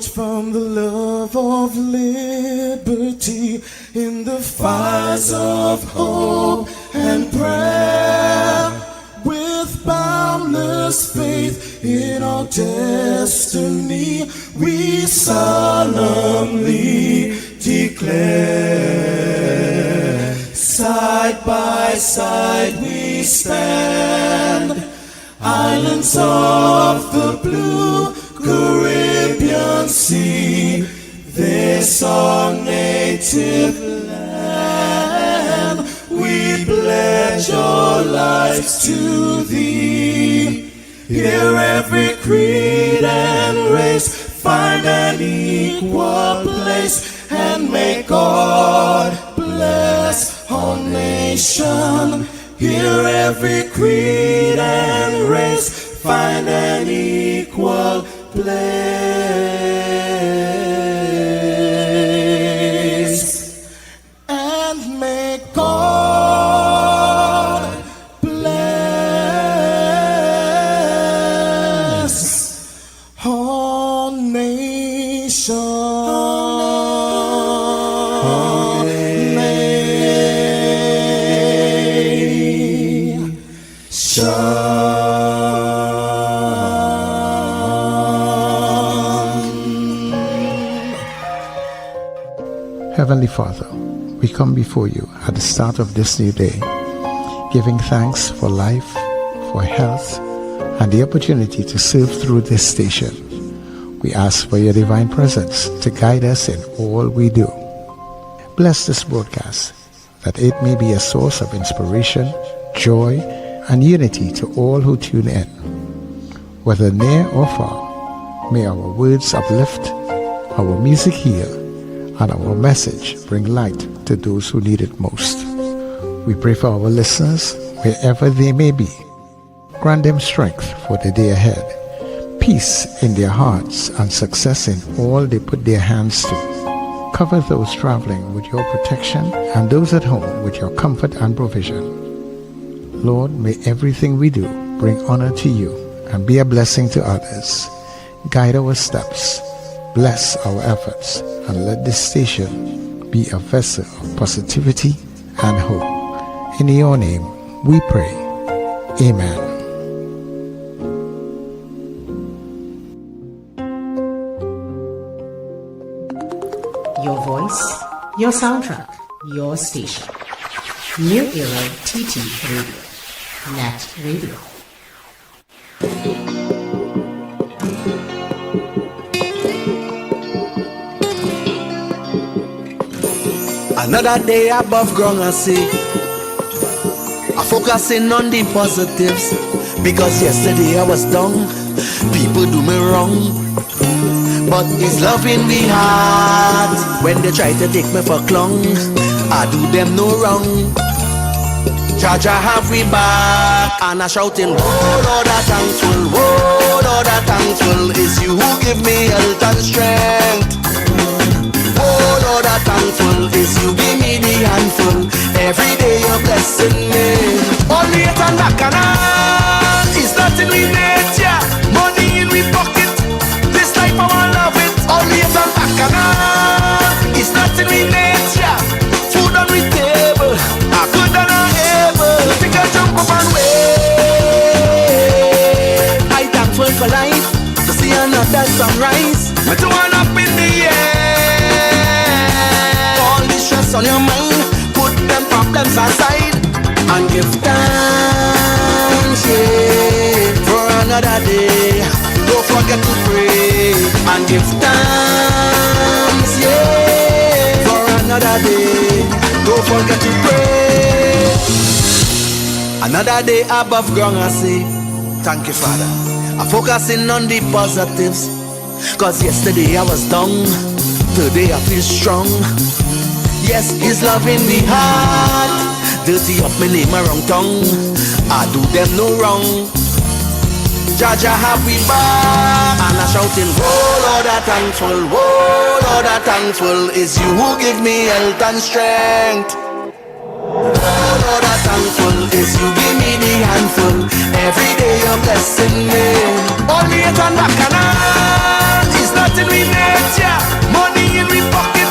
from the love of liberty in the fires of hope and prayer. With boundless faith in our destiny, we solemnly declare. Side by side we stand, islands of the blue Caribbean Sea, this our native land. We pledge our lives to thee. Here every creed and race find an equal place, and may God bless our nation. Here every creed and race find an equal place, and may God bless our nation. Heavenly Father, we come before you at the start of this new day, giving thanks for life, for health, and the opportunity to serve through this station. We ask for your divine presence to guide us in all we do. Bless this broadcast, that it may be a source of inspiration, joy, and unity to all who tune in. Whether near or far, may our words uplift, our music heal, and our message bring light to those who need it most. We pray for our listeners wherever they may be. Grant them strength for the day ahead, peace in their hearts, and success in all they put their hands to. Cover those traveling with your protection and those at home with your comfort and provision. Lord, may everything we do bring honor to you and be a blessing to others. Guide our steps, bless our efforts, and let this station be a vessel of positivity and hope. In your name we pray. Amen. Your voice, your soundtrack, your station. New Era TT Radio. NETT Radio. Another day above ground, I say, I'm focusing on the positives, because yesterday I was down, people do me wrong, but it's love in me heart. When they try to take me for clown, I do them no wrong. Jaja have we back, and I shouting, oh Lord, I'm thankful, oh Lord, I'm thankful. It's you who give me health and strength. Oh Lord, I'm thankful. It's you give me the handful. Every day you're blessing me. Only it and back and on. It's nothing we nature. Money in we pocket. This life I want love it. Only it and back and on. It's nothing we nature. Food on the table. I good and I'm able. Think I jump up and wave. I thankful for life. To see another sunrise. But to one up in the air. On your mind, put them problems aside and give thanks, yeah, for another day. Don't forget to pray and give thanks, yeah, for another day. Don't forget to pray. Another day above ground, I say, thank you, Father. I'm focusing on the positives, cause yesterday I was down, today I feel strong. Yes, His love in me heart. Dirty up my name a wrong tongue. I do them no wrong. Jaja have we back, and I shouting, oh Lord, I'm thankful, oh Lord, I'm thankful. It's you who give me health and strength. Oh Lord, I'm thankful. It's you give me the handful. Every day you're blessing me. Only it and back and on. It's not nothing we need, yeah. Money in we pocket.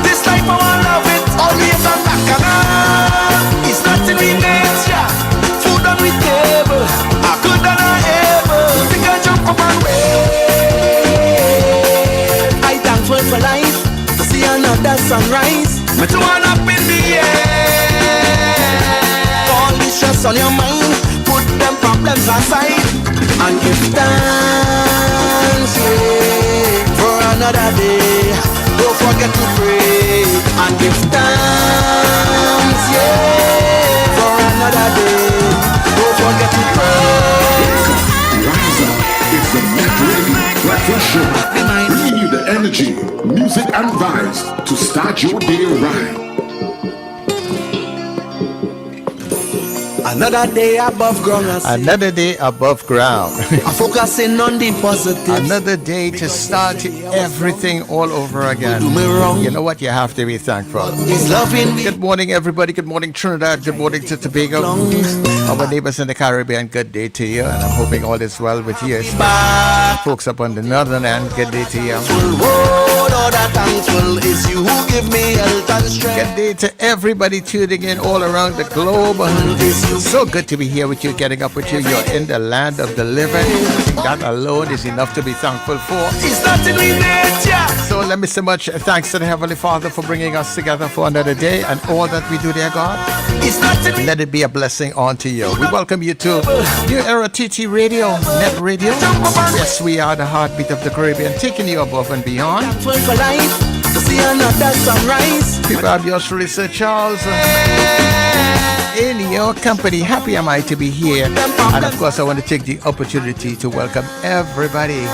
This life I want love it. Always on back. It's nothing we need, yeah. Food on we table. I good than I ever. Think I jump up and wave. I thankful for life. To see another sunrise. Me to one up in the air. All the stress on your mind. Put them problems aside. And give thanks, yeah, for another day. Don't forget to pray. And give thanks, yeah, for another day. Don't forget to pray. Rise up. It's the NETT Radio Breakfast Show. Bringing you the energy, music, and vibes to start your day right. Another day above ground. Another day above ground. I'm focusing on the positive. Another day to start everything all over again. Do me wrong. You know what? You have to be thankful. He's loving me. Good morning, everybody. Good morning, Trinidad. Good morning to Tobago. Our neighbors in the Caribbean, good day to you. And I'm hoping all is well with you. Folks up on the northern end, good day to you. All that thankful is you who give me health and strength. Good day to everybody tuning in all around the globe. So good to be here with you, getting up with you. You're in the land of the living. That alone is enough to be thankful for. It's nothing we need, yeah. So let me say much thanks to the Heavenly Father for bringing us together for another day and all that we do, dear God. It's nothing. Let it be a blessing unto you. We welcome you to NewEraTTradio Radio, NETT Radio. Yes, we are the heartbeat of the Caribbean, taking you above and beyond. For life, to see another sunrise. People, I'm yours truly, Sir Charles. In your company, happy am I to be here. And of course, I want to take the opportunity to welcome everybody.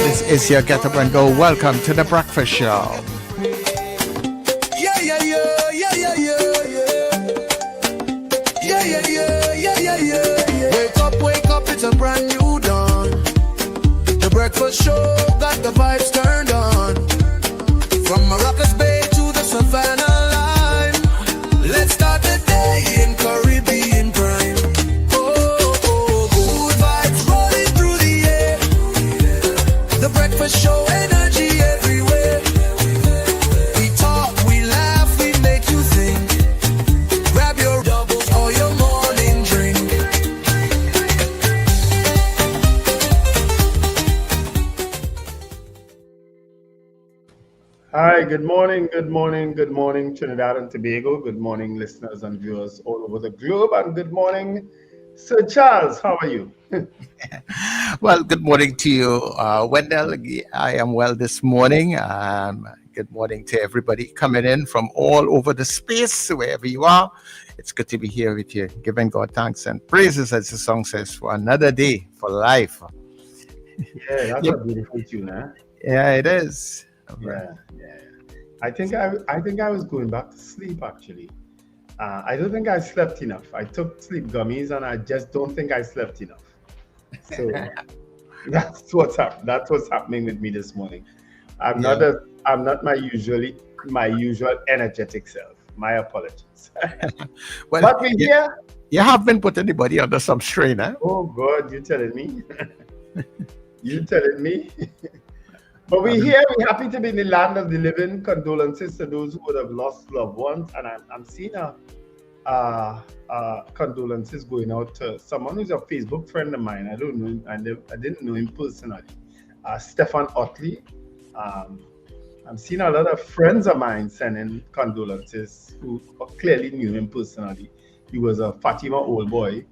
This is your Get Up and Go. Welcome to the Breakfast Show. Yeah, yeah, yeah, yeah, yeah, yeah, yeah, yeah, yeah, yeah, yeah, yeah. Wake up, it's a brand new dawn. The Breakfast Show got the vibes turned on. From Maracas Bay to the Savannah line, let's start the day in Caribbean prime. Oh, good vibes rolling through the air. The Breakfast Show, energy everywhere. We talk, we laugh, we make you think. Grab your double or your morning drink. Hi, good morning, Trinidad and Tobago. Good morning, listeners and viewers all over the globe. And good morning, Sir Charles. How are you? Well, good morning to you, Wendell. I am well this morning. Good morning to everybody coming in from all over the space, wherever you are. It's good to be here with you, giving God thanks and praises, as the song says, for another day, for life. Yeah, that's a beautiful tune, eh? Yeah, it is. Yeah. I think I was going back to sleep actually. I don't think I slept enough. I took sleep gummies and I just don't think I slept enough. So that's what's happening with me this morning. I'm not my usual energetic self. My apologies. Well, but we're here. You have been putting anybody under some strain, eh? Oh God, you telling me? You telling me? But we're here, we're happy to be in the land of the living. Condolences to those who would have lost loved ones. And I'm seeing condolences going out to someone who's a Facebook friend of mine. I don't know him, I didn't know him personally. Stefan Otley. I'm seeing a lot of friends of mine sending condolences who clearly knew him personally. He was a Fatima old boy.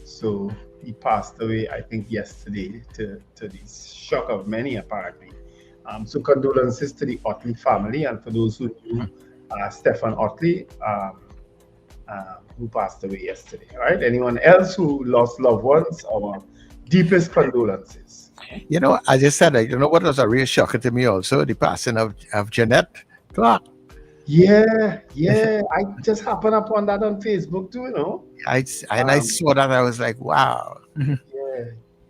So he passed away, I think, yesterday to the shock of many, apparently. So condolences to the Otley family, and for those who knew Stefan Otley, who passed away yesterday. All right. Anyone else who lost loved ones, our deepest condolences. You know, as I said, you know what was a real shocker to me also? The passing of Jeanette Clark. Yeah. I just happened upon that on Facebook too, you know. I saw that, I was like, wow. Yeah.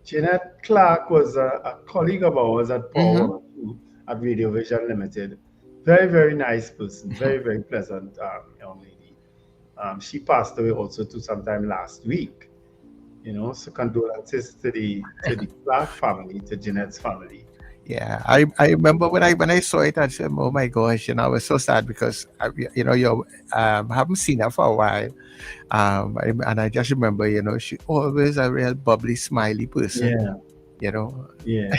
Jeanette Clark was a colleague of ours at Power at Radio Vision Limited. Very, very nice person. Very, very pleasant young lady. She passed away also too sometime last week. You know, so condolences to the Clark family, to Jeanette's family. Yeah, I remember when I saw it, I said, "Oh my gosh!" I was so sad because you haven't seen her for a while, and I just remember, she always a real bubbly, smiley person, Yeah, you know, yeah.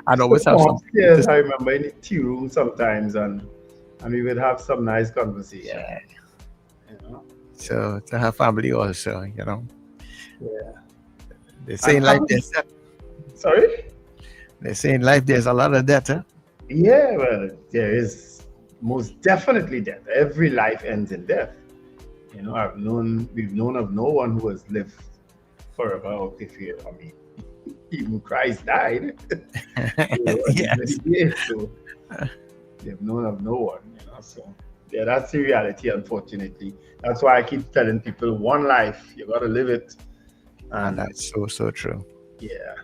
and So always have come some. upstairs, I remember in the tea room sometimes, and we would have some nice conversation. Yeah. You know? So to her family also, Yeah. they say in And life there's sorry? they say in life there's a lot of that, huh? Yeah, well, there is most definitely death. Every life ends in death. We've known of no one who has lived forever. Even Christ died. Yes. So they've known of no one, So yeah, that's the reality, unfortunately. That's why I keep telling people, one life, you gotta live it. And that's so true. Yeah.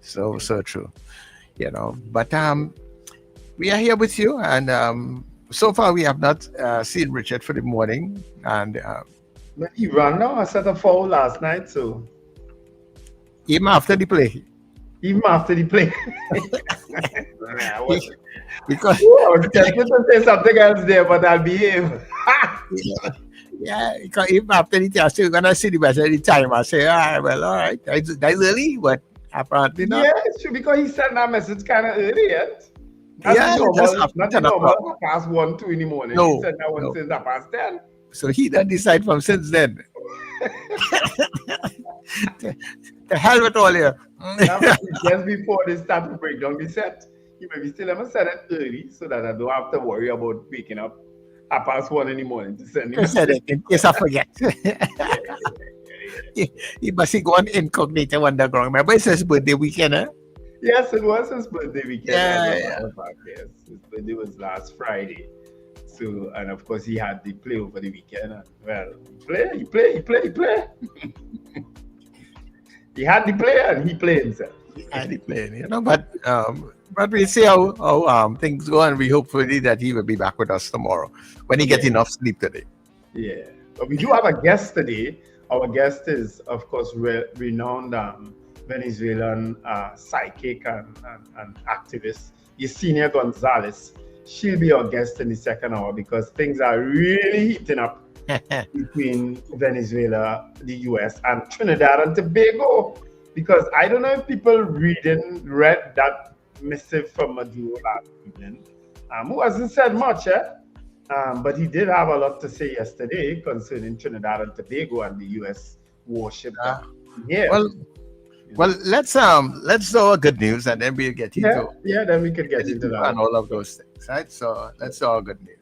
So true. But we are here with you, and so far we have not seen Richard for the morning, and But he ran now. I set a foul last night, so even after the play, because I was tempted to say something else there, but I'll behave. yeah, because even after the test, you're gonna see the best at the time. I say, all right, that's early, but apparently not. Yeah, it's true, because he sent that message kind of early yet. Yeah, Not normal, past 1, 2 in the morning. No, He sent that one since past 10. So he done decide from since then. The hell with all you. Just before they start to break down the set, you maybe still have set it early so that I don't have to worry about waking up past 1 in the morning to send him. In case I forget. He must go on incognito underground. Remember, it's his birthday weekend, huh? Yes, it was his birthday weekend. Yeah. Yes, his birthday was last Friday. So, and of course, he had the play over the weekend. And, well, he play. He had the play and he played himself. But we'll see how things go, and we hopefully that he will be back with us tomorrow when he gets enough sleep today. Yeah, but we do have a guest today. Our guest is, of course, renowned Venezuelan psychic and activist, Yesenia Gonzalez. She'll be our guest in the second hour because things are really heating up between Venezuela, the US, and Trinidad and Tobago. Because I don't know if people read that missive from Maduro last evening, who hasn't said much, but he did have a lot to say yesterday concerning Trinidad and Tobago and the US warship. Well, let's do our good news, and then we'll get into then we can get into that and all of those things, right? So let's do our good news.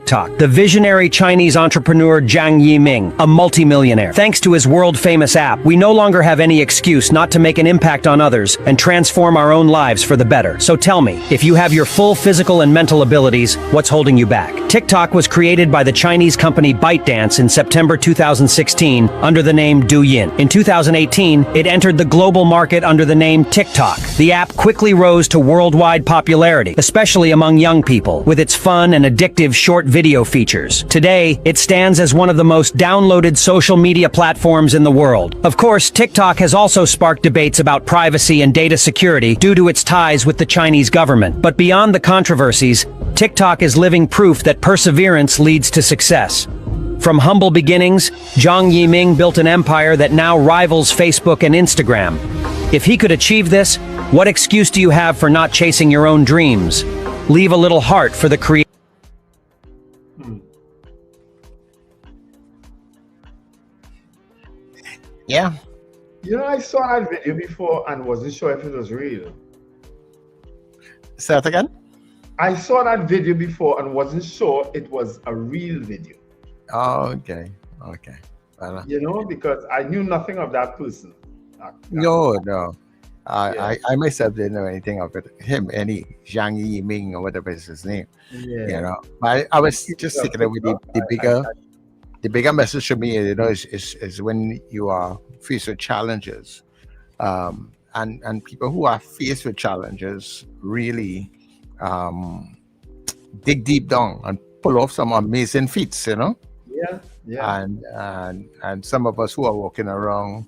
TikTok, the visionary Chinese entrepreneur Jiang Yiming, a multimillionaire. Thanks to his world-famous app, we no longer have any excuse not to make an impact on others and transform our own lives for the better. So tell me, if you have your full physical and mental abilities, what's holding you back? TikTok was created by the Chinese company ByteDance in September 2016 under the name Douyin. In 2018, it entered the global market under the name TikTok. The app quickly rose to worldwide popularity, especially among young people, with its fun and addictive short video features. Today, it stands as one of the most downloaded social media platforms in the world. Of course, TikTok has also sparked debates about privacy and data security due to its ties with the Chinese government. But beyond the controversies, TikTok is living proof that perseverance leads to success. From humble beginnings, Jiang Yiming built an empire that now rivals Facebook and Instagram. If he could achieve this, what excuse do you have for not chasing your own dreams? Leave a little heart for the creator. Yeah. I saw that video before and wasn't sure if it was real. Say that again? I saw that video before and wasn't sure it was a real video. Oh, okay. Well, because I knew nothing of that person. No. I myself didn't know anything of it. Any Jiang Yiming or whatever is his name. Yeah. I was just thinking with the bigger message to me, is when you are faced with challenges, and people who are faced with challenges really dig deep down and pull off some amazing feats. Yeah. Yeah. And some of us who are walking around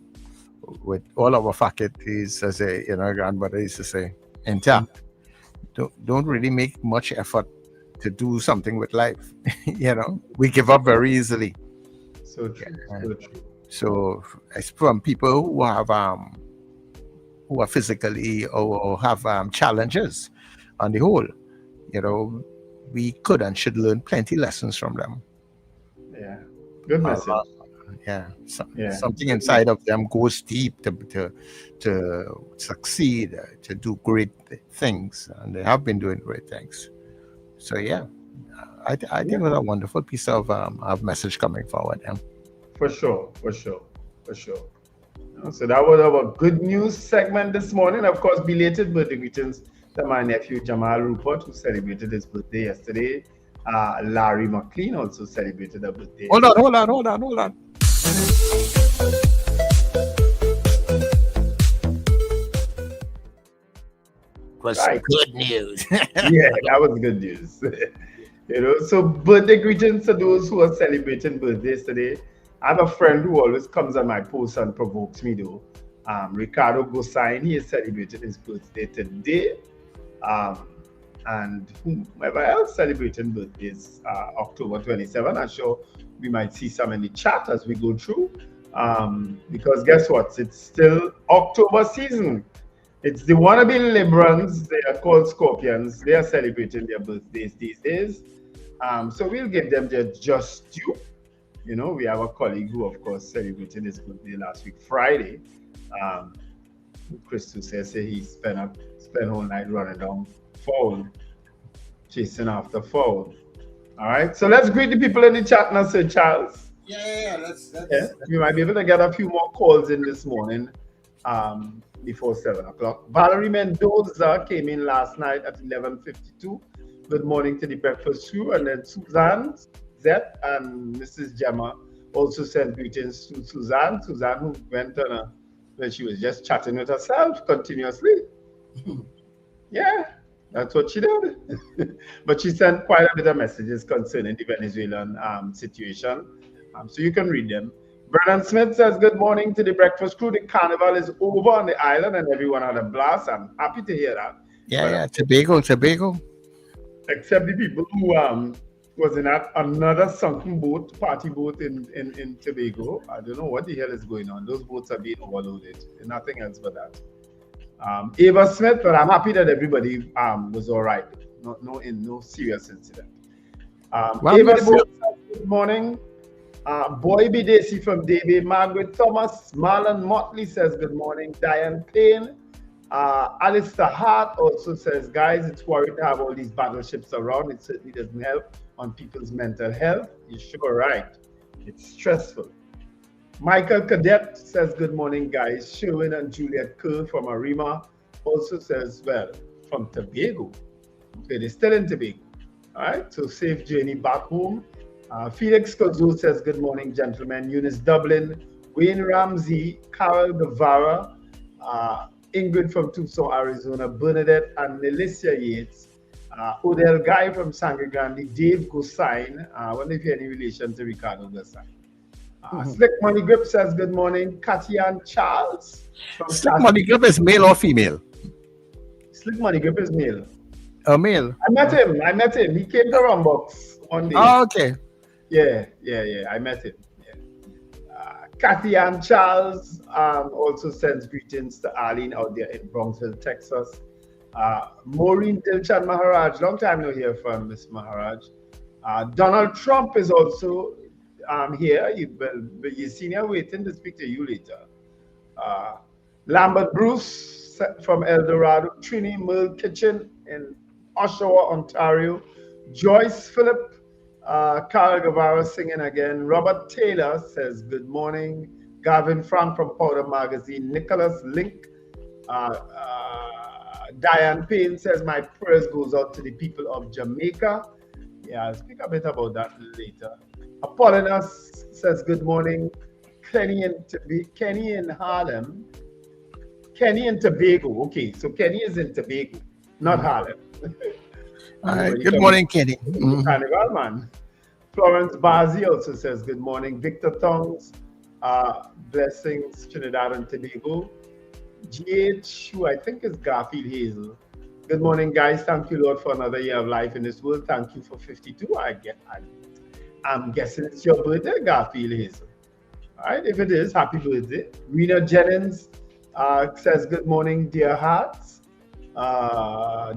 with all our faculties, as a grandmother used to say, intact, don't really make much effort to do something with life. We give up very easily. So true. So true. So it's from people who are physically or have challenges on the whole. We could and should learn plenty lessons from them. Yeah. Good message. Something inside of them goes deep to succeed, to do great things, and they have been doing great things. So I think it was a wonderful piece of message coming forward. For sure. So that was our good news segment this morning. Of course, belated birthday greetings to my nephew Jamal Rupert, who celebrated his birthday yesterday. Larry McLean also celebrated a birthday. Hold on. Was good news. Yeah, that was good news. So birthday greetings to those who are celebrating birthdays today. I have a friend who always comes on my post and provokes me though. Ricardo Gosain, he is celebrating his birthday today. And whoever else celebrating birthdays, October 27. I'm sure we might see some in the chat as we go through. Because guess what? It's still October season. It's the wannabe Librans, they are called Scorpions. They are celebrating their birthdays these days. So we'll give them their just due. We have a colleague who, of course, celebrated his birthday last week, Friday. Christus says he spent whole night running down phone, chasing after phone. All right, so let's greet the people in the chat now, Sir Charles. Let's we might be able to get a few more calls in this morning before 7 o'clock. Valerie Mendoza came in last night at 11:52. Good morning to the breakfast crew. And then Suzanne Zet and Mrs. Gemma also sent greetings to Suzanne. Suzanne, who went on where she was just chatting with herself continuously. Yeah, that's what she did. But she sent quite a bit of messages concerning the Venezuelan situation. So you can read them. Brennan Smith says, good morning to the breakfast crew. The carnival is over on the island and everyone had a blast. I'm happy to hear that. Tobago. Except the people who was in another sunken boat, party boat in Tobago. I don't know what the hell is going on. Those boats are being overloaded. Nothing else but that. Ava Smith, but I'm happy that everybody was all right. No serious incident. Ava Smith, good morning. Boy Bidesi from DB. Margaret Thomas. Marlon Motley says good morning. Diane Payne. Alistair Hart also says, guys, it's worried to have all these battleships around. It certainly doesn't help on people's mental health. You're sure right. It's stressful. Michael Cadet says, good morning, guys. Sherwin and Juliet Kerr from Arima also says, well, from Tobago. Okay, they're still in Tobago. All right, so safe journey back home. Felix Kozo says, good morning, gentlemen. Eunice Dublin, Wayne Ramsey, Carol Guevara, Ingrid from Tucson, Arizona, Bernadette and Melissa Yates, Odell Guy from Sangre Grande, Dave Gosain. I wonder if you have any relation to Ricardo Gosain. Slick Money Grip says, good morning. Katian Charles. Slick Money Grip is male or female? Slick Money Grip is male. Male. I met him. He came to Rumbox one day. Oh, okay. Yeah. I met him. Kathy Ann Charles also sends greetings to Arlene out there in Bronxville, Texas. Maureen Dilchan Maharaj, long time no hear from Miss Maharaj. Donald Trump is also here. Yesenia waiting to speak to you later. Lambert Bruce from El Dorado, Trini Mill Kitchen in Oshawa, Ontario. Joyce Phillip. Carl Guevara singing again. Robert Taylor says good morning. Gavin Frank from Powder Magazine. Nicholas Link. Diane Payne says my prayers goes out to the people of Jamaica. Yeah, I'll speak a bit about that later. Apollonius says good morning. Kenny in Harlem. Kenny in Tobago. Okay, so Kenny is in Tobago, not Harlem. All right. Good morning, Kenny. Carnival man. Florence Bazi also says good morning. Victor Tongs, blessings, Trinidad and Tobago. GH, who I think is Garfield Hazel. Good morning, guys. Thank you, Lord, for another year of life in this world. Thank you for 52. I'm guessing it's your birthday, Garfield Hazel. All right, if it is, happy birthday. Rena Jennings says good morning, dear hearts.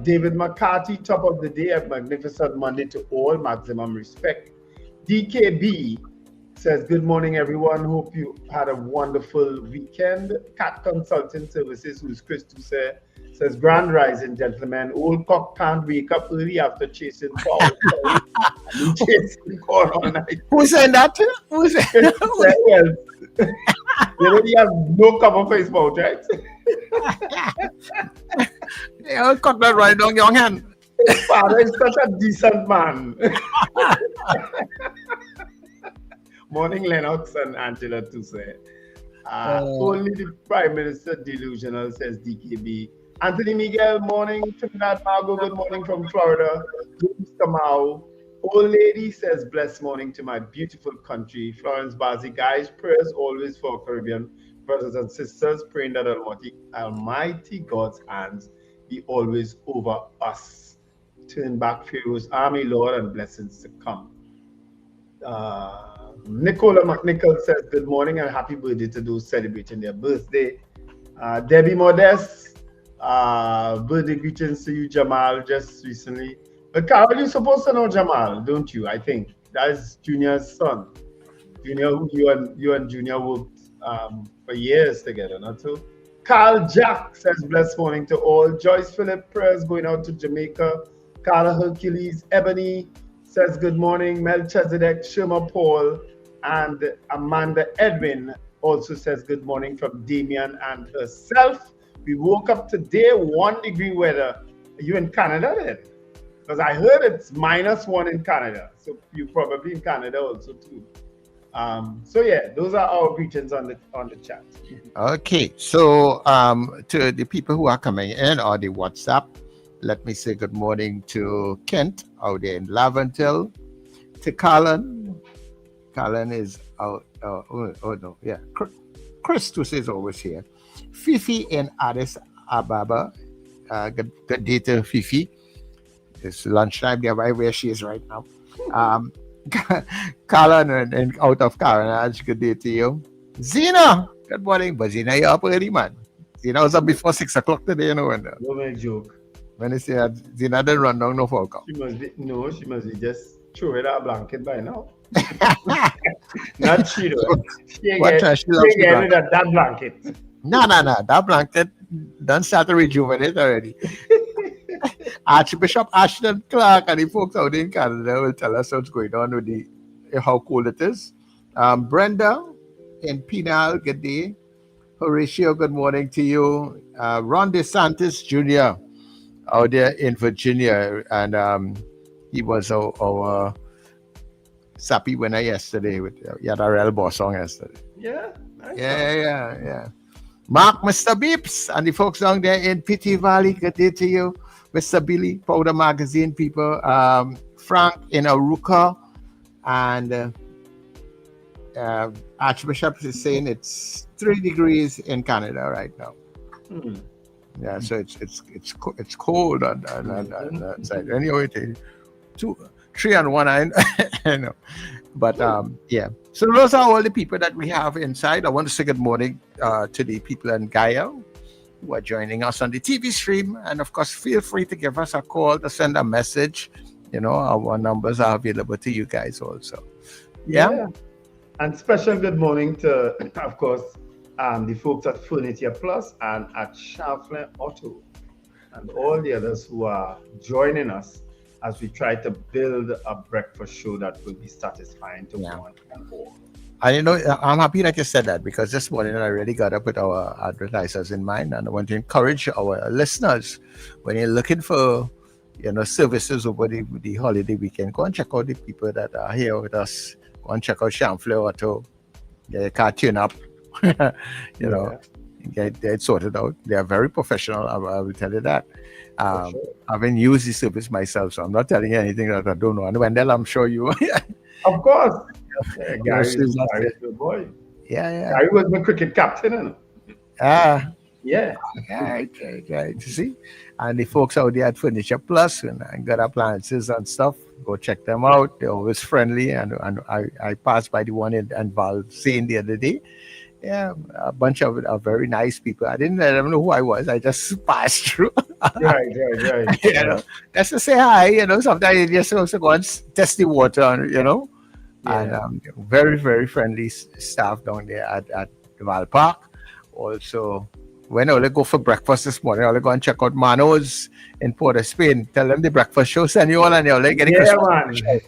David McCarthy, top of the day, a magnificent Monday to all, maximum respect. DKB says good morning, everyone. Hope you had a wonderful weekend. Cat Consulting Services, who's Chris Toussaint, says grand rising, gentlemen. Old cock can't wake up early after chasing cow. Chasing corn all night. Who said that? Who said that? You already have no cover for his mouth, right? Yeah, cut that right down your hand. His father is such a decent man. Morning, Lennox and Angela Toussaint. Only the Prime Minister delusional, says DKB. Anthony Miguel, morning. Trinidad and Tobago, good morning from Florida. James Kamau. Old lady says, blessed morning to my beautiful country. Florence Bazi, guys, prayers always for Caribbean brothers and sisters, praying that Almighty God's hands be always over us. Turn back Pharaoh's army, Lord, and blessings to come. Nicola McNichol says, good morning and happy birthday to those celebrating their birthday. Debbie Modest, birthday greetings to you, Jamal, just recently. But Carol, you're supposed to know Jamal, don't you? I think that's Junior's son. Junior, you and Junior worked for years together, not so? Carl Jack says, blessed morning to all. Joyce Phillip, prayers going out to Jamaica. Carla Hercules, Ebony says, good morning. Melchizedek, Shirma Paul, and Amanda Edwin also says, good morning from Damien and herself. We woke up today, 1 degree weather. Are you in Canada then? Because I heard it's -1 in Canada. So you're probably in Canada also too. So yeah, those are our greetings on the chat. Okay, so to the people who are coming in or the WhatsApp, let me say good morning to Kent out there in Laventille, to Colin. Colin is out. Christus is always here. Fifi in Addis Ababa. Good day to Fifi. It's lunchtime there, right where she is right now. Colin and out of Carnage, good day to you. Zena, good morning. But Zena, you're up early, man. Zena was up before 6 o'clock today, you know. Don't make joke. When they say that, Zena didn't run down no Falcon. She must be just throwing that blanket by now. Not she though. She get rid of that blanket. No. That blanket done start to rejuvenate already. Archbishop Ashton Clark and the folks out in Canada will tell us what's going on with how cold it is. Brenda in Penal, good day. Horatio, good morning to you. Ron DeSantis Jr. out there in Virginia, and he was our sappy winner yesterday. He had a real boss song yesterday. Yeah. Nice. Yeah. Mark, Mr. Beeps, and the folks down there in Pity Valley, good day to you. Mr. Billy, Powder Magazine people, Frank in Aruka, and Archbishop is saying it's 3 degrees in Canada right now. Yeah, so it's cold on that side. Anyway, 3 and 1, I know. But yeah. So those are all the people that we have inside. I want to say good morning to the people in Gaia who are joining us on the TV stream. And of course, feel free to give us a call, to send a message. You know, our numbers are available to you guys also. Yeah. And special good morning to, of course, the folks at Furniture Plus and at Schaffler Auto and all the others who are joining us as we try to build a breakfast show that will be satisfying to one and all. And you know, I'm happy that you said that, because this morning I really got up with our advertisers in mind, and I want to encourage our listeners, when you're looking for, you know, services over the holiday weekend, go and check out the people that are here with us. Go and check out Schaffler Auto. Get your car tuned up, you know, get it sorted out. They are very professional, I will tell you that. Sure. I haven't used the service myself, so I'm not telling you anything that I don't know. And Wendell, I'm sure you Of course. Yeah, Gary Yes, is that's Gary's it. good boy. Yeah. Gary was my cricket captain, you know. Yeah. Right. You see? And the folks out there at Furniture Plus and got appliances and stuff, go check them out. They're always friendly. And I passed by the one in Val saying the other day. Yeah, a bunch of very nice people. I didn't let them know who I was. I just passed through. Right. You know, just to say hi. You know, sometimes you just also go and test the water, you know. Yeah. And very, very friendly staff down there at Val Park. Also, when I go for breakfast this morning, I'll go and check out Mano's in Port of Spain. Tell them the breakfast show, send you all, and they'll get the Christmas special.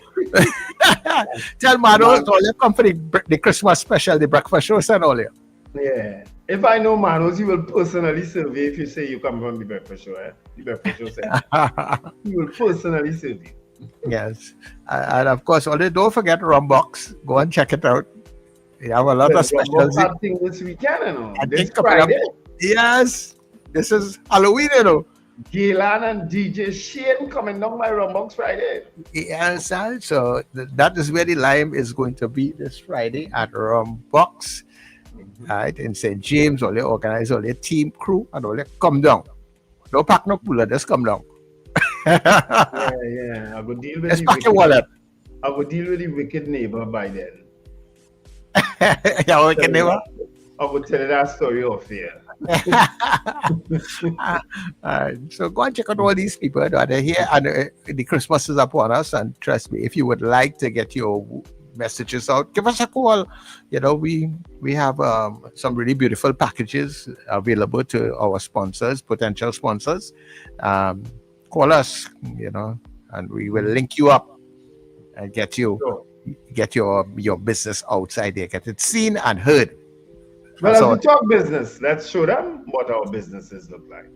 Tell Mano, all you come for the Christmas special, the breakfast show, send all you. Yeah. If I know Manos, he will personally survey if you say you come from the breakfast show. The breakfast show said he will personally survey. Yes. And of course, don't forget Rumbox. Go and check it out. We have a lot of specials. Thing this weekend, you know. I This think coming up. Friday. Yes. This is Halloween, you know. Gaylan and DJ Shane coming down by Rumbox Friday. Yes, so that is where the lime is going to be this Friday at Rumbox, right, in St. James. All they organize, all their team crew, and all they come down. No pack, no cooler, just come down. Yeah. I would deal with Just pack your wallet. I would deal with the wicked neighbor by then. Yeah, wicked neighbor. I would tell you that story off here. So go and check out all these people that are here, and the Christmas is upon us. And trust me, if you would like to get your messages out, give us a call. You know, we have some really beautiful packages available to our sponsors, potential sponsors. Call us, you know, and we will link you up and get your business outside there, get it seen and heard. Well, as we talk business, let's show them what our businesses look like.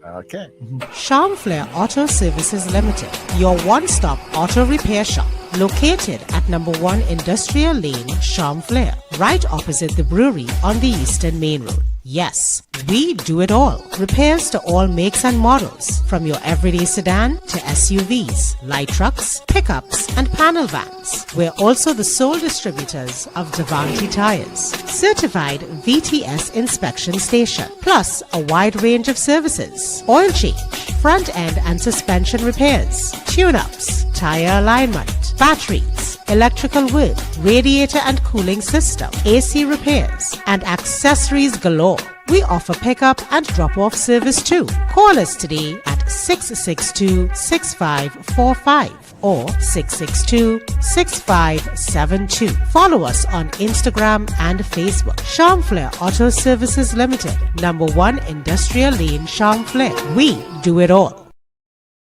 Okay. Charmflair Auto Services Limited, your one-stop auto repair shop, located at number 1 Industrial Lane, Charmflair, right opposite the brewery on the Eastern Main Road. Yes, we do it all. Repairs to all makes and models, from your everyday sedan to SUVs, light trucks, pickups, and panel vans. We're also the sole distributors of Davanti tires, certified VTS inspection station, plus a wide range of services: oil change, front end and suspension repairs, tune-ups, tire alignment, batteries, electrical work, radiator and cooling system, AC repairs, and accessories galore. We offer pickup and drop-off service too. Call us today at 662-6545 or 662-6572. Follow us on Instagram and Facebook. Charmflair Auto Services Limited, number 1 Industrial Lane, Charmflair. We do it all.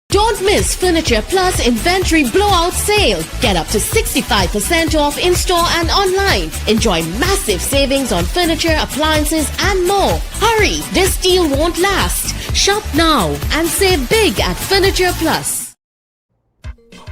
Don't miss Furniture Plus Inventory Blowout Sale. Get up to 65% off in-store and online. Enjoy massive savings on furniture, appliances, and more. Hurry, this deal won't last. Shop now and save big at Furniture Plus.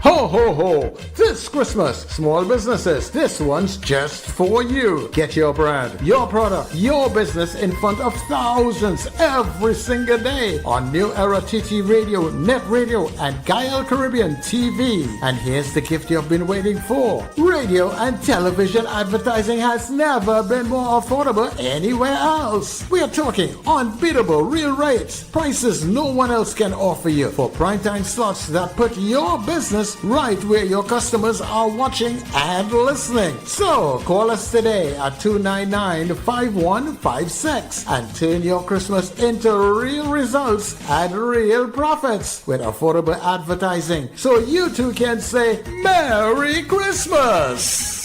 Ho, ho, ho! This Christmas, small businesses, this one's just for you. Get your brand, your product, your business in front of thousands every single day on NewEraTTradio Radio, NETT Radio, and Gael Caribbean TV. And here's the gift you've been waiting for. Radio and television advertising has never been more affordable anywhere else. We are talking unbeatable real rates, prices no one else can offer you for primetime slots that put your business right where your customers are watching and listening. So call us today at 299-5156 and turn your Christmas into real results and real profits with affordable advertising, so you too can say Merry Christmas.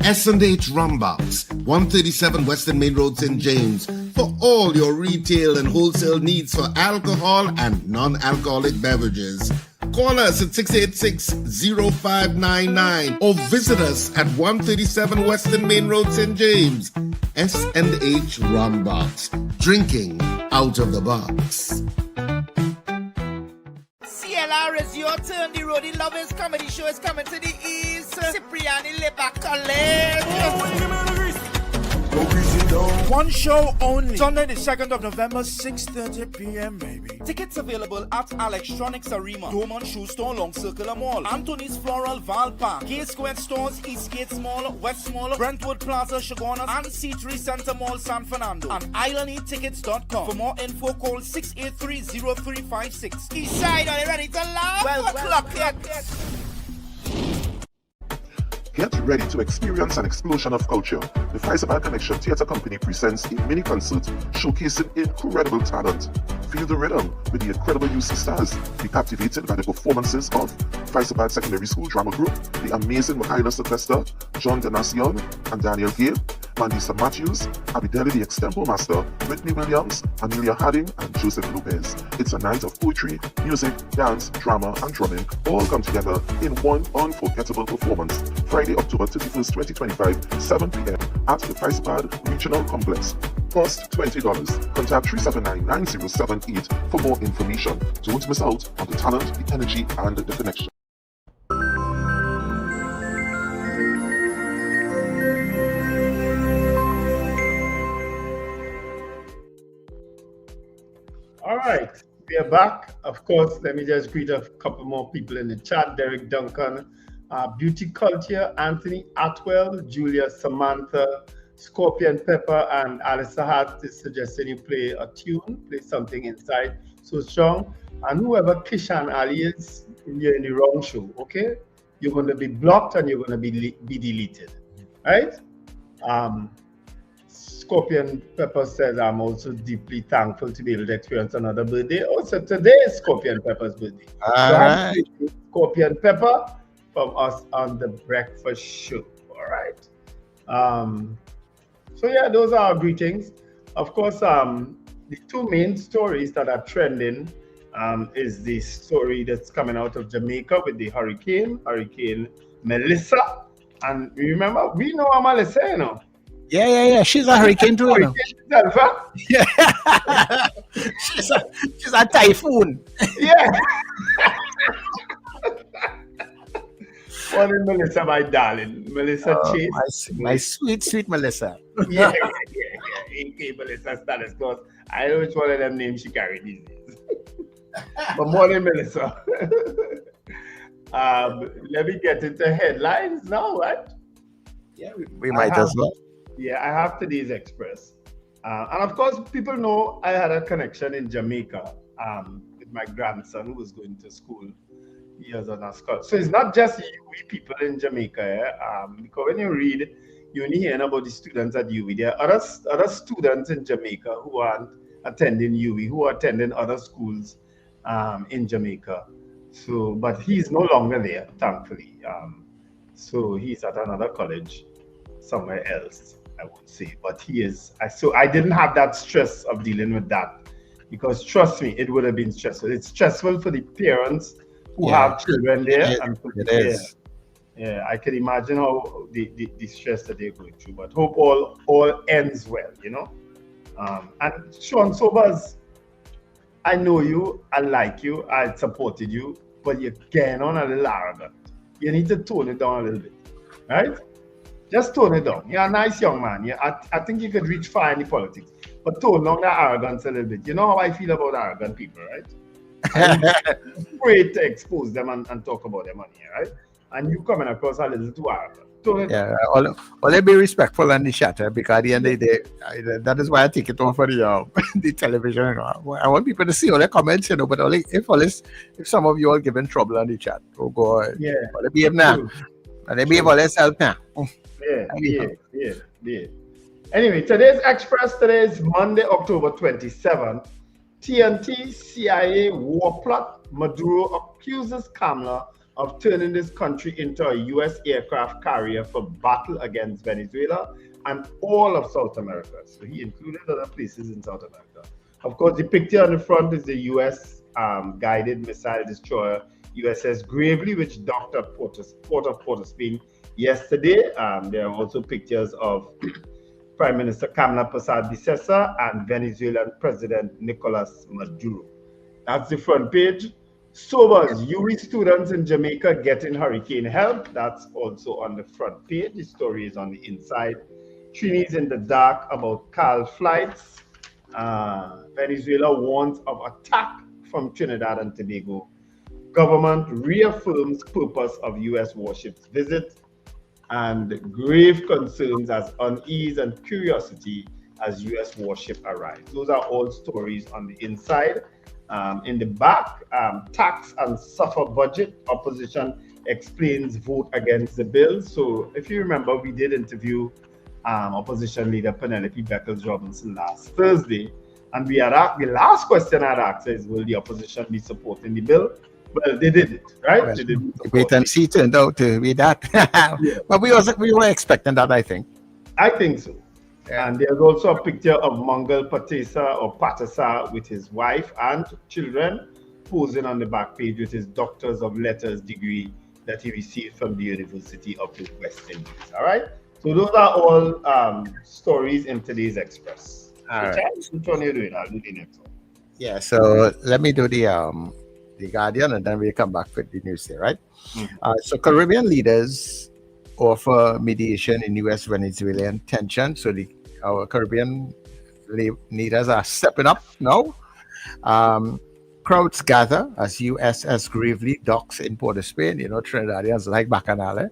S&H Rumbox, 137 Western Main Road, St. James, for all your retail and wholesale needs for alcohol and non-alcoholic beverages. Call us at 686-0599 or visit us at 137 Western Main Road, St. James. S&H Rumbox, drinking out of the box. CLR is your turn. The Roadie Lovers Comedy Show is coming to the east. Cipriani Liba College. One show only. Sunday the 2nd of November, 6:30 p.m. baby. Tickets available at Electronics Arena, Doman Shoe Store, Long Circular Mall, Anthony's Floral, Val Park, Gay Square Stores, Eastgate Mall, West Mall, Brentwood Plaza, Chagonas, and C3 Center Mall, San Fernando. And IslandEtickets.com. For more info, call 683-0356. Eastside, are you ready to laugh? Well, clock it. Get ready to experience an explosion of culture. The Faisal Connection Theatre Company presents a mini concert showcasing incredible talent. Feel the rhythm with the incredible UC stars. Be captivated by the performances of Faisal Secondary School Drama Group, the amazing Michaela Sylvester, John Denacion, and Daniel Gale, Mandisa Matthews, Abideli the Extempo Master, Whitney Williams, Amelia Harding, and Joseph Lopez. It's a night of poetry, music, dance, drama, and drumming, all come together in one unforgettable performance. Friday, October 31st, 2025, 7 p.m. at the Faisal Regional Complex. Cost $20. Contact 379-9078 for more information. Don't miss out on the talent, the energy, and the connection. All right, we are back. Of course, let me just greet a couple more people in the chat. Derek Duncan, Beauty Culture, Anthony Atwell, Julia Samantha, Scorpion Pepper, and Alistair Hart is suggesting you play a tune, play something inside So Strong. And whoever Kishan Ali is, you're in the wrong show, okay? You're going to be blocked and you're going to be deleted, right? Scorpion Pepper says, I'm also deeply thankful to be able to experience another birthday. Also, today is Scorpion Pepper's birthday. All right. Scorpion Pepper from us on the Breakfast Show. All right. So yeah, those are our greetings. Of course, the two main stories that are trending is the story that's coming out of Jamaica with the Hurricane Melissa. And remember, we know Melissa, you know. Yeah. She's a hurricane too. Hurricane herself, huh? Yeah. she's a typhoon. Yeah. Morning, Melissa, my darling. Melissa Chase. My sweet Melissa. Yeah. AK Melissa status, because I know which one of them names she carried these days. But morning, Melissa. Let me get into headlines now, right? Yeah, we might as well. Yeah, I have today's Express. And of course, people know I had a connection in Jamaica with my grandson who was going to school. He was on a school. So it's not just UWI people in Jamaica. Because when you read, you only hear about the students at UWI. There are other students in Jamaica who aren't attending UWI, who are attending other schools in Jamaica. So, but he's no longer there, thankfully. So he's at another college somewhere else, I would say. But he is. So I didn't have that stress of dealing with that, because trust me, it would have been stressful. It's stressful for the parents who have children there. It is. Yeah, I can imagine how the stress that they're going through. But hope all ends well, you know. And Sean Sobers, I know you, I like you, I supported you, but you're getting on a little arrogant. You need to tone it down a little bit, right? Just tone it down. You're a nice young man. I think you could reach far in the politics, but tone down that arrogance a little bit. You know how I feel about arrogant people, right? I'm afraid to expose them and talk about their money, right? And you coming across a little too arrogant. Yeah, only be respectful on the chat, because at the end of the day, that is why I take it on for the the television. I want people to see all the comments, you know, but only if some of you are giving trouble on the chat. Oh God. Yeah. Only behave now. Only behave all yourself now. Yeah. Anyway, today's Express, today is Monday, October 27th. TNT CIA war plot. Maduro accuses Kamala of turning this country into a U.S. aircraft carrier for battle against Venezuela and all of South America. So he included other places in South America. Of course, the picture on the front is the U.S. guided missile destroyer USS Gravely, which docked at Port of Spain yesterday. There are also pictures of Prime Minister Kamala Persad-Dicesa and Venezuelan President Nicolas Maduro. That's the front page. Sobers, UWI students in Jamaica getting hurricane help. That's also on the front page. The story is on the inside. Trini's in the dark about CAL flights. Venezuela warns of attack from Trinidad and Tobago. Government reaffirms purpose of U.S. warships visit, and grave concerns as unease and curiosity as U.S. warship arrive. Those are all stories on the inside. In the back, tax and suffer budget. Opposition explains vote against the bill. So if you remember, we did interview opposition leader Penelope Beckles-Robinson last Thursday. And we had asked, the last question I'd asked is, will the opposition be supporting the bill? Well, they did it, right? Well, they didn't wait and see turned out to be that. Yeah. But we were expecting that, I think. I think so. Yeah. And there's also a picture of Mangal Patasa with his wife and children posing on the back page with his Doctors of Letters degree that he received from the University of the West Indies. All right. So those are all stories in today's Express. All right. Which one are you doing? I'll do the next one. Yeah. So let me do the Guardian, and then we'll come back with the news there, right? Mm-hmm. So Caribbean leaders offer mediation in U.S. Venezuelan tension. So our Caribbean leaders are stepping up now. Crowds gather as USS Gravely docks in Port of Spain. You know, Trinidadians like Bacchanal.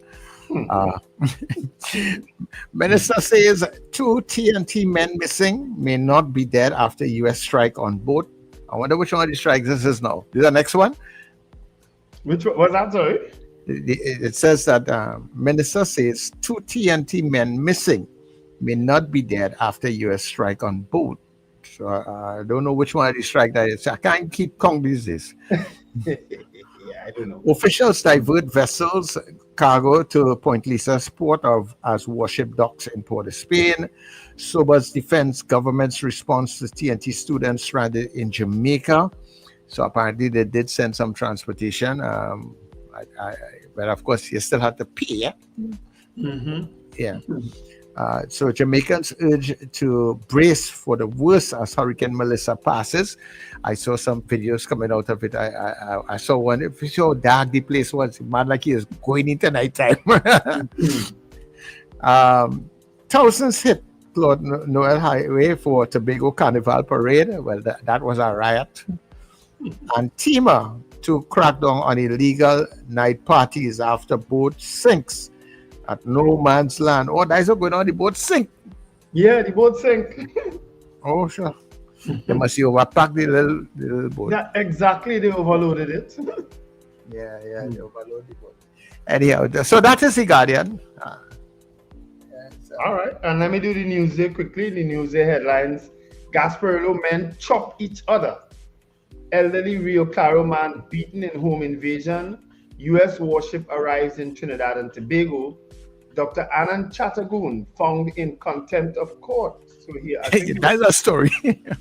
Minister says 2 TNT men missing, may not be dead after U.S. strike on boat. I wonder which one of the strikes this is now. Is the next one? Which one was that, sorry? It says that minister says 2 TNT men missing, may not be dead after U.S. strike on boat. So I don't know which one of the strike that is. I can't keep count these days. Yeah, I don't know. Officials divert vessels cargo to Point Lisa's port as warship docks in Port of Spain. Sobers defends government's response to TNT students stranded in Jamaica. So apparently they did send some transportation. But of course you still have to pay. Mm-hmm. Yeah. So Jamaicans urged to brace for the worst as Hurricane Melissa passes. I saw some videos coming out of it. I saw one. If you saw how dark the place was, man, like he is going into nighttime. Thousands hit Claude Noel Highway for Tobago Carnival Parade. Well, that was a riot. And TEMA to crack down on illegal night parties after boat sinks at no man's land. Oh, that's what's going on. The boat sink. Yeah, the boat sink. Oh, sure. They must have overpacked the little boat. Yeah, exactly. They overloaded it. Yeah, they overloaded the boat. Anyhow, so that is the Guardian. All right, and let me do the news there quickly. The news there headlines: Gasparillo men chop each other. Elderly Rio Claro man beaten in home invasion. U.S. warship arrives in Trinidad and Tobago. Dr. Anand Chattergoon found in contempt of court. So here, that's a story.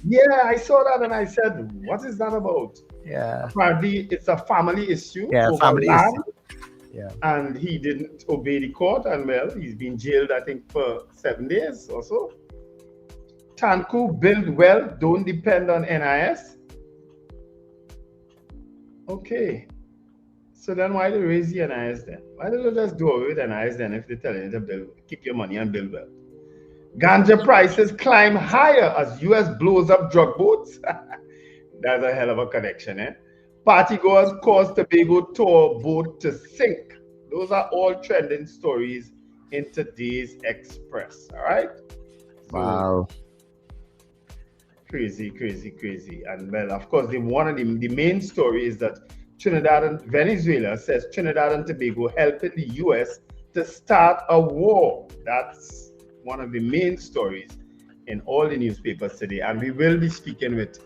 Yeah, I saw that and I said, what is that about? Yeah. Apparently, it's a family issue. Yeah, family issue. Yeah. And he didn't obey the court, and well, he's been jailed, I think, for 7 days or so. Tanku, build well, don't depend on NIS. Okay. So then why do they raise the NIS then? Why don't they just do away with NIS then if they're telling you to build, keep your money and build well? Ganja prices climb higher as US blows up drug boats. That's a hell of a connection, eh? Partygoers cause Tobago tour boat to sink. Those are all trending stories in today's Express, all right? Wow. Crazy. And well, of course, the main story is that Venezuela says Trinidad and Tobago helping the US to start a war. That's one of the main stories in all the newspapers today. And we will be speaking with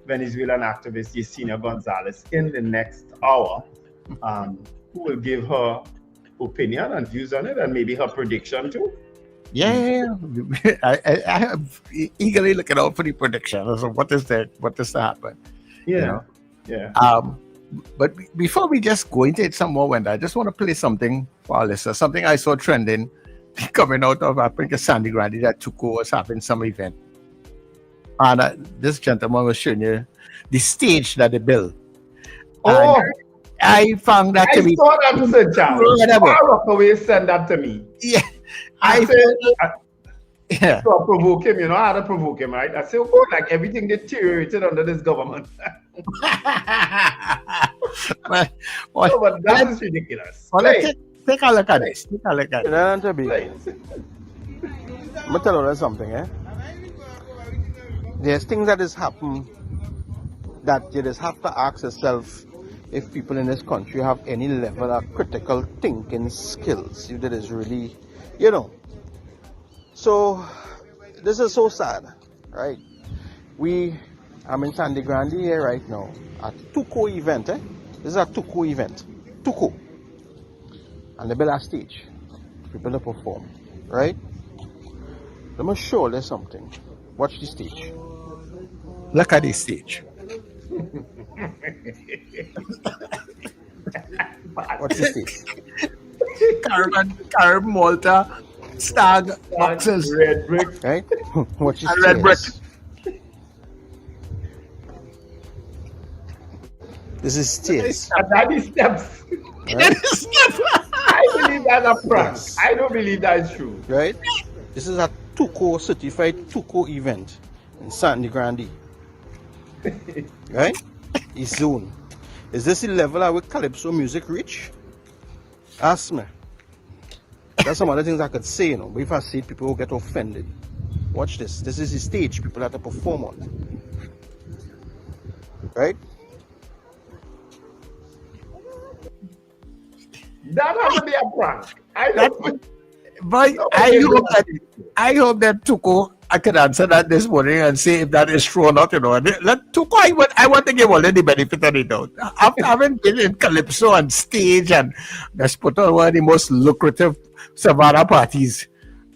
Venezuelan activist Yesenia Gonzalez in the next hour, who will give her opinion and views on it and maybe her prediction too. Yeah. I am eagerly looking out for the predictions of what is to happen. Yeah. You know? Yeah. But before we just go into it some more, Wenda, I just want to play something for our listeners, something I saw trending coming out of, I think, Sandy Grande that Tuco was having some event. And this gentleman was showing you the stage that they built. Oh, and I found that to be saw that, Sir Charles. Far away send that to me. Yeah. Yeah. So I provoke him, I had to provoke him, right? I say, oh, like everything deteriorated under this government. but that is ridiculous. Well, take a look at this. Take a look at it. I'm going to tell you something, eh? There's things that has happened that you just have to ask yourself if people in this country have any level of critical thinking skills. If that is really, So, this is so sad, right? I'm in Sandy Grande here right now at Tuco event, eh? This is a Tuco event. Tuco. And they build a stage. People to perform, right? Let me show you something. Watch the stage. Look at this stage. What's the stage? Carb, Malta, stag, boxes, red brick, right? Watch the red brick. This is stairs. That is steps. Right? That is steps. I believe that's a prank. Yes. I don't believe that's true. Right? This is a Tuco certified Tuco event in Sandy Grande. Right? It's zone. Is this the level our calypso music reach? Ask me. That's some other things I could say, but if I say it, people will get offended. Watch this. This is the stage people have to perform on. Right? That has to be a prank. I hope that Tuco, I can answer that this morning and say if that is true or not. Let Tuco, I want to give all the benefit of the doubt. After having been in Calypso and stage and that's put on one of the most lucrative Savannah parties.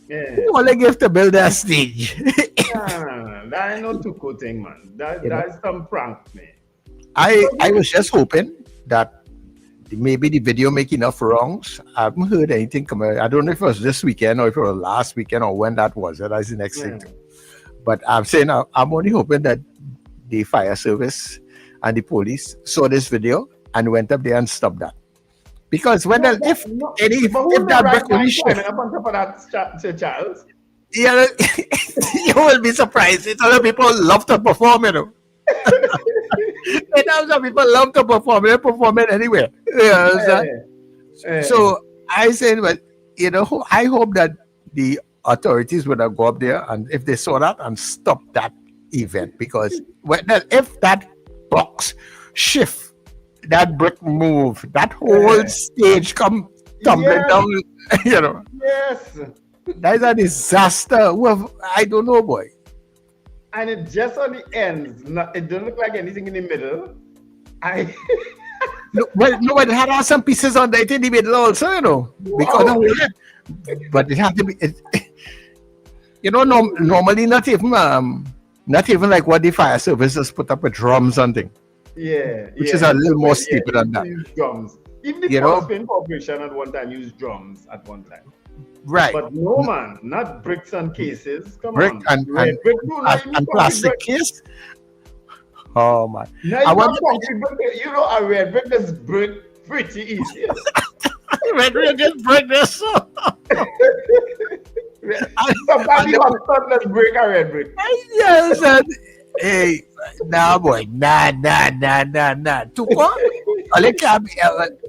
Yeah. You only give to build that stage. That ain't no Tuco thing, man. That's some prank, man. I was just hoping that maybe the video make enough wrongs. I haven't heard anything come out. I don't know if it was this weekend or if it was last weekend or when that was. That's the next thing. But I'm saying I'm only hoping that the fire service and the police saw this video and went up there and stopped that. Because if that brick only shift, Charles, you will be surprised. It's other people love to perform, And some people love to perform. They perform it anywhere. So I said, well, I hope that the authorities would have go up there and if they saw that and stop that event, because if that box shift, that brick move, that whole stage come tumbling down, Yes. That is a disaster. I don't know, boy. And it just on the ends. It don't look like anything in the middle. No, it had some pieces on it in the middle also, because but it had to be. Normally not even like what the fire services put up with drums and things. Yeah, which is a little more stupid than that. Use drums. Even the Philippine Corporation at one time used drums at one time. Right. But no, man, not bricks and cases. Come brick on. And plastic case. Oh my! A red brick is brick pretty easy. Red brick is brick this. Sometimes you have to break a red brick. Yes. Hey, nah, boy, nah. Tuco,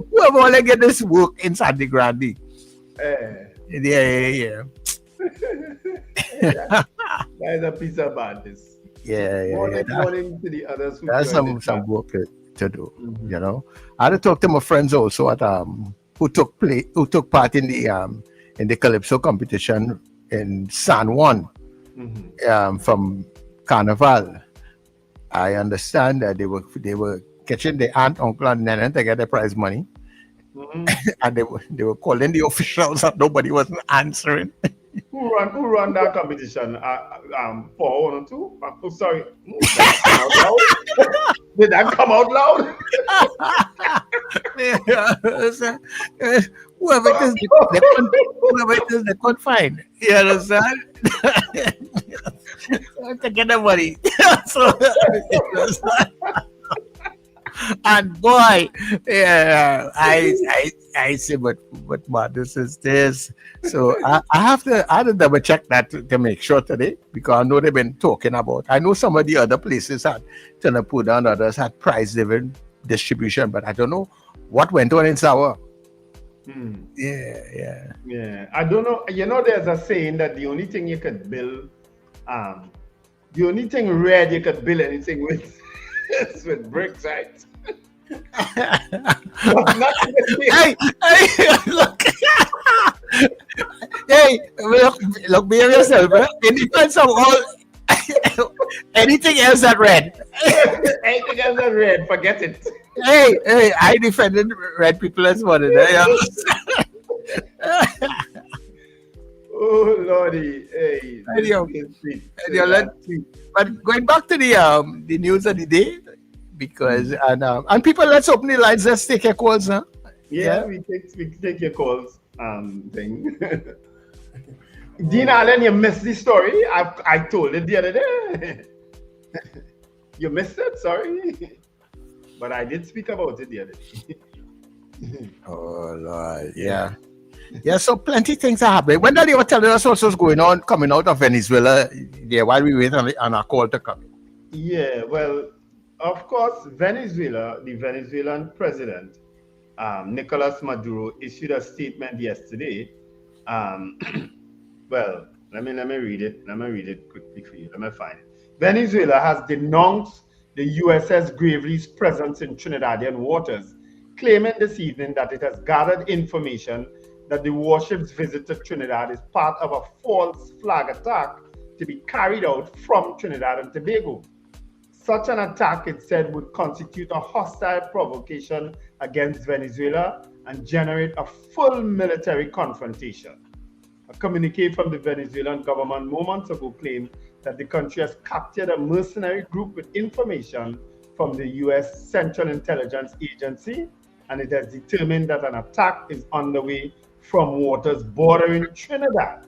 whoever only get this work in Sandy Grande. Yeah. That is a piece of badness. Yeah. Morning to the others. That's some work to do. I had to talk to my friends also at who took part in the Calypso competition in San Juan from Carnival. I understand that they were catching the aunt, uncle, and nana to get the prize money. And they were calling the officials and nobody wasn't answering. Who run that competition? 4 1 2? Oh, sorry. Did that come out loud? Whoever it is, they couldn't find. You understand? To get the money. And boy, I I say, but madness is this? So I have to double check that to make sure today, because I know they've been talking about. I know some of the other places had Tanapuda and others had price driven distribution, but I don't know what went on in Sour. Yeah. I don't know. You know, there's a saying that the only thing you could build, the only thing red you could build anything with is with bricks, right? Hey, look. Hey, look, behave yourself, bro. In defense of all, anything else that red. Anything else that red, forget it. Hey, I defended red people as one of them. Oh Lordy, hey. But going back to the news of the day, because and people, let's open the lines. Let's take your calls, huh? Yeah. we take your calls. Thing. Dean Allen, you missed the story. I told it the other day. You missed it. Sorry. But I did speak about it the other day. Oh Lord, yeah. So plenty of things are happening. When they were telling us what's going on coming out of Venezuela, while we wait on our call to come. Yeah, well, of course, Venezuela, the Venezuelan president, Nicolas Maduro, issued a statement yesterday. Well, let me read it. Let me read it quickly for you. Let me find it. Venezuela has denounced the USS Gravely's presence in Trinidadian waters, claiming this evening that it has gathered information that the warship's visit to Trinidad is part of a false flag attack to be carried out from Trinidad and Tobago. Such an attack, it said, would constitute a hostile provocation against Venezuela and generate a full military confrontation. A communique from the Venezuelan government moments ago claimed that the country has captured a mercenary group with information from the U.S. Central Intelligence Agency, and it has determined that an attack is underway from waters bordering Trinidad.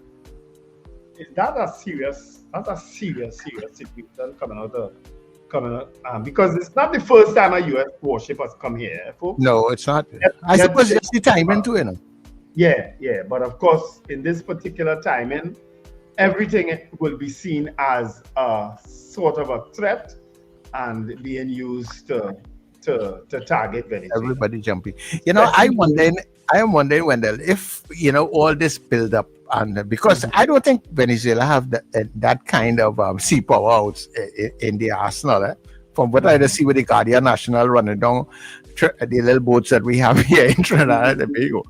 That's a serious situation coming out because it's not the first time a U.S. warship has come here, folks. No, it's not. I suppose it's the timing too, you know. Yeah, but of course, in this particular timing, everything will be seen as a sort of a threat and being used to target Venezuela. Everybody jumping. You know, I am wondering, Wendell, if all this build up, and because I don't think Venezuela have that kind of sea power out in the arsenal. From what I see with the Guardian National running down the little boats that we have here in Trinidad and Tobago,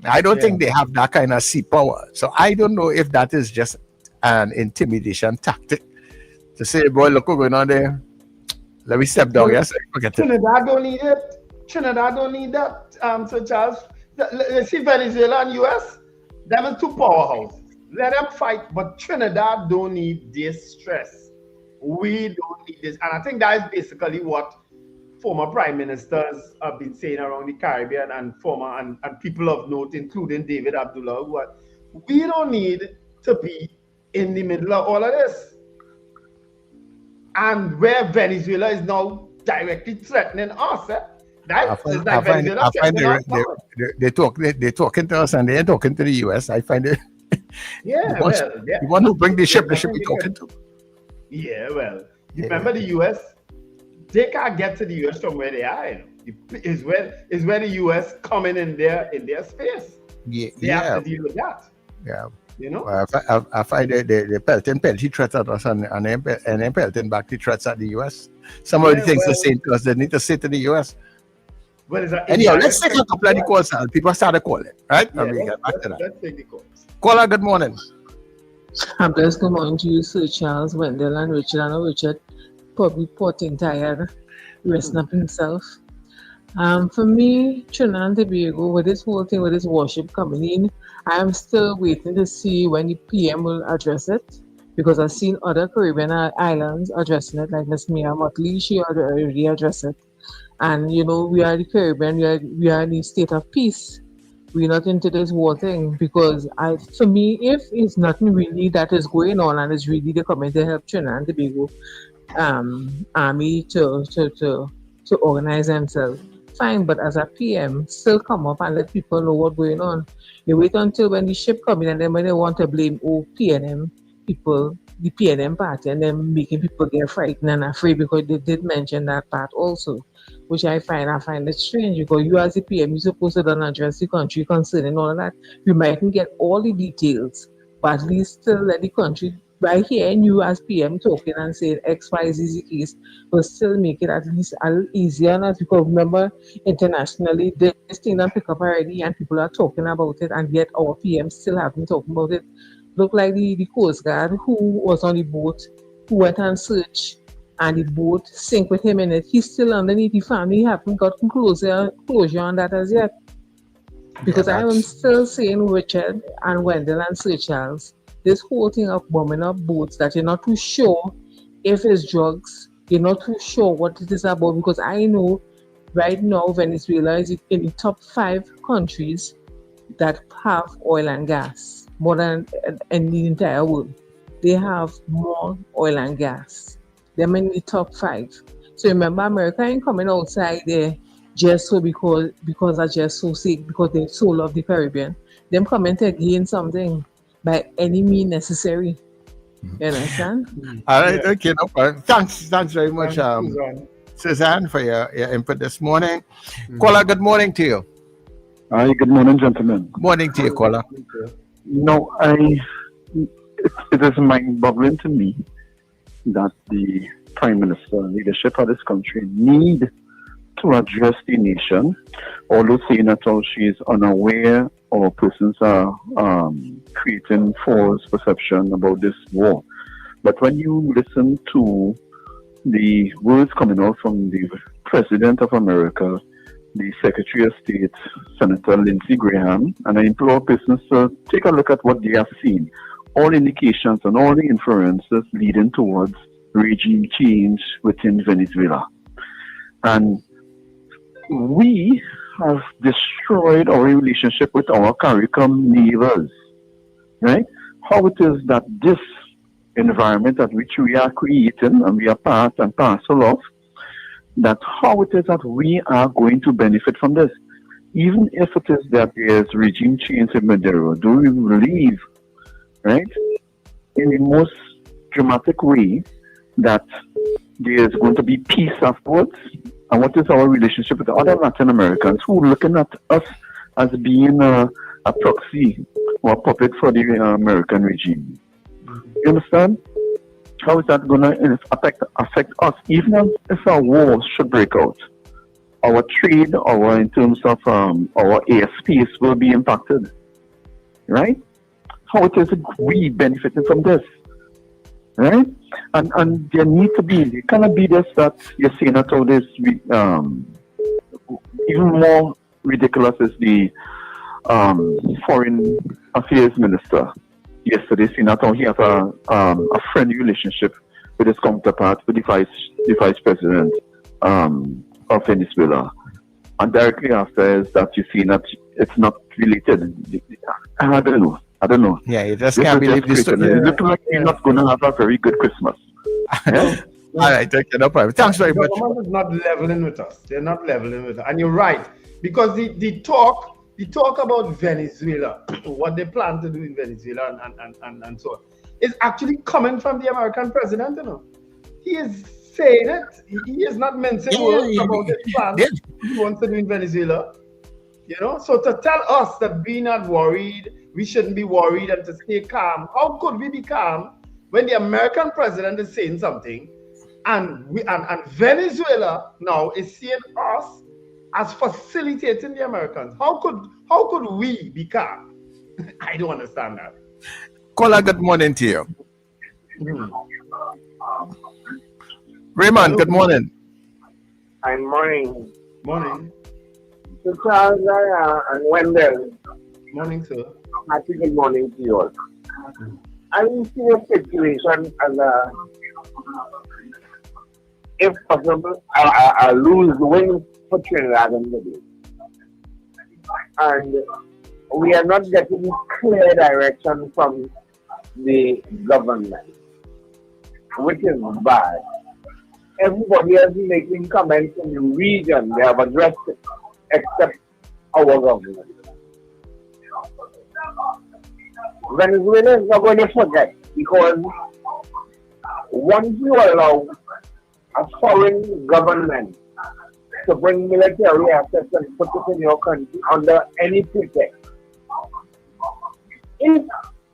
I don't think they have that kind of sea power. So I don't know if that is just an intimidation tactic to say, boy, look what's going on there. Let me step down. Yes, forget it. Trinidad don't need it. Trinidad don't need that. So Charles, let's see Venezuela and US. Them are two powerhouses. Let them fight, but Trinidad don't need this stress. We don't need this. And I think that is basically what former prime ministers have been saying around the Caribbean and people of note, including David Abdullah. We don't need to be in the middle of all of this. And where Venezuela is now directly threatening us, they're talking to us and they're talking to the US. I find it. The one who bring the ship, they should be talking to. Yeah, well, remember the US, they can't get to the US from where they are. Is where the US coming in their space. They have to deal with that. Yeah. You know, I find the pelting threats at us and then pelting back the threats at the US. Some of the things they're saying to us, they need to say to the US. Anyhow, let's take a couple of the calls. People started calling, right? Yeah, let's take the calls. Caller, good morning. I'm blessed. Good morning to you, Sir Charles, Wendell, and Richard. I know Richard probably potting tired, resting up himself. For me, Trinidad and Tobago, with this whole thing with this warship coming in, I am still waiting to see when the PM will address it, because I've seen other Caribbean islands addressing it, like Miss Mia Motley, she already addressed it. And we are the Caribbean, we are in a state of peace. We're not into this war thing, because for me, if it's nothing really that is going on and it's really the coming to help Trinidad and Tobago army to organize themselves fine, but as a PM, still come up and let people know what's going on. You wait until when the ship come in, and then when they want to blame PNM people, the PNM party, and then making people get frightened and afraid, because they did mention that part also, which I find it strange, because you as the PM, you're supposed to don't address the country concerning all of that. You mightn't get all the details, but at least still let the country, by hearing you as PM talking and saying X, Y, Z is the case, will still make it at least a little easier on us, because remember, internationally, this thing done pick up already and people are talking about it, and yet our PM still haven't talked about it. Look like the Coast Guard who was on the boat, who went and searched, and the boat sank with him in it. He's still underneath. The family haven't got closure on that as yet. Because I am still saying, Richard and Wendell and Sir Charles, this whole thing of bombing up boats that you're not too sure if it's drugs, you're not too sure what it is about, because I know right now Venezuela is in the top 5 countries that have oil and gas, more than in the entire world. They have more oil and gas. They're in the top 5. So remember, America ain't coming outside there just so because they're just so sick, because they so love the Caribbean. Them coming to gain something by any means necessary. You understand? All right, okay, no problem. Thanks very much, Suzanne, for your input this morning. Kola, good morning to you. Hi, good morning, gentlemen. Morning to you, Kola. No, it is mind-boggling to me that the Prime Minister leadership of this country need to address the nation, although saying that she is unaware or persons are creating false perception about this war. But when you listen to the words coming out from the President of America, the Secretary of State, Senator Lindsey Graham, and I implore persons to take a look at what they are seeing. All indications and all the inferences leading towards regime change within Venezuela. And we have destroyed our relationship with our CARICOM neighbors, right? How it is that this environment at which we are creating and we are part and parcel of, that how it is that we are going to benefit from this. Even if it is that there is regime change in Maduro, do we believe, right, in the most dramatic way that there is going to be peace afterwards? And what is our relationship with the other Latin Americans who are looking at us as being a proxy or a puppet for the American regime? You understand? How is that going to affect us? Even if a war should break out, our trade, in terms of our airspace will be impacted, right? How it is we benefiting from this, right? And there need to be, it cannot be this that Yesina told us. Even more ridiculous is the foreign affairs minister. Yesterday, Senator, he has a friendly relationship with his counterpart, with the vice president of Venezuela. And directly after is that you see that it's not related. I don't know. Yeah, you just can't believe this. It looks like you're not going to have a very good Christmas. Yeah? All right, okay, no problem. Thanks very much. The government is not leveling with us. They're not leveling with us. And you're right. Because the talk about Venezuela, what they plan to do in Venezuela and so on, is actually coming from the American president, you know. He is saying it. He is not mincing words about the plan he wants to do in Venezuela. You know, so to tell us that we're not worried, we shouldn't be worried, and to stay calm, how could we be calm when the American president is saying something and Venezuela now is seeing us as facilitating the Americans? How could we be calm? I don't understand that. Kola, good morning to you. Raymond, good morning. Hi, morning. Morning. So Charles and Wendell. Morning, sir. Happy good morning to you all. I will see a situation as if possible, I lose the win for Trinidad and Tobago. And we are not getting clear direction from the government, which is bad. everybody has been making comments in the region. They have addressed it, except our government. Venezuela is not going to forget, because once you allow a foreign government to bring military assets and put it in your country under any pretext, if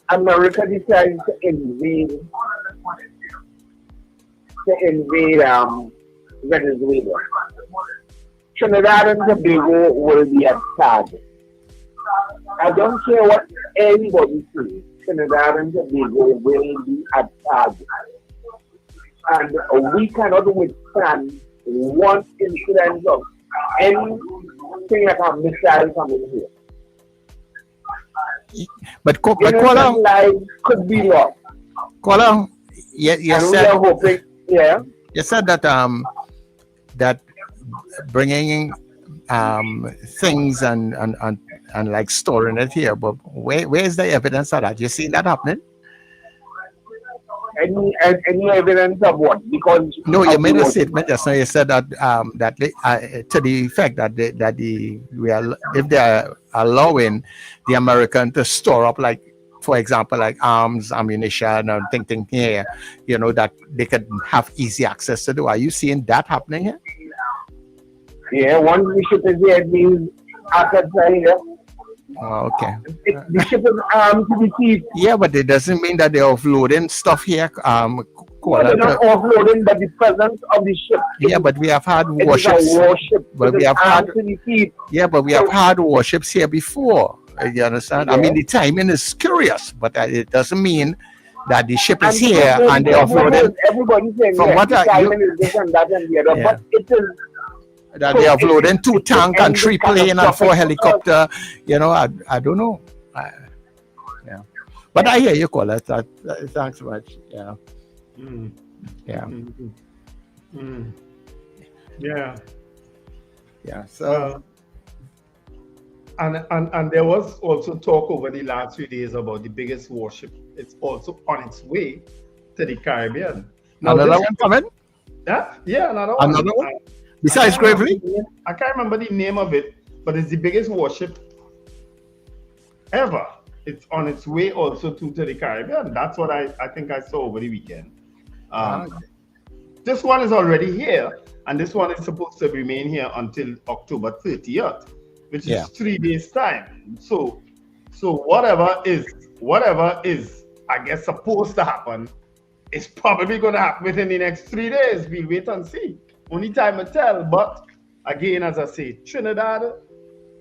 America decides to invade Venezuela, Trinidad and Tobago will be a target. I don't care what anybody says, Trinidad and Tobago will be a target. And we cannot withstand one incident of anything like a missile coming here. But Kola, lives could be lost. Kola, you said that that bringing things and like storing it here, but where is the evidence of that? You see that happening? Any evidence of what? Because no, you made a statement just now. You said that to the effect that if they are allowing the American to store up, like for example, like arms, ammunition, and thing here, that they could have easy access to do. Are you seeing that happening here? Yeah, once the ship is here, it means assets are here. Oh, okay. The ship is armed to the teeth. Yeah, but it doesn't mean that they're offloading stuff here. No, they're not offloading, but the presence of the ship. Yeah, but we have had warships. But we have had. Yeah, but we have had warships here before. You understand? Yeah. I mean, the timing is curious, but it doesn't mean that the ship is here and they're offloading. Everybody's saying the timing is this and that and the other, but it is. That they are uploading 2 tank and 3 plane and 4 helicopter, I don't know. Yeah, but I hear you, Kola. Thanks so much. Yeah, yeah, yeah. So, and there was also talk over the last few days about the biggest warship. It's also on its way to the Caribbean. Now, another one coming? Yeah, another one. Another one. Besides Gravely? I can't remember the name of it, but it's the biggest warship ever. It's on its way also to the Caribbean. That's what I think I saw over the weekend. This one is already here, and this one is supposed to remain here until October 30th, which is 3 days' time. So whatever is, I guess, supposed to happen, is probably going to happen within the next 3 days. We'll wait and see. Only time will tell, but again, as I say, Trinidad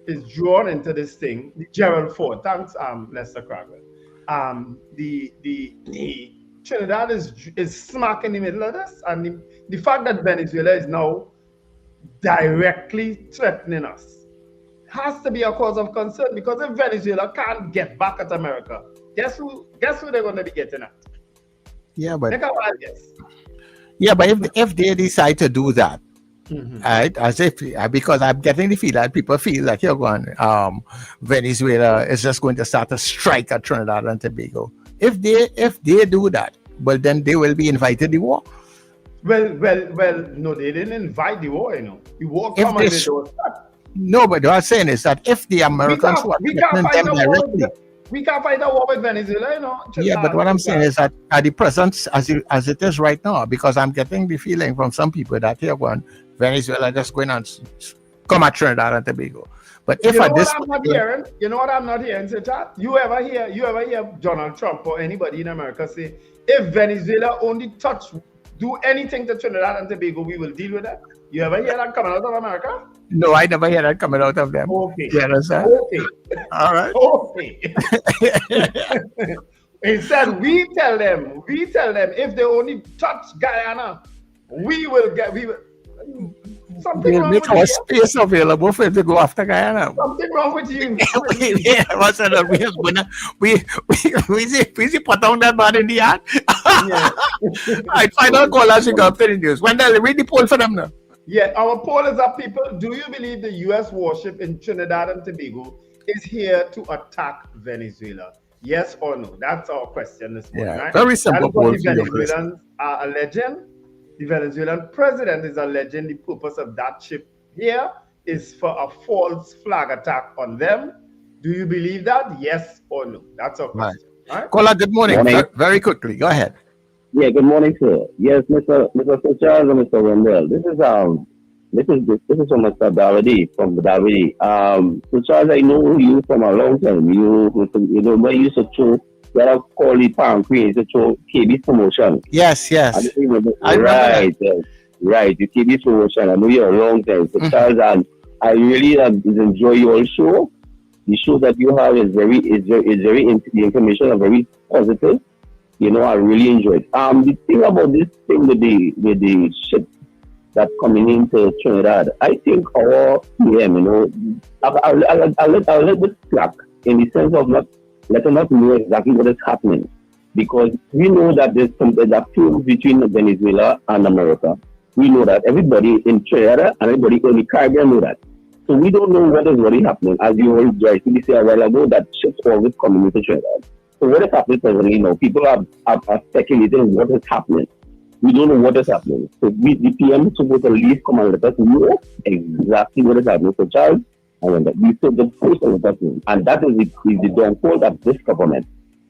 is drawn into this thing. The Gerald Ford, thanks, Lester Cragwell. The Trinidad is smack in the middle of this, and the fact that Venezuela is now directly threatening us has to be a cause of concern, because if Venezuela can't get back at America, guess who they're going to be getting at? Yeah, but take a wild guess. Yeah, but if they decide to do that, right, as if, because I'm getting the feel that people feel that you're going, Venezuela is just going to start to strike at Trinidad and Tobago. If they do that, well, then they will be invited the war. Well, no, they didn't invite the war, The war come and they don't start. No, but what I'm saying is that if the Americans were threatening them directly, we can't fight a war with Venezuela, Yeah, but what I'm saying is that at the present, as it is right now, because I'm getting the feeling from some people that here one Venezuela just going and come at Trinidad and Tobago. But if at this, you know what I'm not hearing, say that you ever hear Donald Trump or anybody in America say, if Venezuela only do anything to Trinidad and Tobago, we will deal with that? You ever hear that coming out of America? No, I never hear that coming out of them. Okay. You understand? Okay. All right. Okay. Instead, we tell them, if they only touch Guyana, we will. Something we'll wrong make with our space available for them to go after Guyana. Something wrong with you. we put down that man in the yard. I find out callers you got the news. When they read the poll for them now. Yeah, our poll is up, people. Do you believe the U.S. warship in Trinidad and Tobago is here to attack Venezuela? Yes or no? That's our question this morning, right? Very simple poll. The Venezuelans are alleging. the Venezuelan president is alleging the purpose of that ship here is for a false flag attack on them. Do you believe that? Yes or no? That's our question. Right. Caller, good morning. Morning. Very quickly, go ahead. Yeah, good morning, sir. Yes, Mr. Charles and Mr. Wendell. This is from Mr. Davidi from Davidi. So Charles, I know you from a long time. You know when you used to show that I call it Palm Queen to show KB promotion. Yes. I remember right. You KB promotion. I know you a long time. So Charles, and I really enjoy your show. The show that you have is very the information are very positive. You know, I really enjoyed. The thing about this thing with the ship that's coming into Trinidad, I think our PM, you know, I'll let this slack in the sense of not letting us know exactly what is happening, because we know that there's feud between Venezuela and America. We know that everybody in Trinidad and everybody in the Caribbean know that. So we don't know what is really happening. As you always rightly say a while ago, that ships always coming into Trinidad. So what is happening presently now? People are speculating what is happening. We don't know what is happening. So the PM is supposed to at least come and let us know exactly what is happening. So Charles, we took the post of the and that is the downfall of this government.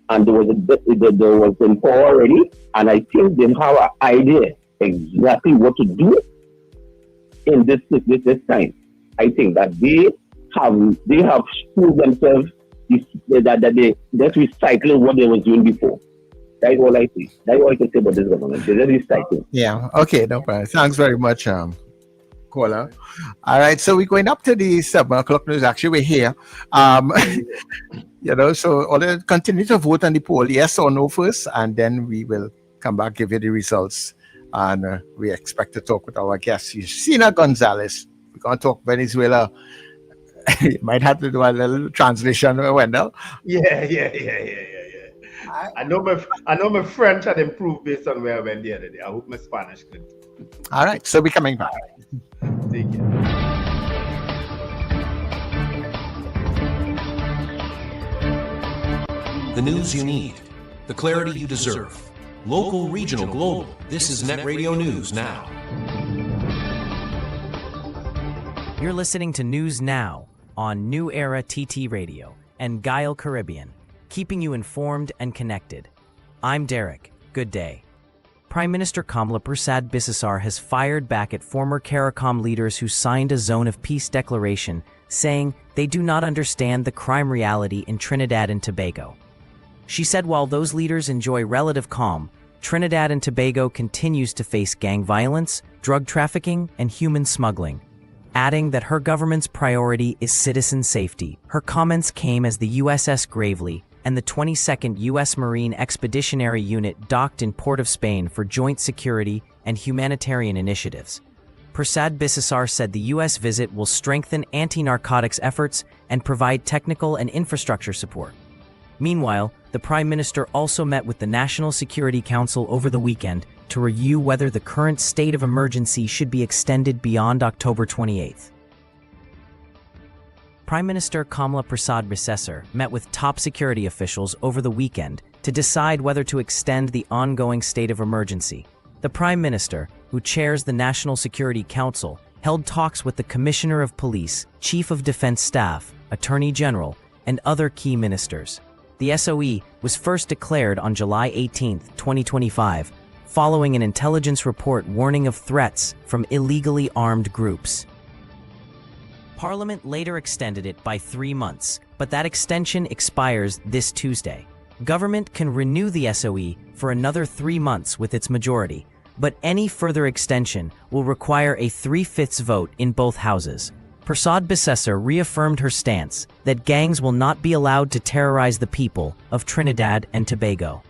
And there was in power already, and I think they have an idea exactly what to do in this time. I think that they have proved themselves that they just recycling what they was doing before. That's all I see. That's all I can say about this government. They're just recycling. Yeah. Okay. No problem. Thanks very much, caller. All right. So we're going up to the 7 o'clock news. Actually, we're here. You know, so all continue to vote on the poll, yes or no first, and then we will come back, give you the results. And we expect to talk with our guest, Yesenia Gonzalez. We're going to talk Venezuela. You might have to do a little translation, Wendell. Yeah. I know my French had improved based on where I went the other day. I hope my Spanish could. All right, so we're coming back. Take care. The news you need, the clarity you deserve. Local, regional, global. This is Net Radio News Now. You're listening to News Now on NewEraTTR Radio and Guile Caribbean, keeping you informed and connected. I'm Derek. Good day. Prime Minister Kamala Prasad Bisesar has fired back at former CARICOM leaders who signed a Zone of Peace declaration, saying they do not understand the crime reality in Trinidad and Tobago. She said while those leaders enjoy relative calm, Trinidad and Tobago continues to face gang violence, drug trafficking, and human smuggling, adding that her government's priority is citizen safety. Her comments came as the USS Gravely and the 22nd U.S. Marine Expeditionary Unit docked in Port of Spain for joint security and humanitarian initiatives. Prasad Bisesar said the U.S. visit will strengthen anti-narcotics efforts and provide technical and infrastructure support. Meanwhile, the Prime Minister also met with the National Security Council over the weekend to review whether the current state of emergency should be extended beyond October 28th. Prime Minister Kamala Prasad Bisesar met with top security officials over the weekend to decide whether to extend the ongoing state of emergency. The Prime Minister, who chairs the National Security Council, held talks with the Commissioner of Police, Chief of Defense Staff, Attorney General, and other key ministers. The SOE was first declared on July 18, 2025, following an intelligence report warning of threats from illegally armed groups. Parliament later extended it by 3 months, but that extension expires this Tuesday. Government can renew the SOE for another 3 months with its majority, but any further extension will require a 3/5 vote in both houses. Prasad Bisesar reaffirmed her stance that gangs will not be allowed to terrorize the people of Trinidad and Tobago.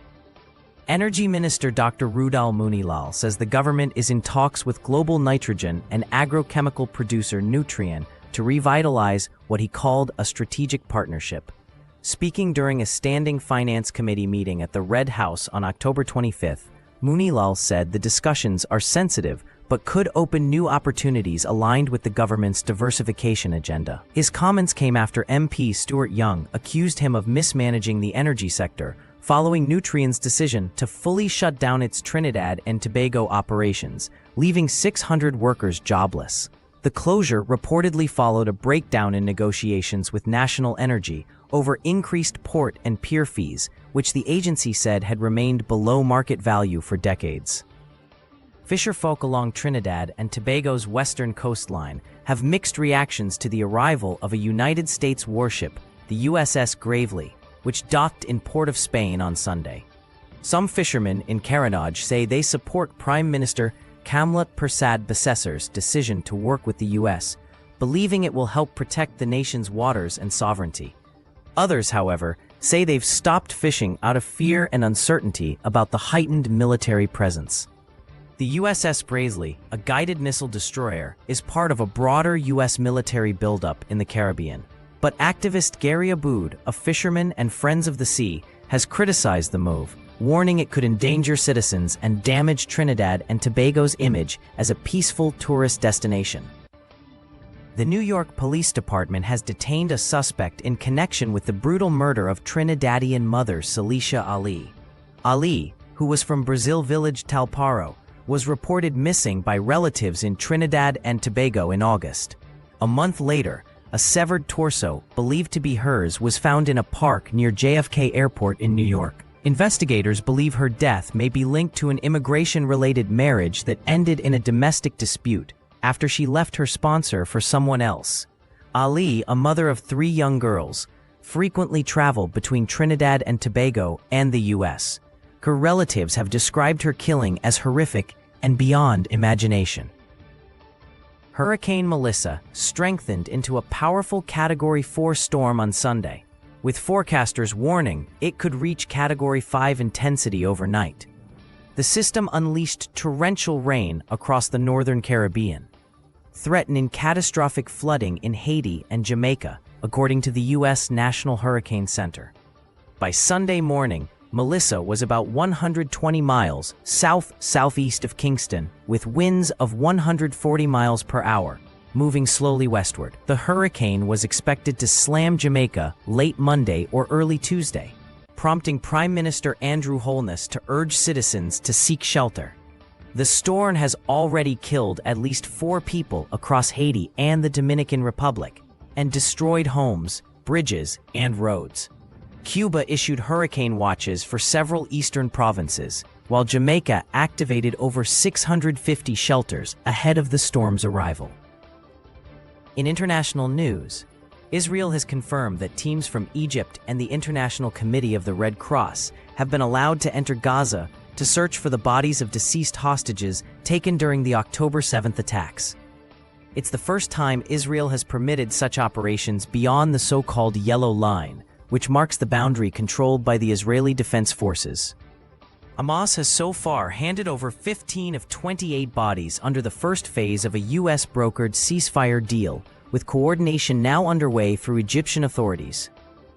Energy Minister Dr. Rudal Munilal says the government is in talks with global nitrogen and agrochemical producer Nutrien to revitalize what he called a strategic partnership. Speaking during a standing finance committee meeting at the Red House on October 25th, Munilal said the discussions are sensitive but could open new opportunities aligned with the government's diversification agenda. His comments came after MP Stuart Young accused him of mismanaging the energy sector following Nutrien's decision to fully shut down its Trinidad and Tobago operations, leaving 600 workers jobless. The closure reportedly followed a breakdown in negotiations with National Energy over increased port and pier fees, which the agency said had remained below market value for decades. Fisherfolk along Trinidad and Tobago's western coastline have mixed reactions to the arrival of a United States warship, the USS Gravely, which docked in Port of Spain on Sunday. Some fishermen in Carenage say they support Prime Minister Kamlat Persad Besesser's decision to work with the U.S., believing it will help protect the nation's waters and sovereignty. Others, however, say they've stopped fishing out of fear and uncertainty about the heightened military presence. The USS Gravely, a guided missile destroyer, is part of a broader U.S. military buildup in the Caribbean. But activist Gary Aboud, a fisherman and Friends of the Sea, has criticized the move, warning it could endanger citizens and damage Trinidad and Tobago's image as a peaceful tourist destination. The New York Police Department has detained a suspect in connection with the brutal murder of Trinidadian mother Salisha Ali. Ali, who was from Brazil village Talparo, was reported missing by relatives in Trinidad and Tobago in August. A month later, a severed torso, believed to be hers, was found in a park near JFK Airport in New York. Investigators believe her death may be linked to an immigration-related marriage that ended in a domestic dispute after she left her sponsor for someone else. Ali, a mother of 3 young girls, frequently traveled between Trinidad and Tobago and the U.S. Her relatives have described her killing as horrific and beyond imagination. Hurricane Melissa strengthened into a powerful Category 4 storm on Sunday, with forecasters warning it could reach Category 5 intensity overnight. The system unleashed torrential rain across the northern Caribbean, threatening catastrophic flooding in Haiti and Jamaica, according to the U.S. National Hurricane Center. By Sunday morning, Melissa was about 120 miles south-southeast of Kingston, with winds of 140 miles per hour, moving slowly westward. The hurricane was expected to slam Jamaica late Monday or early Tuesday, prompting Prime Minister Andrew Holness to urge citizens to seek shelter. The storm has already killed at least 4 people across Haiti and the Dominican Republic, and destroyed homes, bridges, and roads. Cuba issued hurricane watches for several eastern provinces, while Jamaica activated over 650 shelters ahead of the storm's arrival. In international news, Israel has confirmed that teams from Egypt and the International Committee of the Red Cross have been allowed to enter Gaza to search for the bodies of deceased hostages taken during the October 7th attacks. It's the first time Israel has permitted such operations beyond the so-called Yellow Line, which marks the boundary controlled by the Israeli Defense Forces. Hamas has so far handed over 15 of 28 bodies under the first phase of a U.S.-brokered ceasefire deal, with coordination now underway through Egyptian authorities.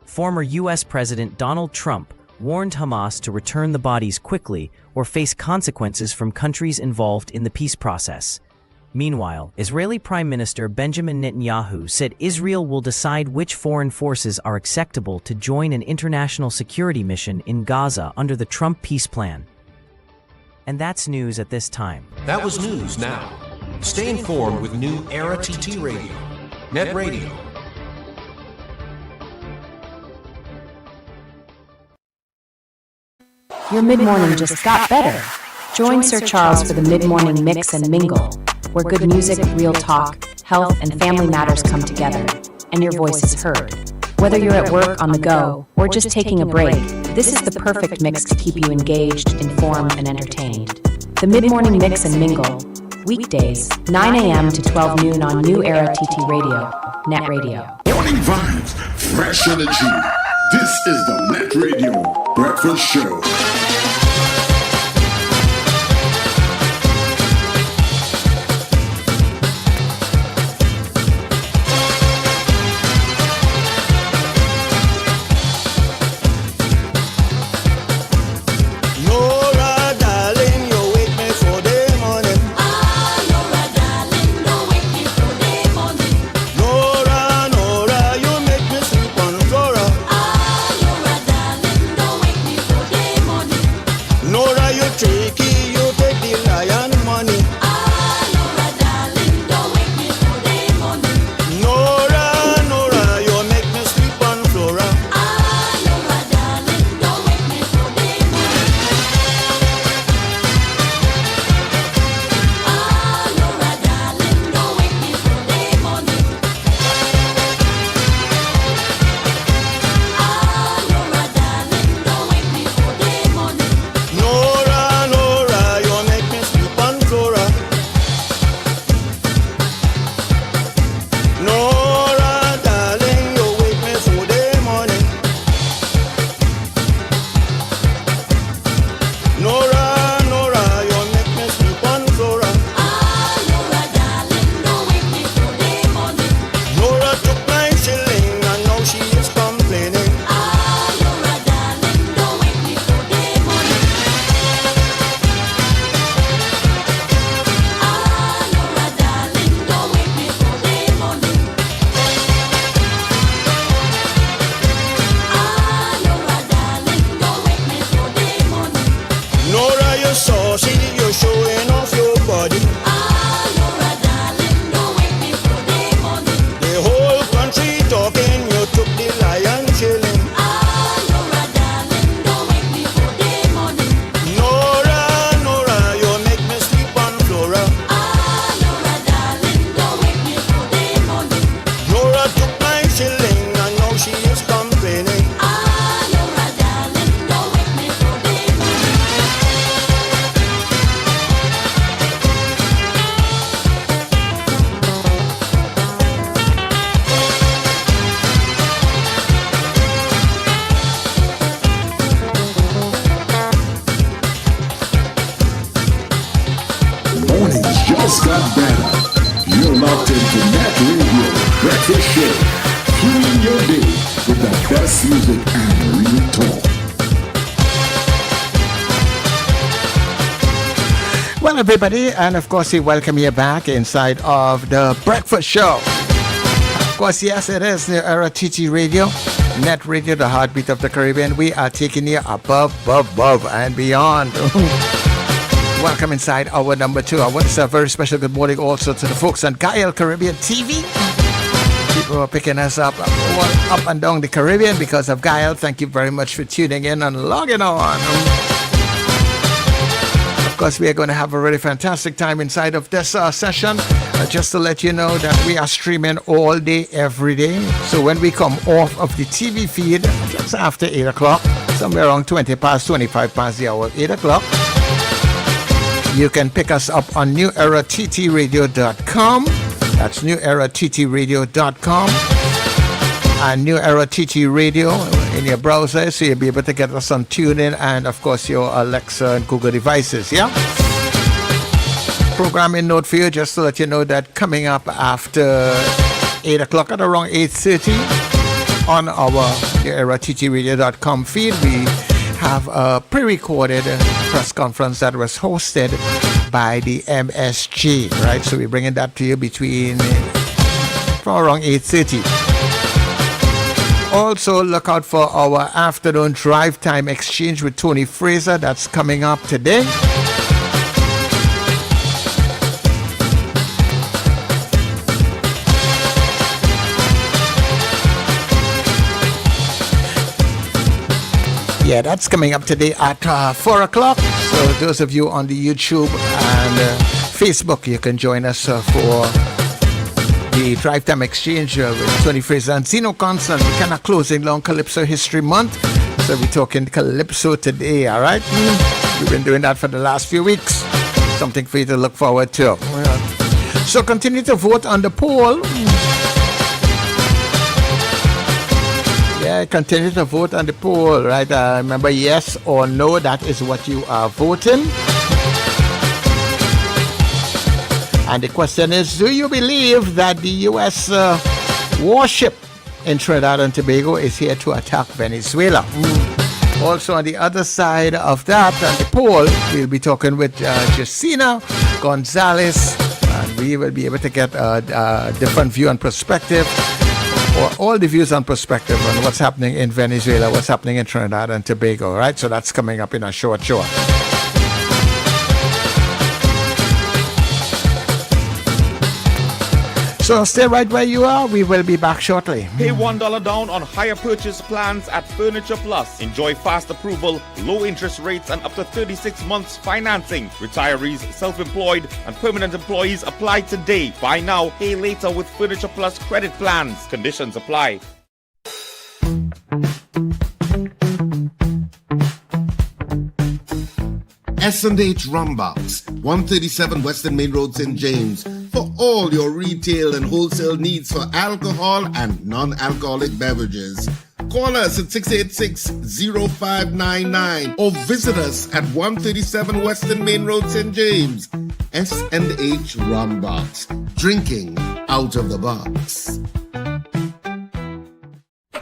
Former U.S. President Donald Trump warned Hamas to return the bodies quickly or face consequences from countries involved in the peace process. Meanwhile, Israeli Prime Minister Benjamin Netanyahu said Israel will decide which foreign forces are acceptable to join an international security mission in Gaza under the Trump peace plan. And that's news at this time. That was news now. Stay informed with New Era TT Radio, Net Radio. Your mid-morning just got better. Join Sir Charles for the mid-morning mix and mingle, where good music, real talk, health, and family matters come together, and your voice is heard. Whether you're at work, on the go, or just taking a break, this is the perfect mix to keep you engaged, informed, and entertained. The mid-morning mix and mingle, weekdays, 9 a.m. to 12 noon on New Era TT Radio, Net Radio. Morning vibes, fresh energy. This is the Net Radio Breakfast Show. just got better. You're locked into NETT Radio Breakfast Show. Fueling your day with the best music and real talk. Well, everybody, and of course, we welcome you back inside of the Breakfast Show. Of course, yes, it is New Era TT Radio, NETT Radio, the heartbeat of the Caribbean. We are taking you above, and beyond. Welcome inside hour number 2. I want to say a very special good morning also to the folks on Gael Caribbean TV. People are picking us up and down the Caribbean because of Gael. Thank you very much for tuning in and logging on. Of course, we are going to have a really fantastic time inside of this session. Just to let you know that we are streaming all day, every day. So when we come off of the TV feed, just after 8 o'clock, somewhere around 25 past the hour of 8 o'clock, you can pick us up on NewEraTTRadio.com. That's NewEraTTRadio.com. And NewEraTT Radio in your browser, so you'll be able to get us on TuneIn and, of course, your Alexa and Google devices, yeah? Programming note for you, just to let you know that coming up after 8 o'clock at around 8:30 on our NewEraTTRadio.com feed, we have a pre-recorded press conference that was hosted by the MSG, right? So we're bringing that to you from around 8:30. Also, look out for our afternoon drive time exchange with Tony Fraser. That's coming up today. Yeah, that's coming up today at 4 o'clock. So those of you on the YouTube and Facebook, you can join us for the Drive Time Exchange with Tony Fraser and Zeno Constant. We're kind of closing long Calypso History Month. So we're talking Calypso today, all right? We've been doing that for the last few weeks. Something for you to look forward to. So continue to vote on the poll. Yeah, continue to vote on the poll, right? Remember, yes or no, that is what you are voting. And the question is, do you believe that the U.S. warship in Trinidad and Tobago is here to attack Venezuela? Also, on the other side of that, on the poll, we'll be talking with Yesenia Gonzalez, and we will be able to get a different view and perspective, or all the views and perspective on what's happening in Venezuela, what's happening in Trinidad and Tobago, right? So that's coming up in a short. So stay right where you are. We will be back shortly. Pay $1 down on higher purchase plans at Furniture Plus. Enjoy fast approval, low interest rates, and up to 36 months financing. Retirees, self-employed, and permanent employees apply today. Buy now, pay later with Furniture Plus credit plans. Conditions apply. S&H Rumbox, 137 Western Main Road, St. James, for all your retail and wholesale needs for alcohol and non-alcoholic beverages. Call us at 686-0599 or visit us at 137 Western Main Road, St. James. S&H Rumbox, drinking out of the box.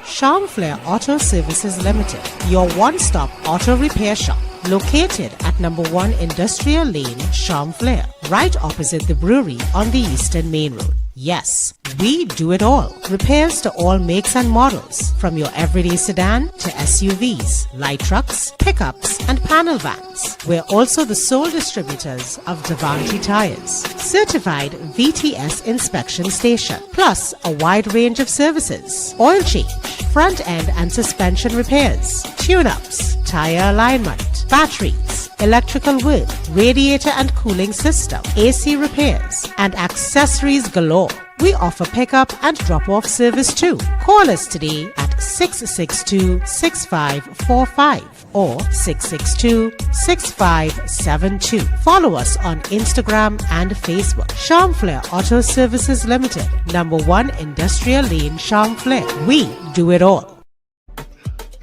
Charm Flair Auto Services Limited, your one-stop auto repair shop, located at number 1 Industrial Lane, Charm Flair, right opposite the brewery on the Eastern Main Road. Yes, we do it all. Repairs to all makes and models, from your everyday sedan to SUVs, light trucks, pickups, and panel vans. We're also the sole distributors of Davante tires, certified VTS inspection station, plus a wide range of services: oil change, front end and suspension repairs, tune-ups, tire alignment, batteries, electrical work, radiator and cooling system, AC repairs, and accessories galore. We offer pickup and drop-off service too. Call us today at 662-6545 or 662-6572. Follow us on Instagram and Facebook. Charm Flair Auto Services Limited, number 1 Industrial Lane, Charm Flair. We do it all.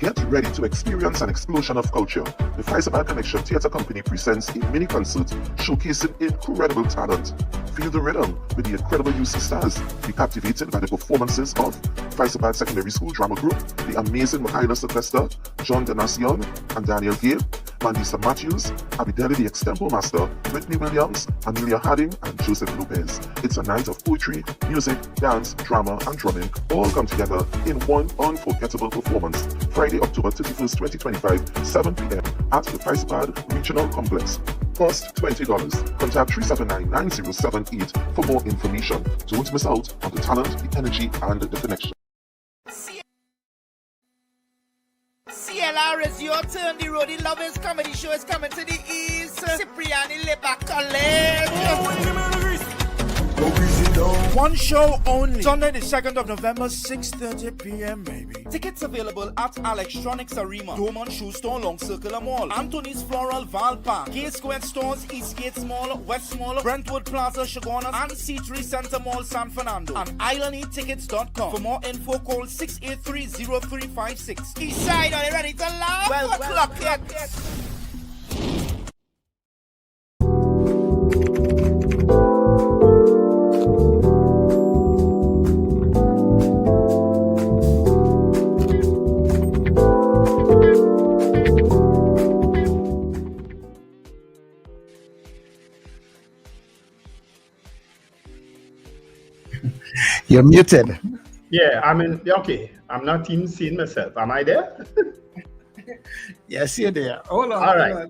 Get ready to experience an explosion of culture. The Faisalabad Connection Theatre Company presents a mini concert showcasing incredible talent. Feel the rhythm with the incredible UC stars. Be captivated by the performances of Faisalabad Secondary School Drama Group, the amazing Michaela Sylvester, John Denacion, and Daniel Gale, Mandisa Matthews, Abideli the Extempo Master, Whitney Williams, Amelia Harding, and Joseph Lopez. It's a night of poetry, music, dance, drama, and drumming, all come together in one unforgettable performance. Friday, October 31st, 2025, 7 p.m. at the Faisalabad Regional Complex. Cost $20. Contact 379-9078 for more information. Don't miss out on the talent, the energy, and the connection. CLR is your turn. The Roadie Lovers Comedy Show is coming to the east. Cipriani Leba College. One show only. Sunday the 2nd of November, 6:30 p.m. baby. Tickets available at Electronics Arena, Dorman Shoe Store, Long Circular Mall, Anthony's Floral, Val Park, Gay Square Stores, Eastgate Mall, West Mall, Brentwood Plaza, Chaguanas, and C3 Center Mall, San Fernando. And IslandEtickets.com. For more info, call 683-0356. Eastside, are you ready to laugh? Well, clock it. You're muted. Yeah, I mean, okay. I'm not even seeing myself. Am I there? Yes, you're there. Hold on. All right.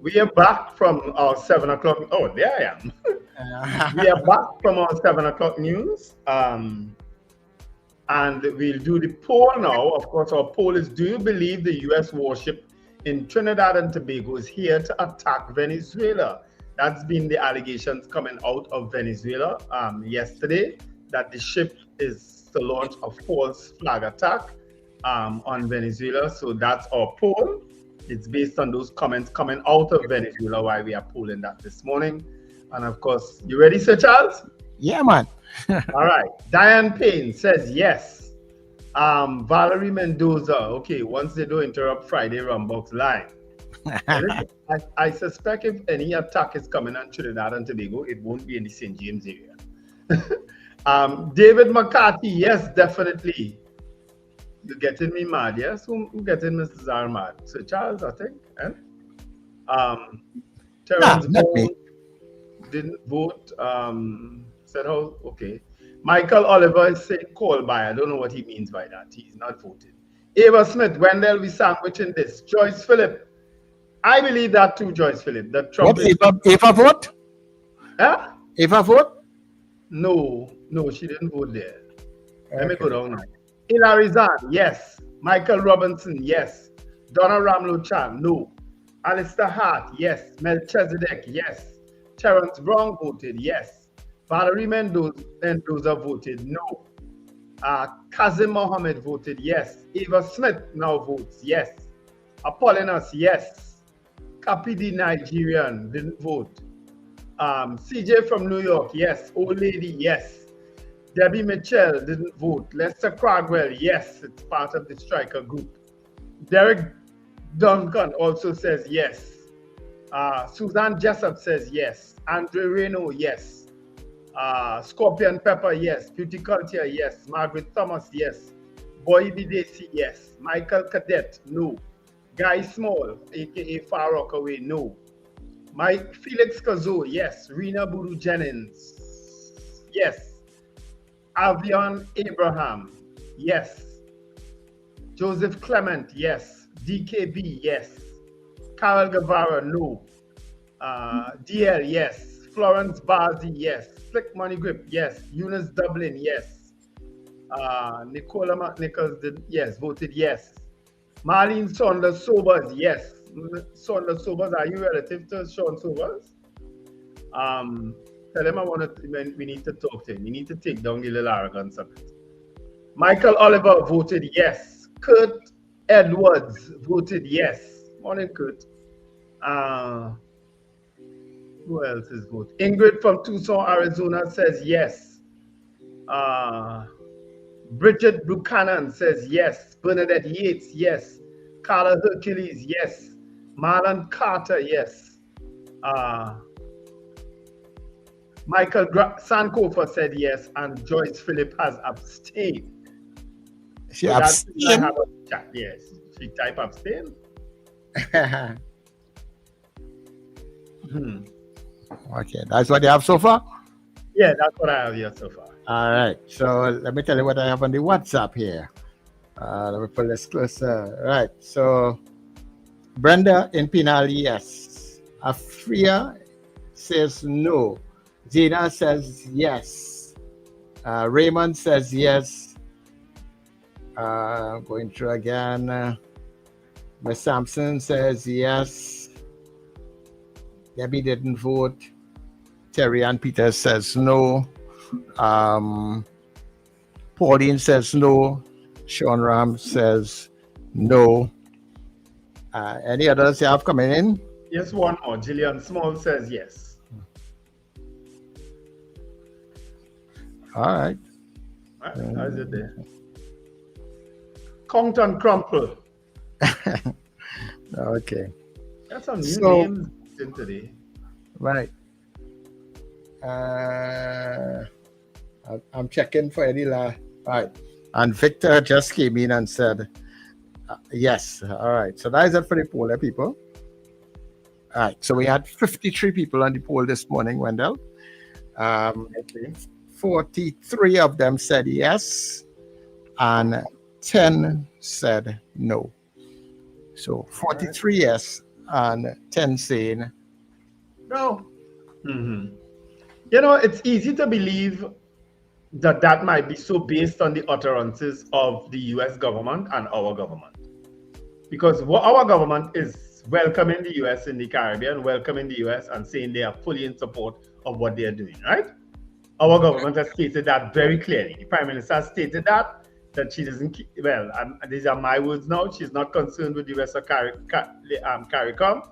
We are back from our 7 o'clock. Oh, there I am. We are back from our 7 o'clock news. And we'll do the poll now. Of course, our poll is: do you believe the U.S. warship in Trinidad and Tobago is here to attack Venezuela? That's been the allegations coming out of Venezuela yesterday, that the ship is to launch a false flag attack on Venezuela. So that's our poll. It's based on those comments coming out of Venezuela, why we are polling that this morning. And of course, you ready, Sir Charles? Yeah, man. All right. Diane Payne says yes. Valerie Mendoza, okay, once they don't interrupt Friday Rumbox Live. I suspect if any attack is coming on Trinidad and Tobago, it won't be in the St. James area. David McCarthy, yes, definitely. You're getting me mad, yes? Who's getting Mr. Zar mad? Sir Charles, I think. Terrence didn't vote. Said, oh, okay. Michael Oliver is saying call by. I don't know what he means by that. He's not voted. Ava Smith, when they'll be sandwiching this. Joyce Phillip. I believe that too, Joyce Phillip. That Trump what, Ava vote? Huh? Ava vote? No, she didn't vote there. Okay. Let me go down now. Hilary Zahn, yes. Michael Robinson, yes. Donna Ramlo Chan, no. Alistair Hart, yes. Melchizedek, yes. Terrence Brown voted, yes. Valerie Mendoza voted, no. Kazim Mohammed voted, yes. Ava Smith now votes, yes. Apollonius, yes. Kapidi Nigerian didn't vote. CJ from New York, yes. Old Lady, yes. Debbie Mitchell didn't vote. Lester Cragwell, yes. It's part of the striker group. Derek Duncan also says yes. Suzanne Jessup says yes. Andre Reno, yes. Scorpion Pepper, yes. Beauty Culture, yes. Margaret Thomas, yes. Boy Bidesi, yes. Michael Cadet, no. Guy Small, aka Far Rockaway, no. Mike Felix Kazo, yes. Rena Buru Jennings, yes. Avion Abraham, yes. Joseph Clement, yes. DKB, yes. Carol Guevara, no. DL, yes. Florence Bazi, yes. Slick Money Grip, yes. Eunice Dublin, yes. Nicola McNichols did, yes, voted yes. Marlene Saunders Sobers, yes. Saunders Sobers, are you relative to Sean Sobers? Tell him we need to talk to him. We need to take down the little arrogance of it. Michael Oliver voted yes. Kurt Edwards voted yes. Morning, Kurt. Who else is voting? Ingrid from Tucson, Arizona says yes. Bridget Buchanan says yes. Bernadette Yates, yes. Carla Hercules, yes. Marlon Carter, yes. Michael Sankofa said yes, and Joyce Phillip has abstained. She So abstained? have a chat. Yes, she type abstain. Okay, that's what you have so far? Yeah, that's what I have here so far. All right, so let me tell you what I have on the WhatsApp here. Let me pull this closer. All right, so Brenda in Pinal, yes. Afria says no. Gina says yes. Raymond says yes. Going through again. Miss Sampson says yes. Debbie didn't vote. Terry Ann Peters says no. Pauline says no. Sean Ram says no. Any others you have coming in? Yes, one more. Gillian Small says yes. All right. How's it there? Compton Crumple. Okay. That's some new names in today. Right. I'm checking for any right. And Victor just came in and said yes. All right. So that is it for the poll, people. All right. So we had 53 people on the poll this morning, Wendell. 43 of them said yes, and 10 said no. So 43 yes, and 10 saying no. You know, it's easy to believe that that might be so based on the utterances of the US government and our government. Because our government is welcoming the US in the Caribbean, welcoming the US and saying they are fully in support of what they are doing, right? Our government has stated that very clearly. The Prime Minister has stated that she doesn't, well, these are my words now, she's not concerned with the rest of CARICOM.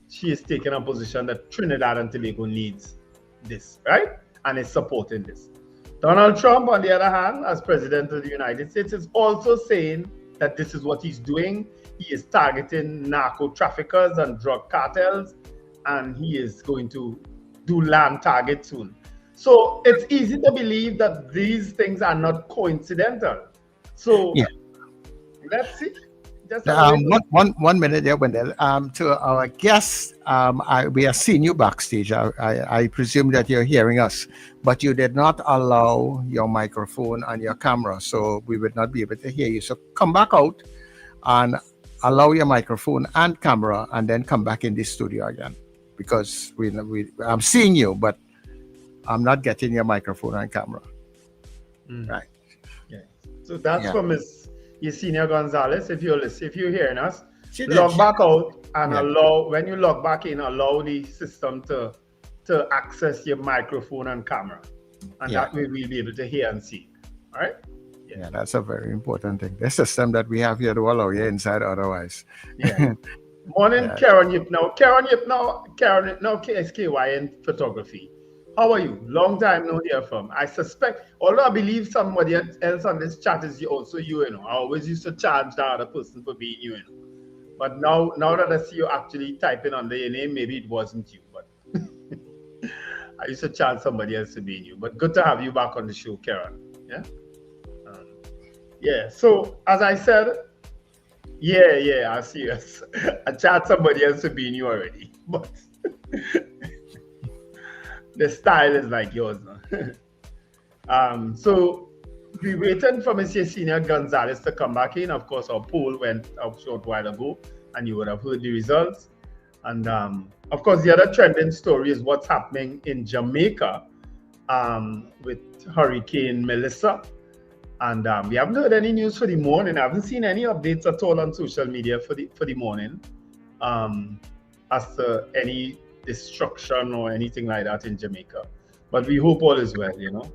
She is taking a position that Trinidad and Tobago needs this, right? And is supporting this. Donald Trump, on the other hand, as President of the United States, is also saying that this is what he's doing. He is targeting narco traffickers and drug cartels, and he is going to do land targets soon. So it's easy to believe that these things are not coincidental. So let's see. One minute there, Wendell. To our guests, we have seen you backstage. I presume that you're hearing us, but you did not allow your microphone and your camera, so we would not be able to hear you. So come back out and allow your microphone and camera, and then come back in the studio again, because I'm seeing you, but I'm not getting your microphone and camera. Right. Yeah. So that's from Miss Yesenia Gonzalez. If you're hearing us, log back out and allow, when you log back in, allow the system to access your microphone and camera. And that way we'll be able to hear and see. All right? Yeah, that's a very important thing. The system that we have here to allow you inside otherwise. Yeah. Morning, Karen Yipno. Karen Yipno, KSKY in photography. How are you? Long time no hear from. I suspect, although I believe somebody else on this chat is also you, you know. I always used to charge the other person for being you, you know. But now that I see you actually typing under your name, maybe it wasn't you. But I used to charge somebody else for being you. But good to have you back on the show, Karen. Yeah? So as I said, I see you. I charged somebody else for being you already. But the style is like yours now. So we're waiting for Ms. Yesenia Gonzalez to come back in. Of course, our poll went a short while ago, and you would have heard the results. And of course, the other trending story is what's happening in Jamaica with Hurricane Melissa. And we haven't heard any news for the morning. I haven't seen any updates at all on social media for the morning as to any destruction or anything like that in Jamaica. But we hope all is well, you know.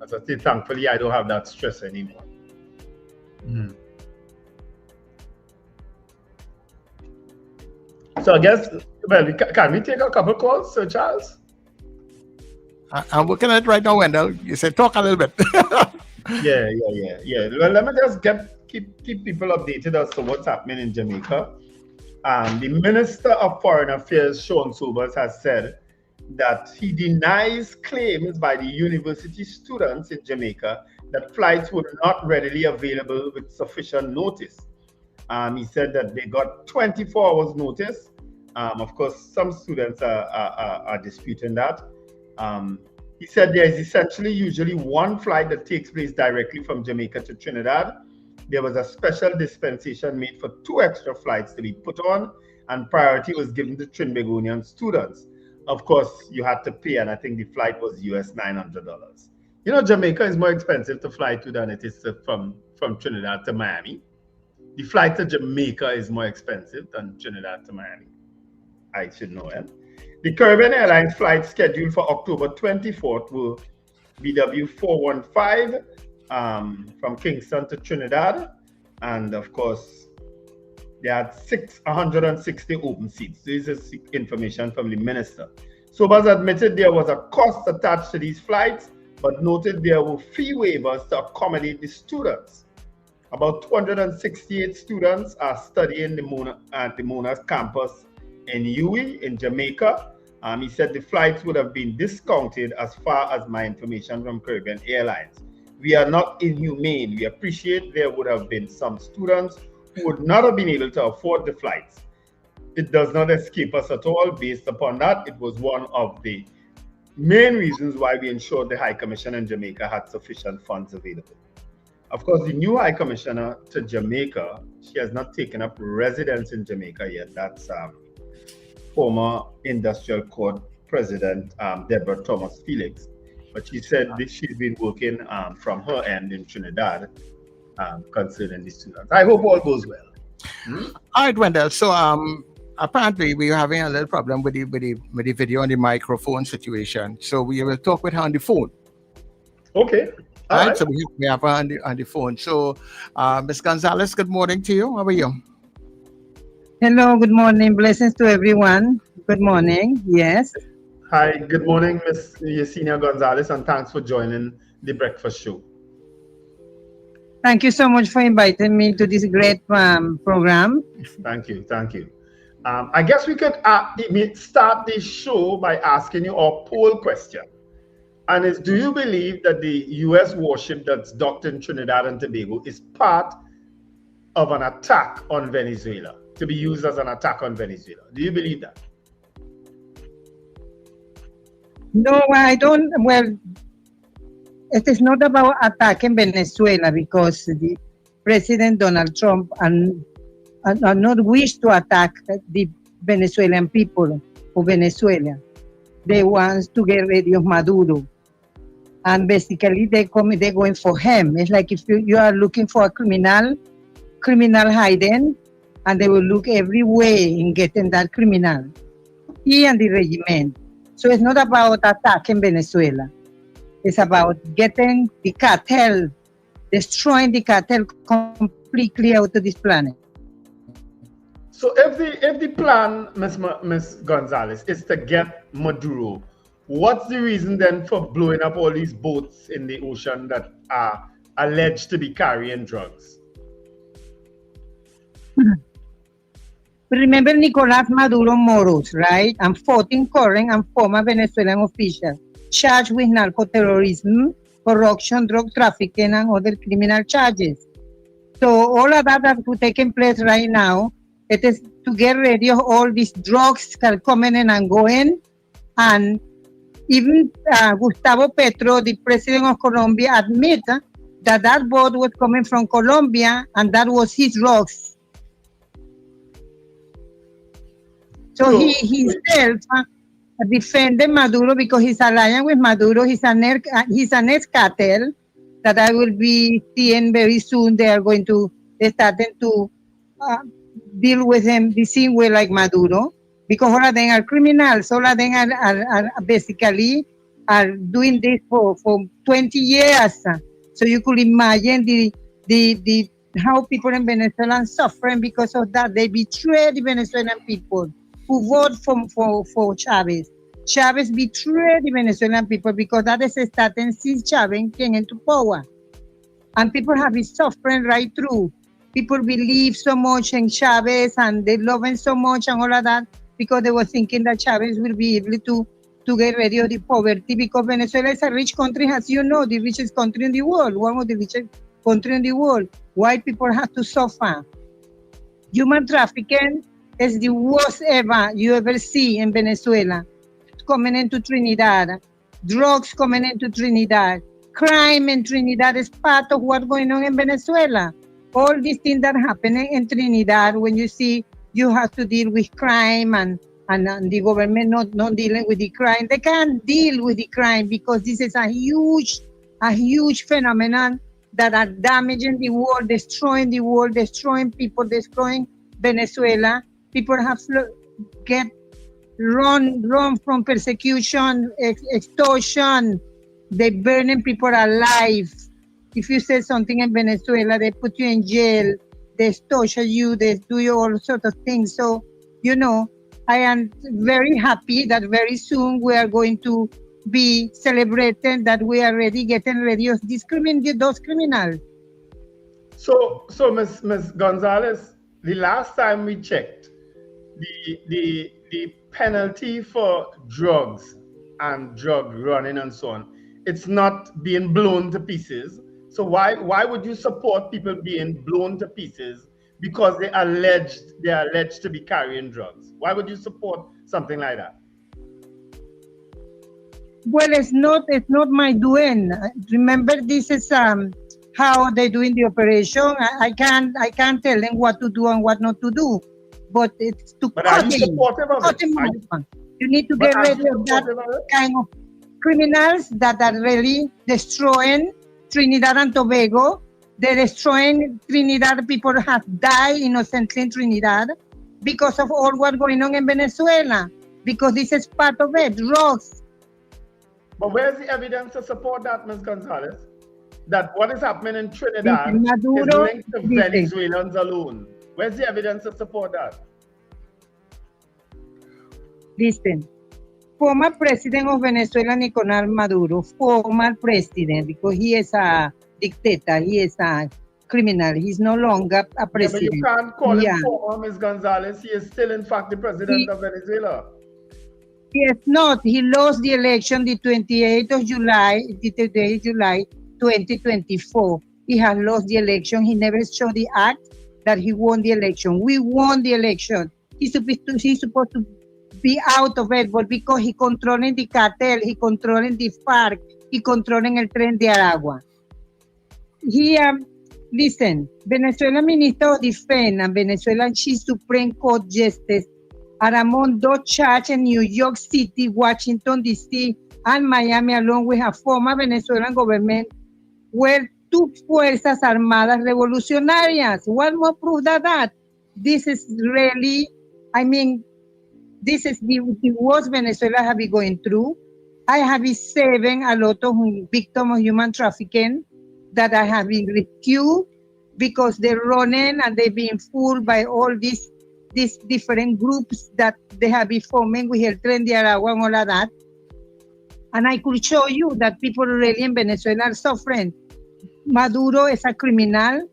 As I say, thankfully, I don't have that stress anymore. So I guess, well, can we take a couple calls, Sir Charles? I'm working on it right now, Wendell. You said talk a little bit. Yeah. Well, let me just keep people updated as to what's happening in Jamaica. The Minister of Foreign Affairs, Sean Sobers, has said that he denies claims by the university students in Jamaica that flights were not readily available with sufficient notice. He said that they got 24 hours notice. Of course, some students are disputing that. He said there is essentially usually one flight that takes place directly from Jamaica to Trinidad. There was a special dispensation made for 2 extra flights to be put on, and priority was given to Trinbagonian students. Of course, you had to pay, and I think the flight was US $900. You know, Jamaica is more expensive to fly to than it is from Trinidad to Miami. The flight to Jamaica is more expensive than Trinidad to Miami. I should know it. The Caribbean Airlines flight scheduled for October 24th were BW415 from Kingston to Trinidad. And of course, they had 160 open seats. This is information from the minister. Sobers admitted there was a cost attached to these flights, but noted there were fee waivers to accommodate the students. About 268 students are studying at the Mona's campus in UWI in Jamaica. He said the flights would have been discounted as far as my information from Caribbean Airlines. We are not inhumane. We appreciate there would have been some students who would not have been able to afford the flights. It does not escape us at all. Based upon that, it was one of the main reasons why we ensured the High Commission in Jamaica had sufficient funds available. Of course, the new High Commissioner to Jamaica, she has not taken up residence in Jamaica yet. That's former Industrial Court President Deborah Thomas Felix. But she said that she's been working from her end in Trinidad concerning the students. I hope all goes well. All right, Wendell. So apparently we are having a little problem with the video and the microphone situation. So we will talk with her on the phone. Okay. All right. So we have her on the phone. So Ms. Gonzalez, good morning to you. How are you? Hello, good morning. Blessings to everyone. Good morning. Yes. Hi, good morning, Ms. Yesenia Gonzalez, and thanks for joining the breakfast show. Thank you so much for inviting me to this great program. Thank you. I guess we could start this show by asking you our poll question. And it's, do you believe that the U.S. warship that's docked in Trinidad and Tobago is part of an attack on Venezuela, to be used as an attack on Venezuela? Do you believe that? No, I don't. Well, it is not about attacking Venezuela, because the President Donald Trump and not wish to attack the Venezuelan people of Venezuela. They want to get rid of Maduro. And basically they're going for him. It's like if you are looking for a criminal hiding, and they will look every way in getting that criminal. He and the regiment. So it's not about attacking Venezuela. It's about getting the cartel, destroying the cartel completely out of this planet. So if the plan, Ms. Gonzalez, is to get Maduro, what's the reason then for blowing up all these boats in the ocean that are alleged to be carrying drugs? Remember Nicolas Maduro Moros, right? And 14 current and former Venezuelan officials charged with narco-terrorism, corruption, drug trafficking, and other criminal charges. So all of that is taking place right now. It is to get rid of all these drugs that are coming in and going. And even Gustavo Petro, the president of Colombia, admit that boat was coming from Colombia and that was his drugs. So he himself defended Maduro because he's alliance with Maduro. He's an ex-cartel that I will be seeing very soon. They're starting to deal with him the same way like Maduro, because all of them are criminals. All of them are basically doing this for 20 years. So you could imagine the how people in Venezuela are suffering because of that. They betray the Venezuelan people who vote for Chavez. Chavez betrayed the Venezuelan people because that is starting since Chavez came into power. And people have been suffering right through. People believe so much in Chavez and they love him so much and all of that because they were thinking that Chavez will be able to get rid of the poverty because Venezuela is a rich country, as you know, the richest country in the world, one of the richest countries in the world. Why people have to suffer? Human trafficking is the worst you ever see in Venezuela. Coming into Trinidad, drugs coming into Trinidad, crime in Trinidad is part of what's going on in Venezuela. All these things that are happening in Trinidad, when you see you have to deal with crime and the government not dealing with the crime, they can't deal with the crime because this is a huge phenomenon that are damaging the world, destroying people, destroying Venezuela. People have get run from persecution, extortion. They burning people alive. If you say something in Venezuela, they put you in jail. They extort you. They do you all sorts of things. So, I am very happy that very soon we are going to be celebrating that we are already getting rid of those criminals. So Ms. Gonzalez, the last time we checked, the penalty for drugs and drug running and so on, it's not being blown to pieces. So why would you support people being blown to pieces because they are alleged to be carrying drugs? Why would you support something like that? Well, it's not my doing. Remember, this is how they're doing the operation. I can't tell them what to do and what not to do. But it's to cut him. You need to get rid of that kind of criminals that are really destroying Trinidad and Tobago. They're destroying Trinidad. People have died innocently in Trinidad because of all what's going on in Venezuela. Because this is part of it, drugs. But where's the evidence to support that, Ms. Gonzalez? That what is happening in Trinidad is linked to Venezuelans alone. Where's the evidence to support that? Listen, former president of Venezuela, Nicolás Maduro, former president, because he is a dictator, he is a criminal, he's no longer a president. But you can't call him former, Ms. Gonzalez. He is still, in fact, the president of Venezuela. Yes, not. He lost the election the 28th of July 2024. He has lost the election. He never showed the act that he won the election. We won the election. He's supposed to be out of it, but because he controlling the cartel, he controlling the FARC, he controlling el Tren de Aragua. Listen, Venezuelan Minister of Defense and Venezuelan Chief Supreme Court Justice are among those charged in New York City, Washington, D.C., and Miami, along with a former Venezuelan government, were two Fuerzas Armadas Revolucionarias. What more proof than that? This is really, this is the worst Venezuela have been going through. I have been saving a lot of victims of human trafficking that I have been rescued because they're running and they're being fooled by all these different groups that they have been forming with El Tren de Aragua and all of that. And I could show you that people really in Venezuela are suffering. Maduro is a criminal.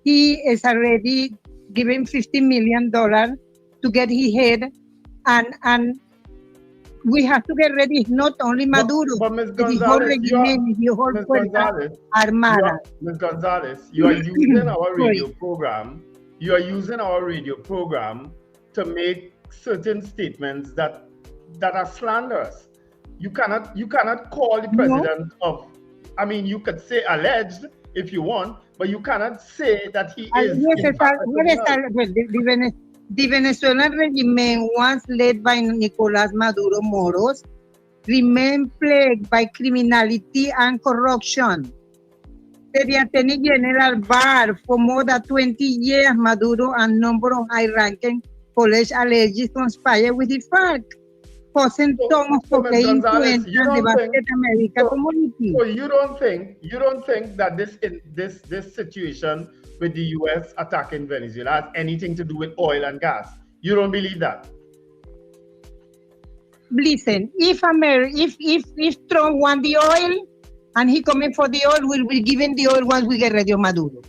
He is already given $50 million to get his head. And we have to get ready, not only Maduro, but Ms. the whole regime, the whole Fuerza Armada. Ms. Gonzalez, you are using our radio program. You are using our radio program to make certain statements that are slanderous. You cannot call the president of. You could say alleged if you want, but you cannot say that he is. The Venezuelan regime, once led by Nicolás Maduro Moros, remained plagued by criminality and corruption. The Attorney General barred for more than 20 years Maduro and number of high-ranking college alleged conspire with the FARC, causing tons of cocaine to enter the Basket America community. So you don't think that this situation with the U.S. attacking Venezuela has anything to do with oil and gas? You don't believe that? listen, if Trump want the oil and he coming for the oil, we'll be giving the oil once we get rid of Maduro.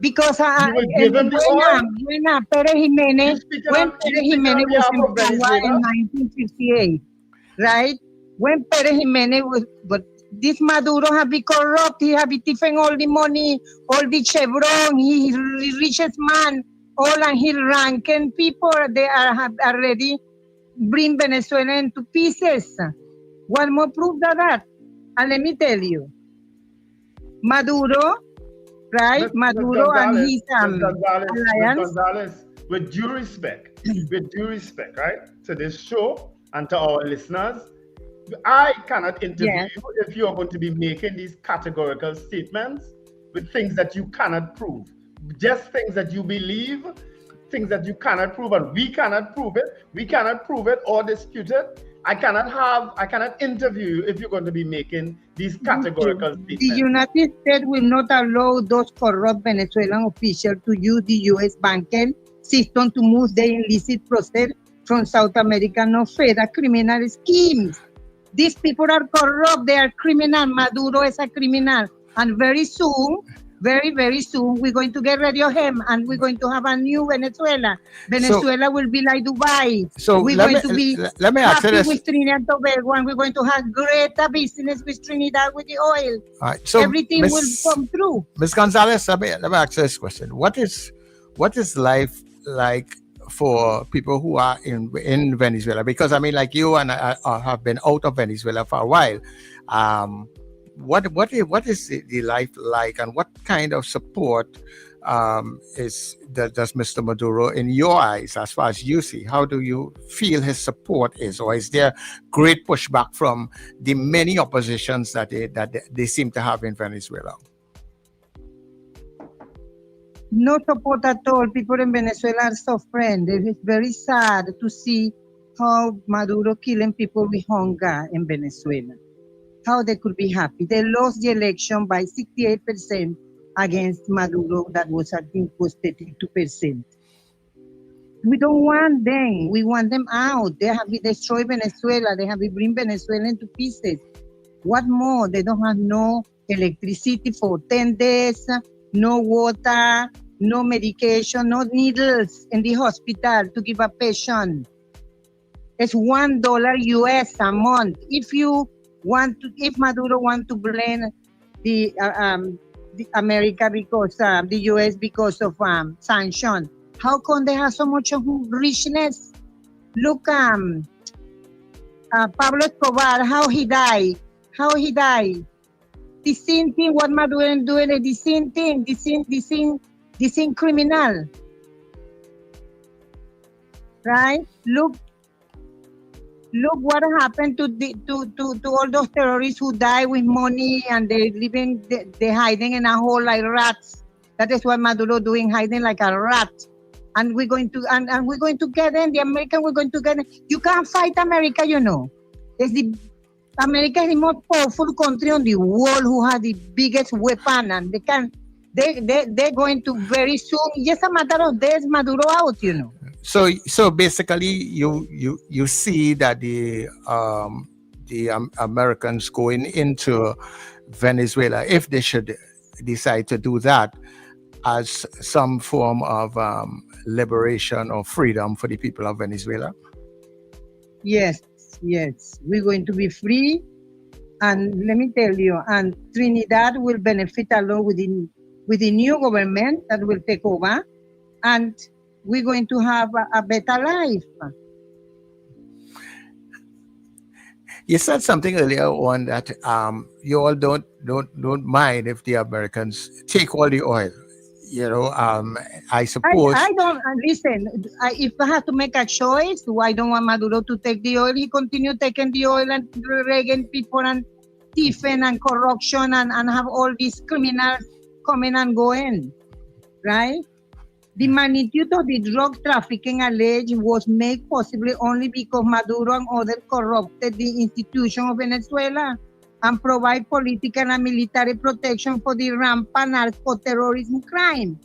Because give him the oil? When Pérez Jiménez was in power in 1958, right? When Pérez Jiménez was, but this Maduro have been corrupt. He have been taking all the money, all the Chevron. He the richest man. All and he ranking people. They have already bring Venezuela into pieces. One more proof of that. And let me tell you, Maduro, right? Maduro and his alliance. Gonzalez, with due respect, right, to this show and to our listeners, I cannot interview you if you are going to be making these categorical statements with things that you cannot prove. Just things that you believe, things that you cannot prove, and we cannot prove it. We cannot prove it or dispute it. I cannot interview you if you're going to be making these categorical statements. The United States will not allow those corrupt Venezuelan officials to use the U.S. banking system to move their illicit process from South America, no further criminal schemes. These people are corrupt. They are criminal. Maduro is a criminal. And very soon, very, very soon, we're going to get rid of him and we're going to have a new Venezuela. Venezuela will be like Dubai. So we're let going to be let me ask you happy this. with Trinidad and Tobago, and we're going to have greater business with Trinidad with the oil. All right, so everything will come through. Ms. Gonzalez, let me ask you this question. What is life like for people who are in Venezuela? Because I mean, like you and I have been out of Venezuela for a while. What is the life like, and what kind of support does Mr. Maduro, in your eyes, as far as you see, how do you feel his support is, or is there great pushback from the many oppositions that they seem to have in Venezuela? No support at all. People in Venezuela are suffering. It is very sad to see how Maduro killing people with hunger in Venezuela. How they could be happy. They lost the election by 68% against Maduro. That was, I think, was 32%. We don't want them. We want them out. They have destroyed Venezuela. They have bring Venezuela into pieces. What more? They don't have no electricity for 10 days, no water, no medication, no needles in the hospital to give a patient. It's $1 US a month. If Maduro want to blame the America because the US because of sanction, how come they have so much of richness? Look, Pablo Escobar, how he died. The same thing what Maduro doing, the same thing, the same criminal. Right? Look what happened to all those terrorists who die with money and they're hiding in a hole like rats. That is what Maduro doing, hiding like a rat. And we're going to get in. The American, we're going to get in. You can't fight America, you know. America is the most powerful country on the world who has the biggest weapon, and they're going to very soon. Just a matter of days, Maduro out, you know. So basically, you see that the Americans going into Venezuela, if they should decide to do that, as some form of liberation or freedom for the people of Venezuela. Yes, we're going to be free, and let me tell you, and Trinidad will benefit along with the new government that will take over, and we're going to have a better life. You said something earlier on that you all don't mind if the Americans take all the oil. You know, I suppose. I don't listen. If I have to make a choice, I don't want Maduro to take the oil. He continue taking the oil and regging people and thieving and corruption and have all these criminals coming and going, right? The magnitude of the drug trafficking alleged was made possible only because Maduro and others corrupted the institution of Venezuela and provide political and military protection for the rampant narco-terrorism crime.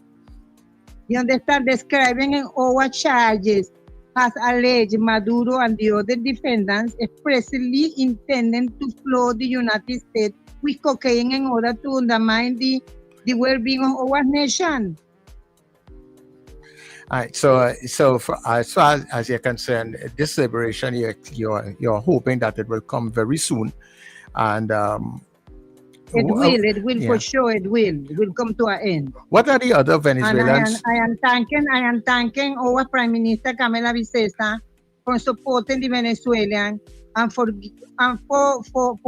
You understand? Describing in our charges has alleged Maduro and the other defendants expressly intended to flood the United States with cocaine in order to undermine the well-being of our nation. All right. So for, as far as you're concerned, this liberation, you're hoping that it will come very soon, and It will yeah. for sure. It will come to an end. What are the other Venezuelans? And I am thanking our Prime Minister Camila Vicesa for supporting the Venezuelan and for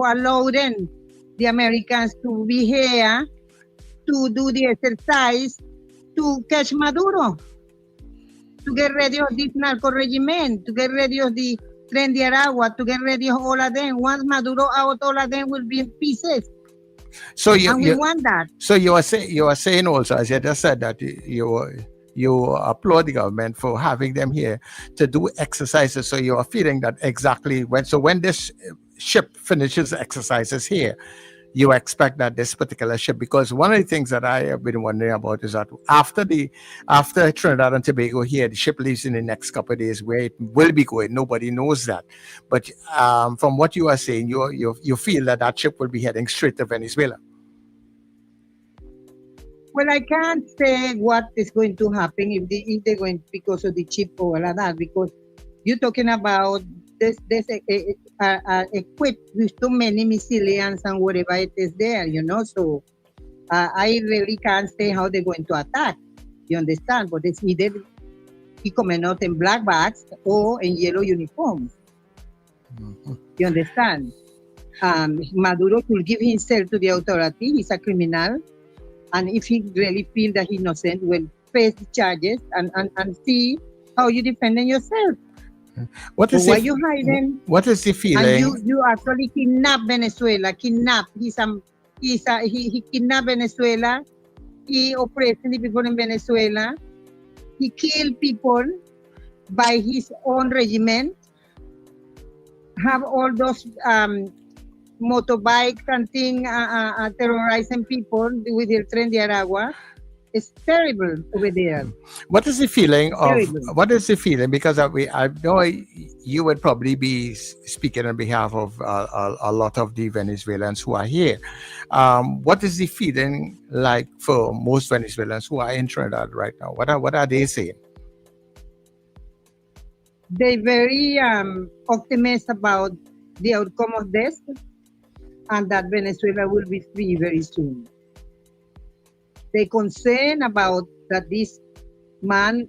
allowing the Americans to be here to do the exercise to catch Maduro, to get rid of this narco regime, to get rid of the Tren de Aragua, to get rid of all of them. Once Maduro out, all of them will be in pieces. So we want that. So you are saying also, as you just said, that you applaud the government for having them here to do exercises. So you are feeling that exactly when this ship finishes exercises here, you expect that this particular ship, because one of the things that I have been wondering about is that after Trinidad and Tobago here, the ship leaves in the next couple of days. Where it will be going, nobody knows that. But from what you are saying, you feel that ship will be heading straight to Venezuela. Well, I can't say what is going to happen if they're going because of the ship or all of that, because you're talking about this equipped with too many missiles and whatever it is there, so I really can't say how they're going to attack, you understand, but it's either he coming out in black bags or in yellow uniforms. You understand? Maduro will give himself to the authority. He's a criminal, and if he really feels that he's innocent, will face the charges and see how you defending yourself. What is why you hiding? What is the feeling? And you actually kidnapped Venezuela. He kidnapped Venezuela. He oppressed the people in Venezuela. He killed people by his own regiment. Have all those motorbikes and things terrorizing people with the Tren de Aragua. It's terrible over there. What is the feeling Because I know you would probably be speaking on behalf of a lot of the Venezuelans who are here. What is the feeling like for most Venezuelans who are in Trinidad right now? What are they saying? They're very optimistic about the outcome of this, and that Venezuela will be free very soon. They concerned about that this man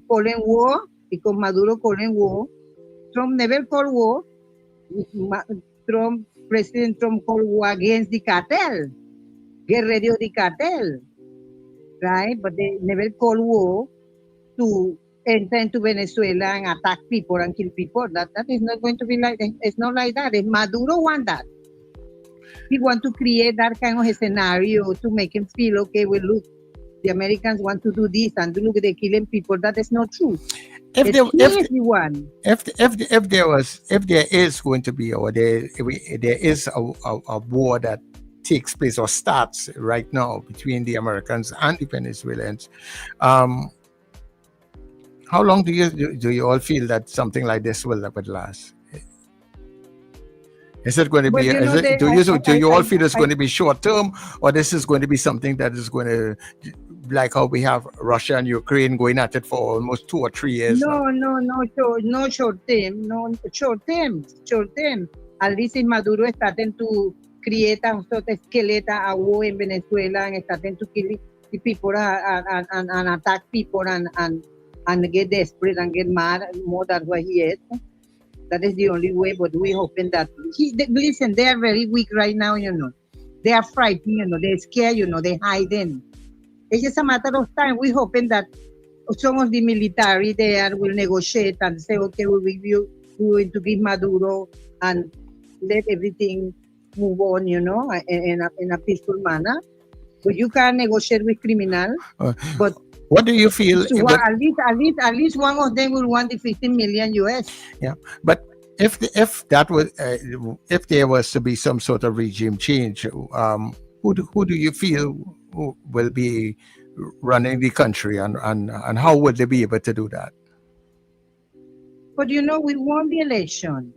calling war, because Maduro calling war. Trump never called war. President Trump called war against the cartel. Get ready of the cartel. Right? But they never called war to enter into Venezuela and attack people and kill people. That is not going to be like that. It's not like that. If Maduro want that, he want to create that kind of a scenario to make him feel, okay, well, look, the Americans want to do this and look, they're killing people. That is not true. If there is going to be, or there is a war that takes place or starts right now between the Americans and the Venezuelans, how long do you all feel that something like this will last? Is it going to be? Do you all feel it's going to be short term, or this is going to be something that is going to, like how we have Russia and Ukraine going at it for almost 2 or 3 years? No short term. At least in Maduro is starting to create a sort of skeleton, a war in Venezuela, and starting to kill the people and attack people and get desperate and get mad more than what he is. That is the only way, but we're hoping that listen, they are very weak right now, They are frightened, they're scared, they're hiding. It's just a matter of time. We're hoping that some of the military there will negotiate and say, okay, we're going to give Maduro and let everything move on, in a peaceful manner. But you can't negotiate with criminals. But what do you feel? At least one of them will want the 15 million US. Yeah, but if there was to be some sort of regime change, who do you feel will be running the country, and how would they be able to do that? But you know, we won the election.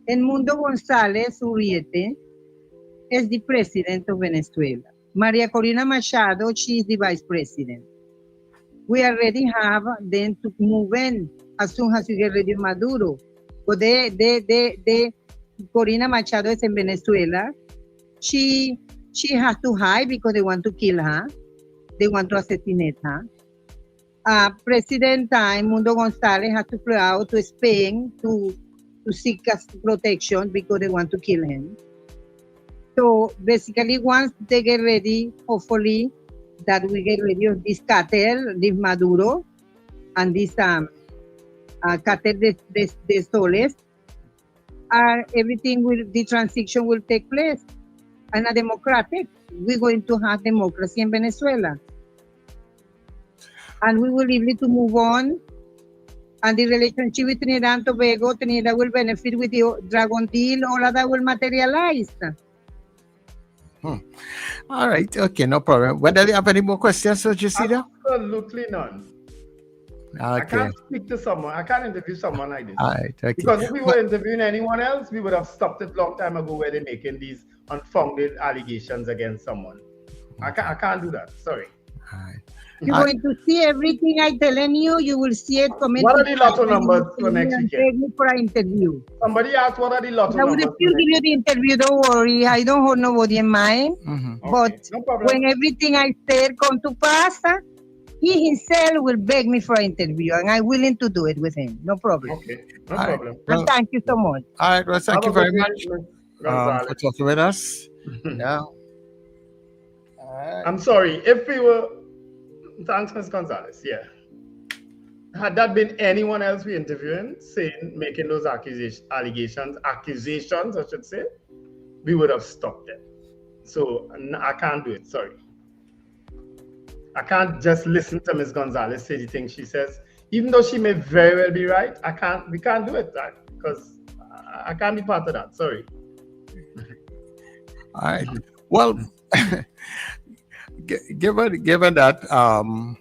And Mundo González Urriete is the president of Venezuela. Maria Corina Machado, she is the vice president. We already have them to move in as soon as you get rid of Maduro. But Corina Machado is in Venezuela. She has to hide because they want to kill her. They want to assassinate her. President Mundo González has to fly out to Spain to seek protection because they want to kill him. So basically, once they get ready, hopefully, that we get rid of this cartel, this Maduro, and this cartel de Soles, everything will, the transition will take place. And a democratic, we're going to have democracy in Venezuela. And we will be able to move on. And the relationship with Trinidad and Tobago, Trinidad will benefit with the Dragon deal, all of that will materialize. All right. Okay, no problem. Whether you have any more questions, Yesenia? Absolutely none. Okay. I can't speak to someone. I can't interview someone like this. All right. Okay. Because if we were interviewing anyone else, we would have stopped it long time ago where they're making these unfounded allegations against someone. I can't do that. Sorry. All right. You're going to see everything I'm telling you. You will see it coming. What are the lotto numbers for next weekend? Take me for an interview. Somebody asked what are the lotto I will numbers. still give you the interview. Don't worry. I don't hold nobody in mind. But no problem. when everything I said come to pass, he himself will beg me for an interview, and I'm willing to do it with him. No problem. Okay, no problem. And thank you so much. All right. Well, thank you very much for talking with us. Yeah. I'm sorry. If we were... Thanks, Ms. Gonzalez. Yeah. Had that been anyone else we interviewing, making those accusations, I should say, we would have stopped it. So I can't do it. Sorry. I can't just listen to Ms. Gonzalez say the things she says, even though she may very well be right. We can't do it because I can't be part of that. Sorry. All right. Well, given that, all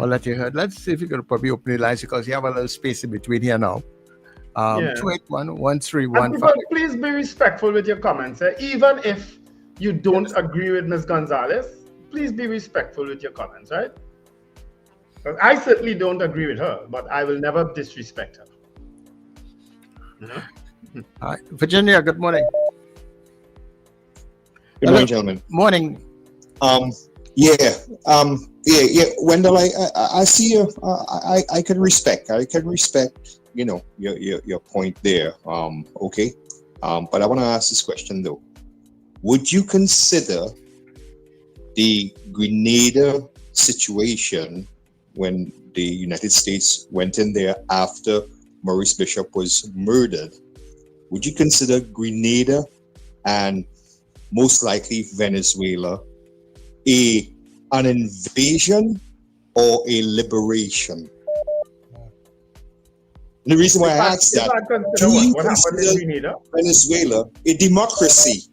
that you heard, let's see if you could probably open the lines because you have a little space in between here now. 281-1315. Please be respectful with your comments. Even if you don't agree with Ms. Gonzalez, please be respectful with your comments, right? Because I certainly don't agree with her, but I will never disrespect her. All right. Virginia, good morning. Good morning, gentlemen. Morning. Wendell, I see you. I can respect. Your point there. Okay. But I want to ask this question though. Would you consider the Grenada situation when the United States went in there after Maurice Bishop was murdered? Would you consider Grenada and most likely Venezuela an invasion or a liberation? And the reason why I ask that, do you consider Venezuela a democracy?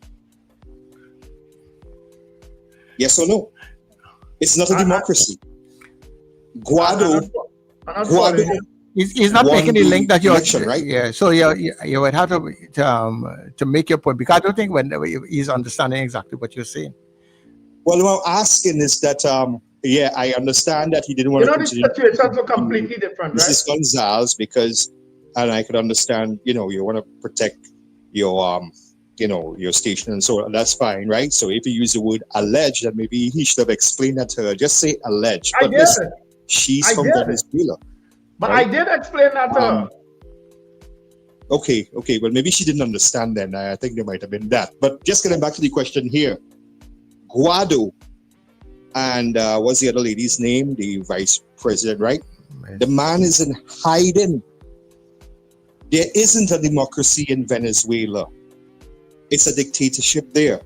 Yes or no? It's not a democracy. Guado. He's not making the link that you're right. Yeah, so you would have to make your point because I don't think when he's understanding exactly what you're saying. Well, what I'm asking is that I understand that he didn't want to continue. The situations are completely different, right? Mrs. Gonzalez, and I could understand, you want to protect your your station and so on. That's fine, right? So if you use the word alleged, then maybe he should have explained that to her. Just say alleged. But listen, she's from Venezuela. But right? I did explain that to her. Okay. Well, maybe she didn't understand then. I think there might have been that. But just getting back to the question here. Guado and what's the other lady's name? The vice president, right? The man is in hiding. There isn't a democracy in Venezuela. It's a dictatorship there.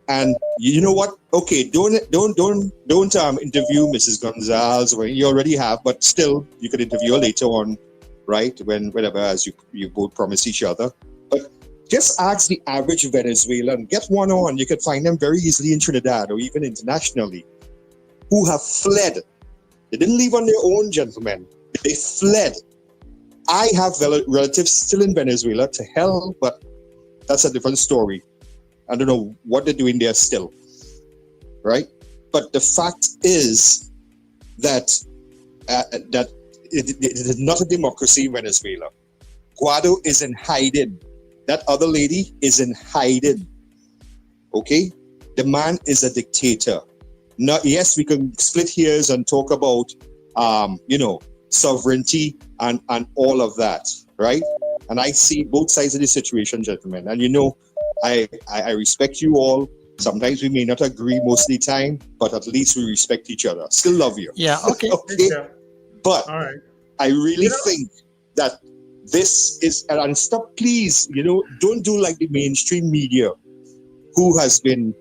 And you know what? Okay, don't interview Mrs. Gonzalez. You already have, but still, you could interview her later on, right? Whenever, as you both promise each other. But just ask the average Venezuelan. Get one on. You could find them very easily in Trinidad or even internationally, who have fled. They didn't leave on their own, gentlemen. They fled. I have relatives still in Venezuela, to hell, but that's a different story. I don't know what they're doing there still, right? But the fact is that that it is not a democracy in Venezuela. Guaido is in hiding. That other lady is in hiding. Okay? The man is a dictator. Now, yes, we can split hairs and talk about, sovereignty and all of that, right? And I see both sides of the situation, gentlemen. And I respect you all. Sometimes we may not agree most of the time, but at least we respect each other. Still love you. Yeah, okay. Okay? But all right. I really think that this is, and stop, please, don't do like the mainstream media who has been,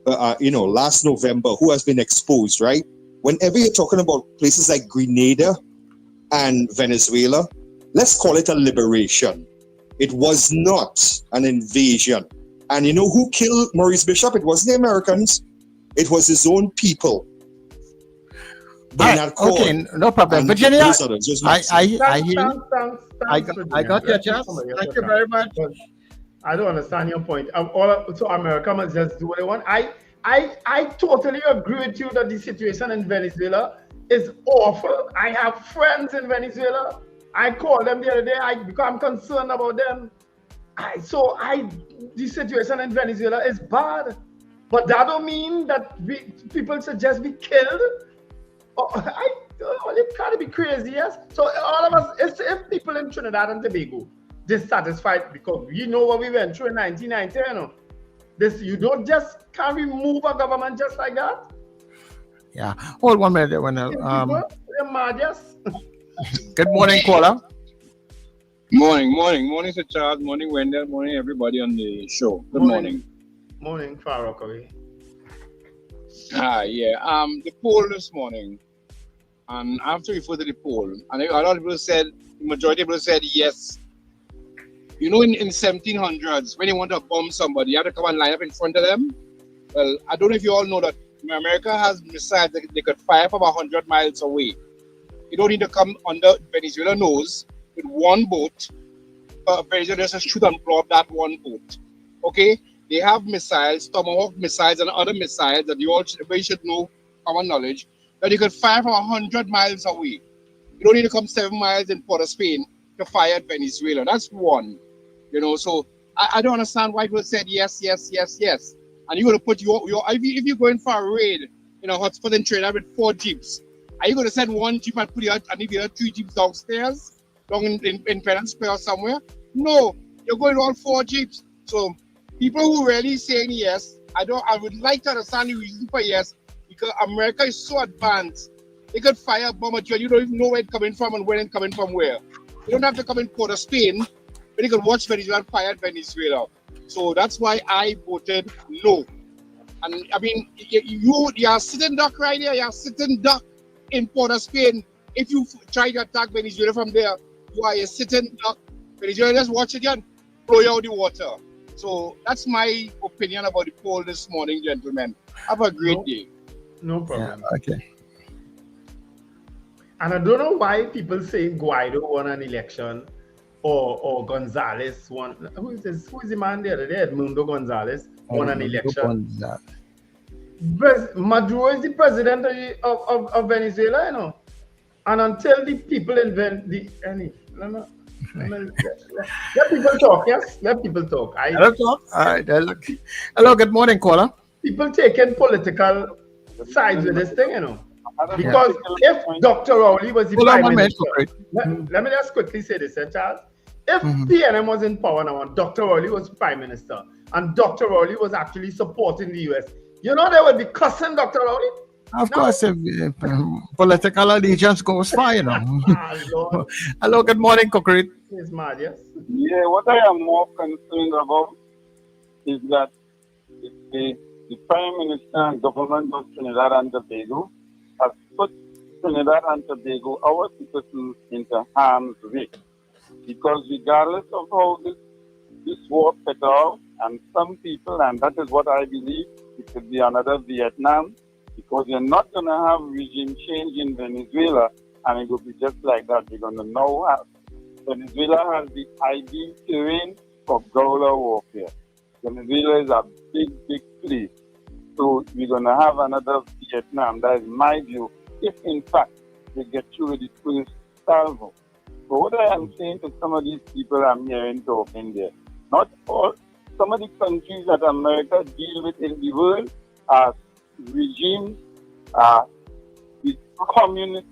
last November, who has been exposed, right? Whenever you're talking about places like Grenada and Venezuela, let's call it a liberation. It was not an invasion. And you know who killed Maurice Bishop? It wasn't the Americans. It was his own people. Okay, no problem. Virginia, I hear you. I got your chance. Thank you very much. I don't understand your point. So America must just do what they want. I totally agree with you that the situation in Venezuela is awful. I have friends in Venezuela. I called them the other day because I'm concerned about them. The situation in Venezuela is bad, but that don't mean that people should just be killed. It can't be crazy, yes. So all of us, if people in Trinidad and Tobago dissatisfied because we know what we went through in 1990, you don't just can't remove a government just like that. Yeah. Hold 1 minute. They're mad, yes. Good morning, caller. Morning, Sir Charles. Morning, Wendell. Morning, everybody on the show. Good morning. Morning, Farouk. The poll this morning, and I have to refer to the poll. And a lot of people said, the majority of people said yes. In 1700s, when you want to bomb somebody, you have to come and line up in front of them. Well, I don't know if you all know that America has missiles that they could fire from 100 miles away. You don't need to come under Venezuela nose with one boat. Venezuela just shoot and blow up that one boat. Okay? They have missiles, Tomahawk missiles and other missiles that you all should know, common knowledge, that you could fire from 100 miles away. You don't need to come 7 miles in Port of Spain to fire at Venezuela. That's one. So I don't understand why people said yes. And you're going to put if you're going for a raid in a hotspot in Trinidad with 4 jeeps, are you going to send 1 jeep and put the other 3 jeeps downstairs, down in Penance Square or somewhere? No, you're going all 4 jeeps. So people who really saying yes, I would like to understand the reason for yes, because America is so advanced. They could fire a bomb at you and you don't even know where it's coming from and when it's coming from where. You don't have to come in Port of Spain, but you can watch Venezuela fire at Venezuela. So that's why I voted no. And I mean, you're sitting duck right here. You're sitting duck in Port of Spain. If you try to attack Venezuela from there, you are a sitting duck. Venezuela just watch it and blow you out the water. So that's my opinion about the poll this morning, gentlemen. Have a great day. No problem. Yeah, okay. And I don't know why people say Guaido won an election or Gonzalez won. Who is this? Who is the man there? Edmundo Gonzalez won an election. Maduro is the president of Venezuela, And until the people let people talk, yes? Let people talk. Let talk. All right. Hello, good morning, caller. People taking political sides with this thing, Because if Dr. Rowley was the prime minister, let me just quickly say this, Charles. If PNM was in power now and Dr. Rowley was prime minister and Dr. Rowley was actually supporting the US, they would be cussing Dr. Rowley? Of course, if political allegiance goes far, Hello, good morning, Concrete. It's mad, yes? Yeah, what I am more concerned about is that the Prime Minister and government of Trinidad and Tobago has put Trinidad and Tobago, our citizens, into harm's way. Because regardless of how this war played out, and some people, and that is what I believe, it could be another Vietnam, because you're not going to have regime change in Venezuela, and it will be just like that. You're going to now have Venezuela has the ideal terrain for guerrilla warfare. Venezuela is a big, big place. So we're going to have another Vietnam. That is my view, if in fact they get through with the first salvo. So what I am saying to some of these people I'm hearing talking there, not all, some of the countries that America deal with in the world are regimes, with communist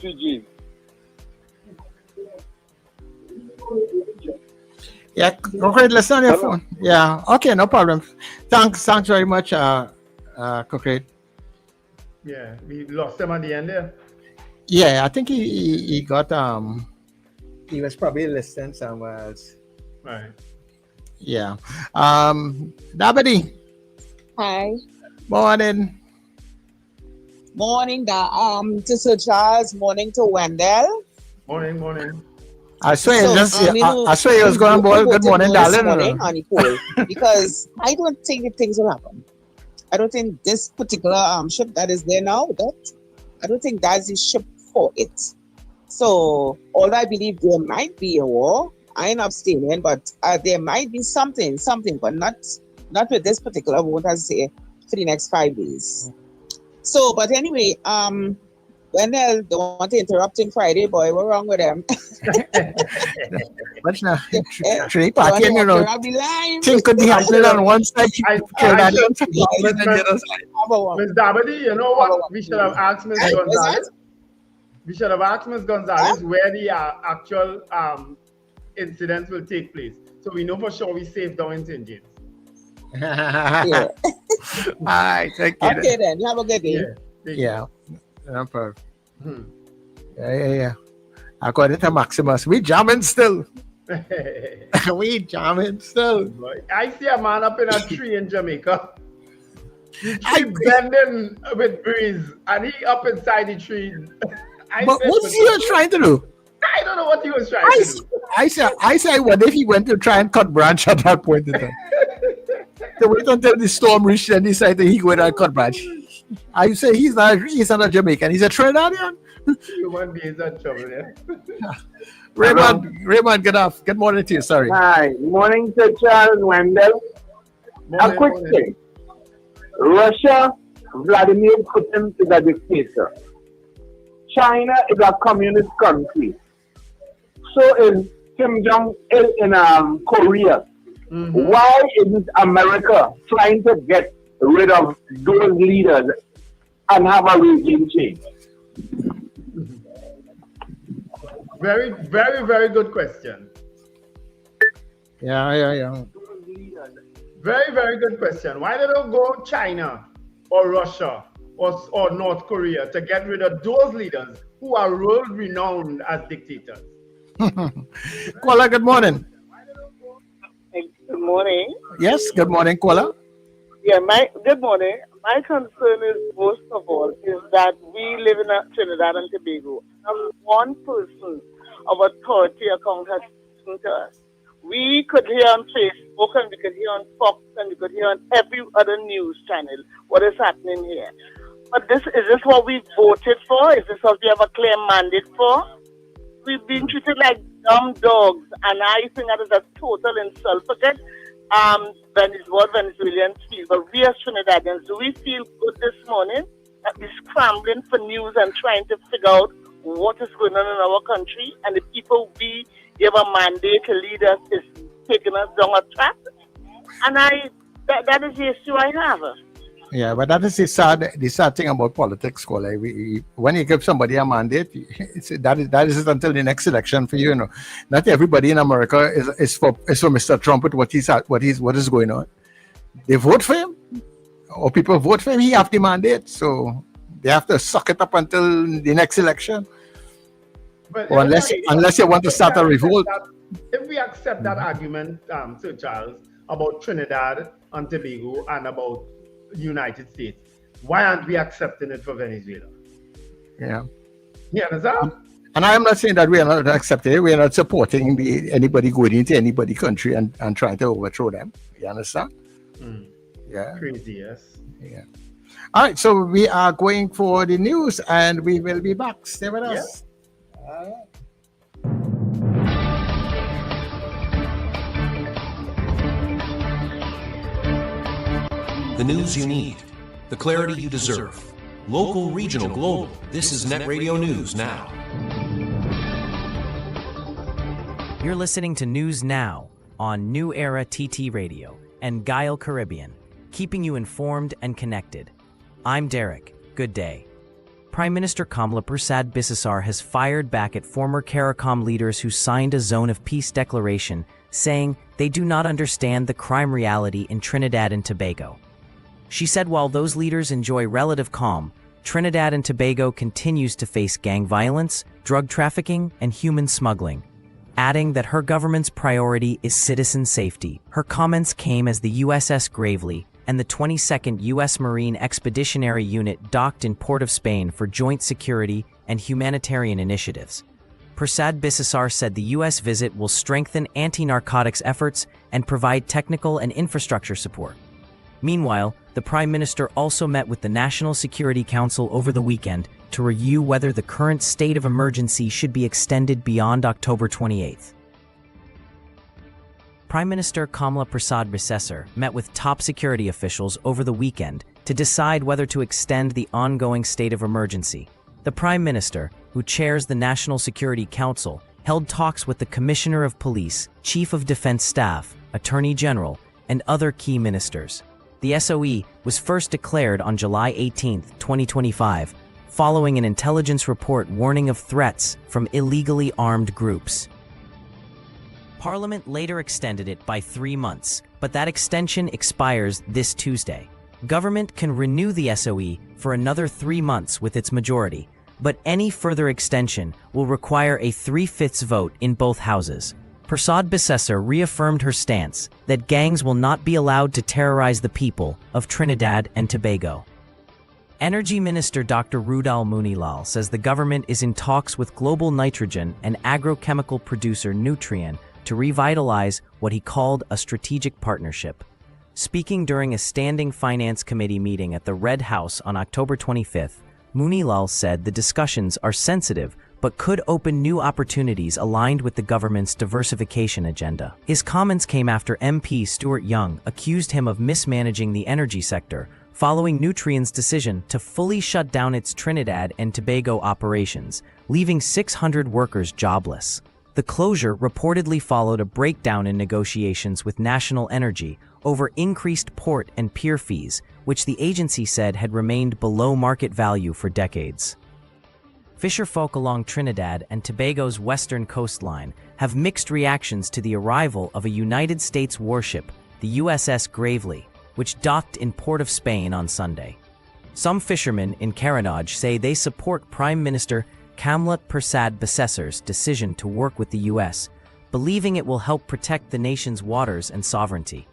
regimes. Yeah, Concrete, listen on your phone. Yeah, okay, no problem. Thanks very much, Concrete. Yeah, we lost him at the end there. Yeah, I think he got he was probably listening somewhere else. Right. Yeah. Dabadi. Hi. Morning. Morning, to Sir Charles. Morning to Wendell. Morning. I swear, I swear he was going boy. Good morning, darling. Morning on the poll, because I don't think that things will happen. I don't think this particular ship that is there now, I don't think that's the ship for it. So, although I believe there might be a war, I ain't abstaining, but there might be something, but not with this particular war, as I say, for the next 5 days. So, but anyway, Wendell, don't want to interrupt him Friday, boy. What's wrong with them? What's now? Tree party, you know. Thing could be happening on one side. Miss Dabadi, you know what? We should have asked Miss Gonzalez. We should have asked Miss Gonzalez where the actual incidents will take place, so we know for sure we saved down in St. James. Yeah. All right, thank you. Okay then, you have a good day. Yeah. No problem. Yeah. According to Maximus, we jamming still. We jamming still. I see a man up in a tree in Jamaica. He's bending with breeze, and he up inside the tree. But what's he trying to do? I don't know what he was trying to do. I say, what if he went to try and cut branch at that point in time? To wait until the storm reached and decided he went and cut branch. I say he's not a Jamaican, he's a Trinidadian. Human beings are trouble, yeah. Raymond, good morning to you, sorry. Hi, morning to Charles Wendell. A quick thing. Russia, Vladimir Putin is a dictator. China is a communist country. So is Kim Jong-il in Korea. Why isn't America trying to get rid of those leaders and have a regime change? Very, very, very good question. Yeah. Very, very good question. Why don't go China or Russia or North Korea to get rid of those leaders who are world-renowned as dictators? Kuala, good morning. Good morning. Yes, good morning, Kuala. Yeah, good morning. My concern is, most of all, is that we live in Trinidad and Tobago. And one person of authority account has spoken to us. We could hear on Facebook, and we could hear on Fox, and we could hear on every other news channel what is happening here. But is this what we voted for? Is this what we have a clear mandate for? We've been treated like dumb dogs, and I think that is a total insult. Forget what Venezuelans feel, but we as Trinidadians, do we feel good this morning that we're scrambling for news and trying to figure out what is going on in our country, and the people we give a mandate to lead us is taking us down a track? And that is the issue I have. Yeah, but that is the sad thing about politics, Kuala. When you give somebody a mandate, that is it until the next election for you. Not everybody in America is for Mr. Trump with what is going on. They vote for him, or people vote for him. He have the mandate, so they have to suck it up until the next election. But or unless you want to start a revolt. If we accept that argument, Sir Charles, about Trinidad and Tobago and about United States, why aren't we accepting it for Venezuela? Yeah. You understand? And I am not saying that we are not accepting it. We are not supporting anybody going into anybody's country and trying to overthrow them. You understand? Mm. Yeah. Crazy, yes. Yeah. All right, so we are going for the news, and we will be back. Stay with us. The news you need, the clarity you deserve. Local, regional, global. This is Net Radio News Now. You're listening to News Now on New Era TT Radio and Guile Caribbean, keeping you informed and connected. I'm Derek. Good day. Prime Minister Kamla Persad Bissessar has fired back at former CARICOM leaders who signed a Zone of Peace declaration, saying they do not understand the crime reality in Trinidad and Tobago. She said while those leaders enjoy relative calm, Trinidad and Tobago continues to face gang violence, drug trafficking, and human smuggling, adding that her government's priority is citizen safety. Her comments came as the USS Gravely and the 22nd U.S. Marine Expeditionary Unit docked in Port of Spain for joint security and humanitarian initiatives. Persad Bissessar said the U.S. visit will strengthen anti-narcotics efforts and provide technical and infrastructure support. Meanwhile, the Prime Minister also met with the National Security Council over the weekend to review whether the current state of emergency should be extended beyond October 28th. Prime Minister Kamla Persad Bissessar met with top security officials over the weekend to decide whether to extend the ongoing state of emergency. The Prime Minister, who chairs the National Security Council, held talks with the Commissioner of Police, Chief of Defense Staff, Attorney General, and other key ministers. The SOE was first declared on July 18, 2025, following an intelligence report warning of threats from illegally armed groups. Parliament later extended it by 3 months, but that extension expires this Tuesday. Government can renew the SOE for another 3 months with its majority, but any further extension will require a 3/5 vote in both houses. Persad Bissessar reaffirmed her stance that gangs will not be allowed to terrorize the people of Trinidad and Tobago. Energy Minister Dr. Rudal Munilal says the government is in talks with global nitrogen and agrochemical producer Nutrien to revitalize what he called a strategic partnership. Speaking during a standing finance committee meeting at the Red House on October 25th, Munilal said the discussions are sensitive but could open new opportunities aligned with the government's diversification agenda. His comments came after MP Stuart Young accused him of mismanaging the energy sector, following Nutrien's decision to fully shut down its Trinidad and Tobago operations, leaving 600 workers jobless. The closure reportedly followed a breakdown in negotiations with National Energy over increased port and pier fees, which the agency said had remained below market value for decades. Fisherfolk along Trinidad and Tobago's western coastline have mixed reactions to the arrival of a United States warship, the USS Gravely, which docked in Port of Spain on Sunday. Some fishermen in Carenage say they support Prime Minister Kamla Persad Bissessar's decision to work with the U.S., believing it will help protect the nation's waters and sovereignty.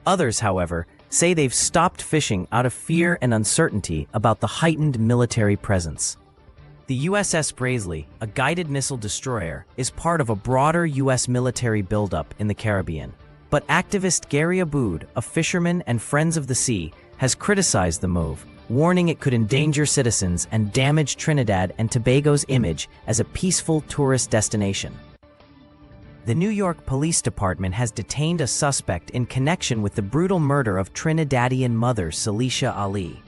Others, however, say they've stopped fishing out of fear and uncertainty about the heightened military presence. The USS Brazeley, a guided missile destroyer, is part of a broader U.S. military buildup in the Caribbean. But activist Gary Aboud, a fisherman and Friends of the Sea, has criticized the move, warning it could endanger citizens and damage Trinidad and Tobago's image as a peaceful tourist destination. The New York Police Department has detained a suspect in connection with the brutal murder of Trinidadian mother Celicia Ali.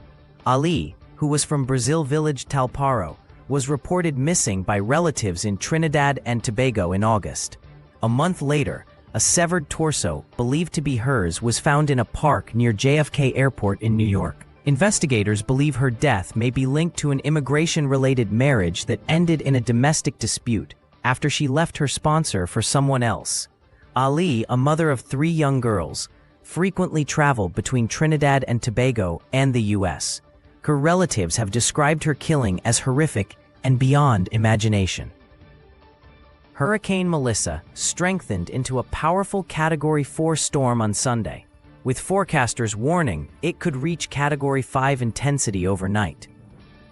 Ali, who was from Brazil village Talparo, was reported missing by relatives in Trinidad and Tobago in August. A month later, a severed torso, believed to be hers, was found in a park near JFK Airport in New York. Investigators believe her death may be linked to an immigration-related marriage that ended in a domestic dispute after she left her sponsor for someone else. Ali, a mother of 3 young girls, frequently traveled between Trinidad and Tobago and the U.S. Her relatives have described her killing as horrific and beyond imagination. Hurricane Melissa strengthened into a powerful Category 4 storm on Sunday, with forecasters warning it could reach Category 5 intensity overnight.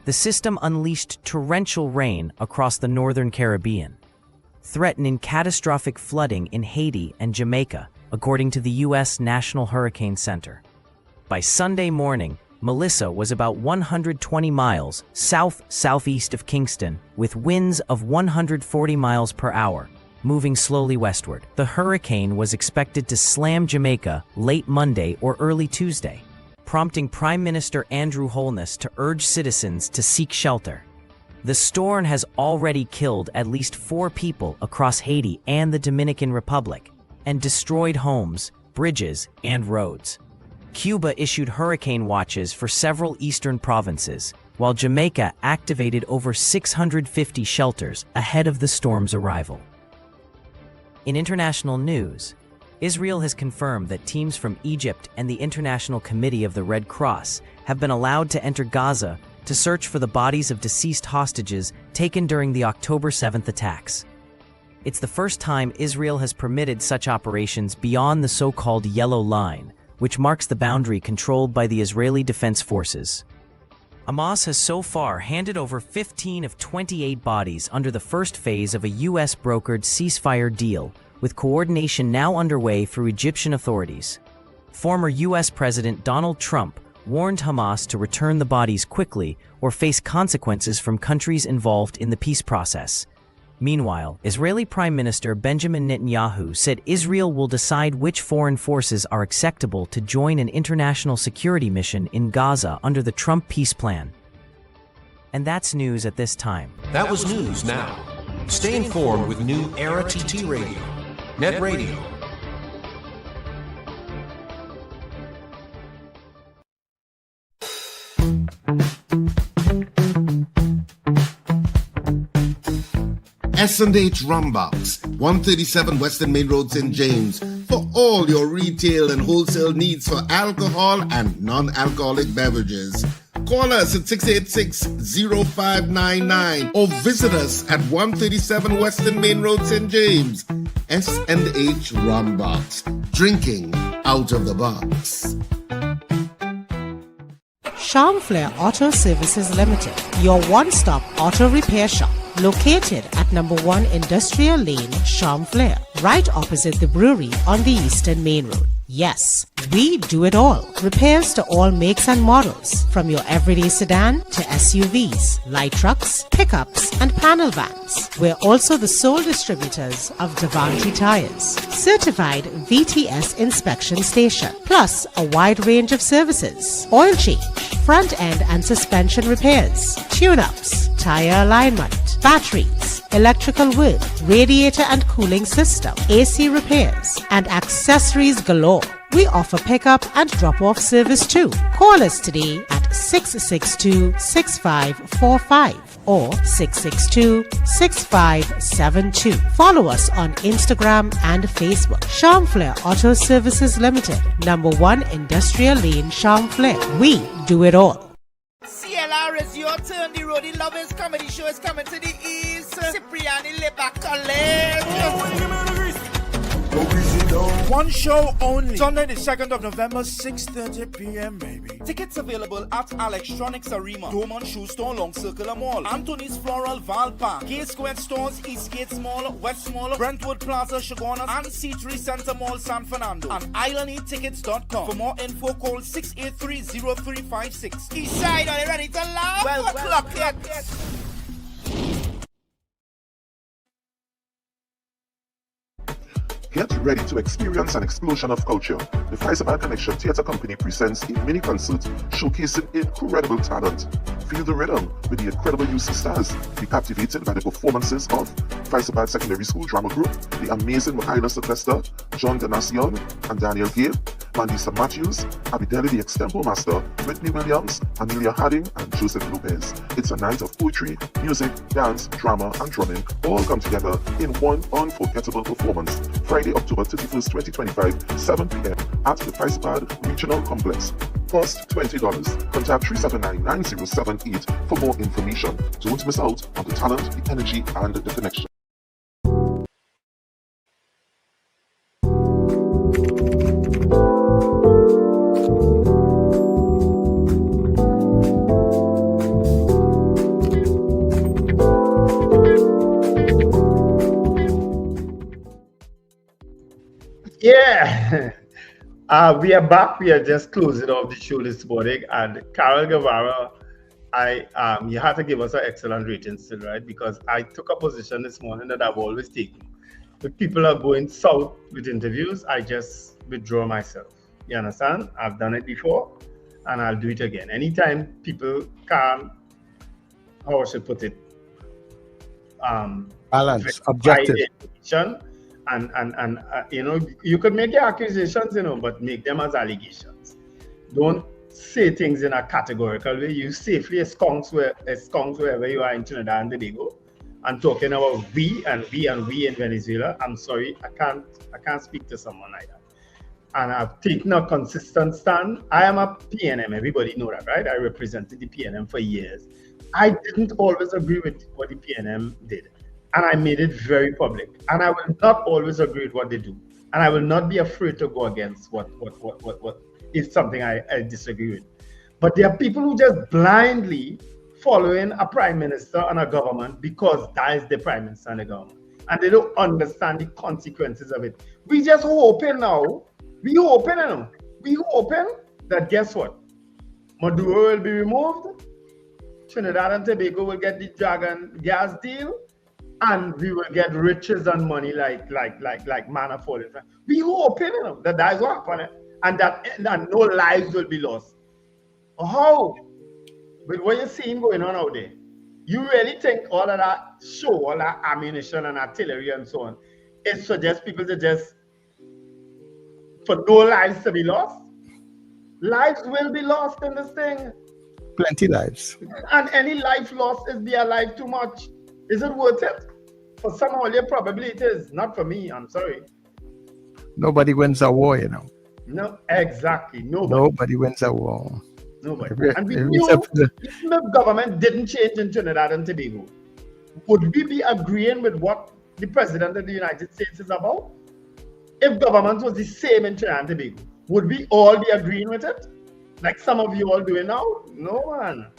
The system unleashed torrential rain across the northern Caribbean, threatening catastrophic flooding in Haiti and Jamaica, according to the U.S. National Hurricane Center. By Sunday morning, Melissa was about 120 miles south-southeast of Kingston, with winds of 140 miles per hour, moving slowly westward. The hurricane was expected to slam Jamaica late Monday or early Tuesday, prompting Prime Minister Andrew Holness to urge citizens to seek shelter. The storm has already killed at least 4 people across Haiti and the Dominican Republic, and destroyed homes, bridges, and roads. Cuba issued hurricane watches for several eastern provinces, while Jamaica activated over 650 shelters ahead of the storm's arrival. In international news, Israel has confirmed that teams from Egypt and the International Committee of the Red Cross have been allowed to enter Gaza to search for the bodies of deceased hostages taken during the October 7th attacks. It's the first time Israel has permitted such operations beyond the so-called Yellow Line, which marks the boundary controlled by the Israeli Defense Forces. Hamas has so far handed over 15 of 28 bodies under the first phase of a U.S.-brokered ceasefire deal, with coordination now underway through Egyptian authorities. Former U.S. President Donald Trump warned Hamas to return the bodies quickly or face consequences from countries involved in the peace process. Meanwhile, Israeli Prime Minister Benjamin Netanyahu said Israel will decide which foreign forces are acceptable to join an international security mission in Gaza under the Trump peace plan. And that's news at this time. That was news now. Stay informed with New Era TT Radio, Net Radio. S&H Rumbox, 137 Western Main Road, St. James, for all your retail and wholesale needs for alcohol and non-alcoholic beverages. Call us at 686-0599 or visit us at 137 Western Main Road, St. James. S&H Rumbox, drinking out of the box. Charmflair Auto Services Limited, your one-stop auto repair shop, located at number 1 Industrial Lane, Charmflair, right opposite the brewery on the Eastern Main Road. Yes, we do it all. Repairs to all makes and models, from your everyday sedan to SUVs, light trucks, pickups, and panel vans. We're also the sole distributors of Davantry tires, certified VTS inspection station, plus a wide range of services: oil change, front end and suspension repairs, tune-ups, tire alignment, batteries, electrical work, radiator and cooling system, AC repairs, and accessories galore. We offer pickup and drop-off service too. Call us today at 662-6545 or 662-6572. Follow us on Instagram and Facebook. Charmflair Auto Services Limited, number 1 Industrial Lane, Charmflair. We do it all. CLR is your turn. The Roadie Lovers Comedy Show is coming to the east. Cipriani Liba College. One show only. Sunday the 2nd of November, 6:30 p.m. baby. Tickets available at Electronics Arena, Dorman Shoe Store, Long Circular Mall, Anthony's Floral, Val Park, Gate Square Stores, Eastgate Mall, West Mall, Brentwood Plaza, Chaguanas, and C3 Center Mall, San Fernando, and IslandEtickets.com. For more info, call 683-0356. Eastside, are you ready to laugh? Well, clock it. Get ready to experience an explosion of culture. The Faisal Connection Theatre Company presents a mini concert showcasing incredible talent. Feel the rhythm with the incredible UC stars. Be captivated by the performances of Faisal Secondary School Drama Group, the amazing Michaela Sylvester, John Ganacion, and Daniel Gale, Mandisa Matthews, Abideli the Extempo Master, Whitney Williams, Amelia Harding, and Joseph Lopez. It's a night of poetry, music, dance, drama, and drumming, all come together in one unforgettable performance. Friday, October 31st, 2025, 7 p.m. at the Faisal Regional Complex. Cost $20. Contact 379-9078 for more information. Don't miss out on the talent, the energy, and the connection. Yeah. We are back. We are just closing off the show this morning. And Carol Guevara, you had to give us an excellent rating still, right? Because I took a position this morning that I've always taken. If people are going south with interviews, I just withdraw myself. You understand? I've done it before, and I'll do it again. Anytime people can, how I should put it, balance, objective. And you could make your accusations, but make them as allegations. Don't say things in a categorical way. You safely ensconce wherever you are in Trinidad and Tobago, and talking about we in Venezuela. I'm sorry, I can't speak to someone like that. And I've taken a consistent stand. I am a PNM. Everybody know that, right? I represented the PNM for years. I didn't always agree with what the PNM did. And I made it very public. And I will not always agree with what they do. And I will not be afraid to go against what is something I disagree with. But there are people who just blindly following a prime minister and a government because that is the prime minister and the government. And they don't understand the consequences of it. We just hoping now. We hoping that guess what? Maduro will be removed. Trinidad and Tobago will get the Dragon gas deal. And we will get riches and money like manna falling. We hoping that is what happened, and that no lives will be lost. How? With what you're seeing going on out there, you really think all of that show, all that ammunition and artillery and so on, it suggests people to just for no lives to be lost? Lives will be lost in this thing. Plenty lives. And any life lost is their life too much. Is it worth it? For some of you, probably it is. Not for me, I'm sorry. Nobody wins a war, No, exactly. Nobody wins a war. Nobody. And we knew if the government didn't change in Trinidad and Tobago, would we be agreeing with what the President of the United States is about? If government was the same in Trinidad and Tobago, would we all be agreeing with it? Like some of you all doing now? No, man.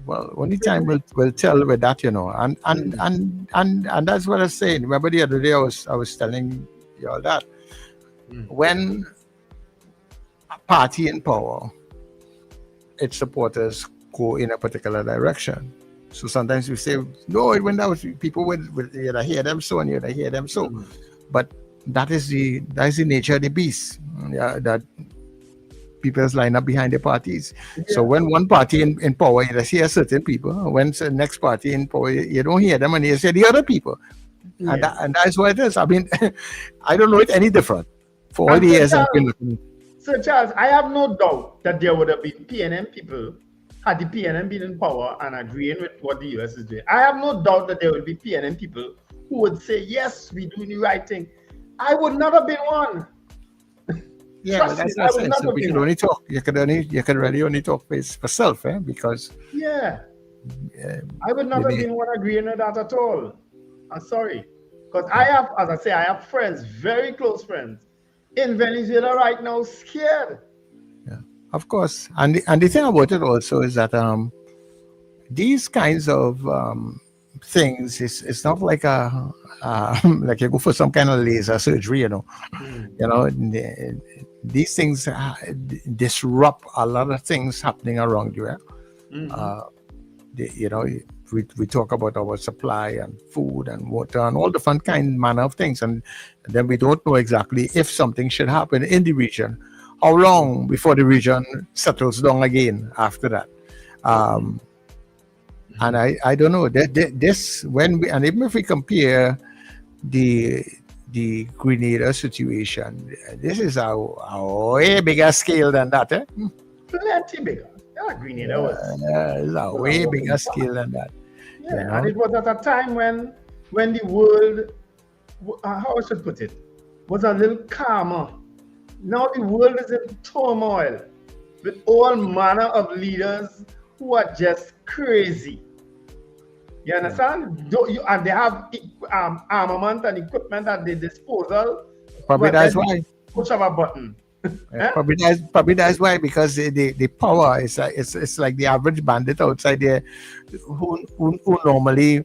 Well, only time will tell with that, and that's what I was saying. Remember the other day I was telling you all that when a party in power, its supporters go in a particular direction. So sometimes we say, no, when that was people would either hear them so and either hear them so. But that is the nature of the beast. That people's line up behind the parties. Yeah. So when one party in power, you hear certain people. When the next party in power, you don't hear them and you hear the other people. Yeah. And that's what it is. I mean, I don't know it any different. For all the years I've been looking. So Charles, I have no doubt that there would have been PNM people, had the PNM been in power and agreeing with what the US is doing. I have no doubt that there will be PNM people who would say, yes, we're doing the right thing. I would not have been one. Yeah, but that's not sense. So we can only talk. You can really only talk for yourself, because I would not have been one agreeing with that at all. I'm sorry, because I have friends, very close friends, in Venezuela right now, scared. Yeah, of course, and the thing about it also is that these kinds of things, it's not like like you go for some kind of laser surgery, these things disrupt a lot of things happening around you. We talk about our supply and food and water and all different manner of things, and then we don't know exactly if something should happen in the region, how long before the region settles down again after that. And I don't know this and even if we compare the Grenada situation, this is a way bigger scale than that. Plenty bigger. Yeah, Grenada is a way bigger scale than that. Yeah, and it was at a time when the world, how I should put it, was a little calmer. Now the world is in turmoil with all manner of leaders who are just crazy. You understand? And they have armament and equipment at their disposal. Probably that's why. Push of a button. Probably that's why, because the power is it's like the average bandit outside there who normally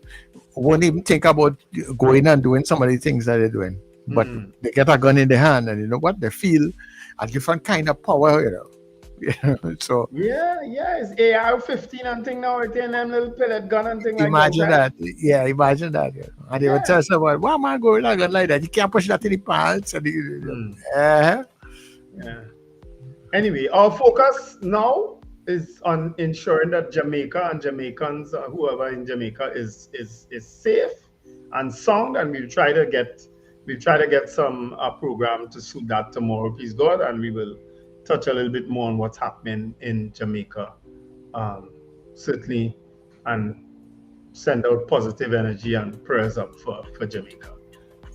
won't even think about going and doing some of the things that they're doing. but they get a gun in their hand, and you know what? They feel a different kind of power, you know. So yeah, it's AR-15 and thing now, right there, and them little pellet gun and thing imagine like that. Imagine that. You know. And they would tell someone, why am I going a gun like that? You can't push that in the pants. And Yeah. Anyway, our focus now is on ensuring that Jamaica and Jamaicans, whoever in Jamaica, is safe and sound, and we'll try to get some program to suit that tomorrow, please God, and we will touch a little bit more on what's happening in Jamaica, certainly, and send out positive energy and prayers up for Jamaica.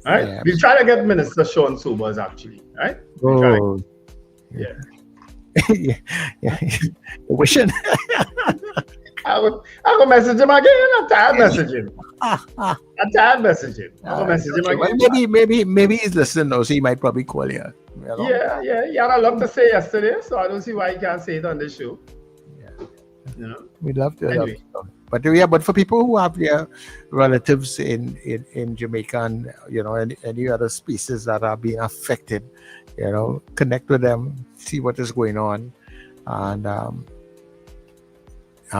All right, we'll try to get Minister Sean Sobers actually, right? Yeah. Wishing. I will message him again. I'm tired messaging him. I'm tired messaging him. I will message him again. Well, maybe he's listening now, so he might probably call you. You know? Yeah. He had a lot to say yesterday, so I don't see why he can't say it on this show. You know? We'd love to. Anyway. But for people who have their relatives in Jamaica and, you know, any other species that are being affected, you know, connect with them, see what is going on. And I'm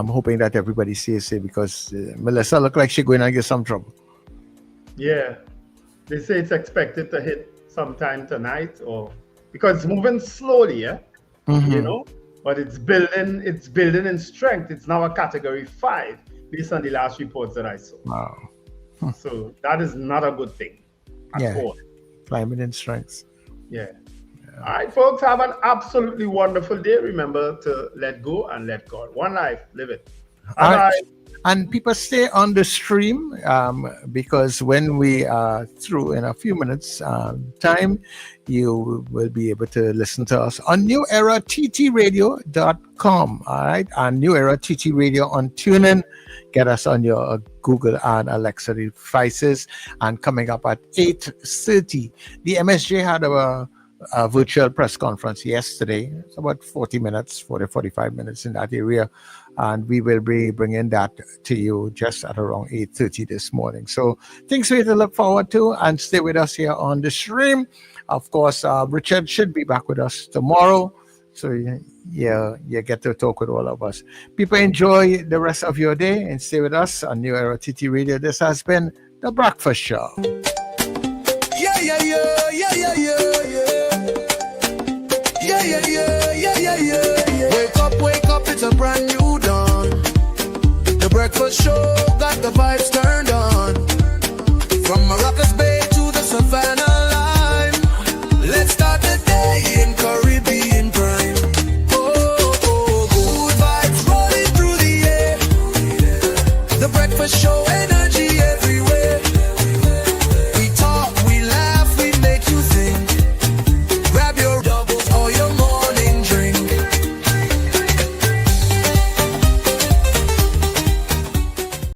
hoping that everybody stays safe, because Melissa look like she's going to get some trouble. Yeah. They say it's expected to hit sometime tonight, or because it's moving slowly, you know, but it's building in strength. It's now a category 5 based on the last reports that I saw. Wow. So that is not a good thing at all. Climate in strength. Yeah. All right, folks, have an absolutely wonderful day. Remember to let go and let God. One life, live it. All right. And people stay on the stream, because when we are through in a few minutes time, you will be able to listen to us on NewEraTTRadio.com. All right, and New Era TT Radio on TuneIn. Get us on your Google and Alexa devices. And coming up at 8:30, the MSJ had a virtual press conference yesterday. It's about 45 minutes in that area. And we will be bringing that to you just at around 8:30 this morning. So things for you to look forward to, and stay with us here on the stream. Of course, Richard should be back with us tomorrow. So you get to talk with all of us. People, enjoy the rest of your day and stay with us on New Era TT Radio. This has been The Breakfast Show. Wake up, it's a brand new dawn. The breakfast show got the vibes turned on. From Morocco's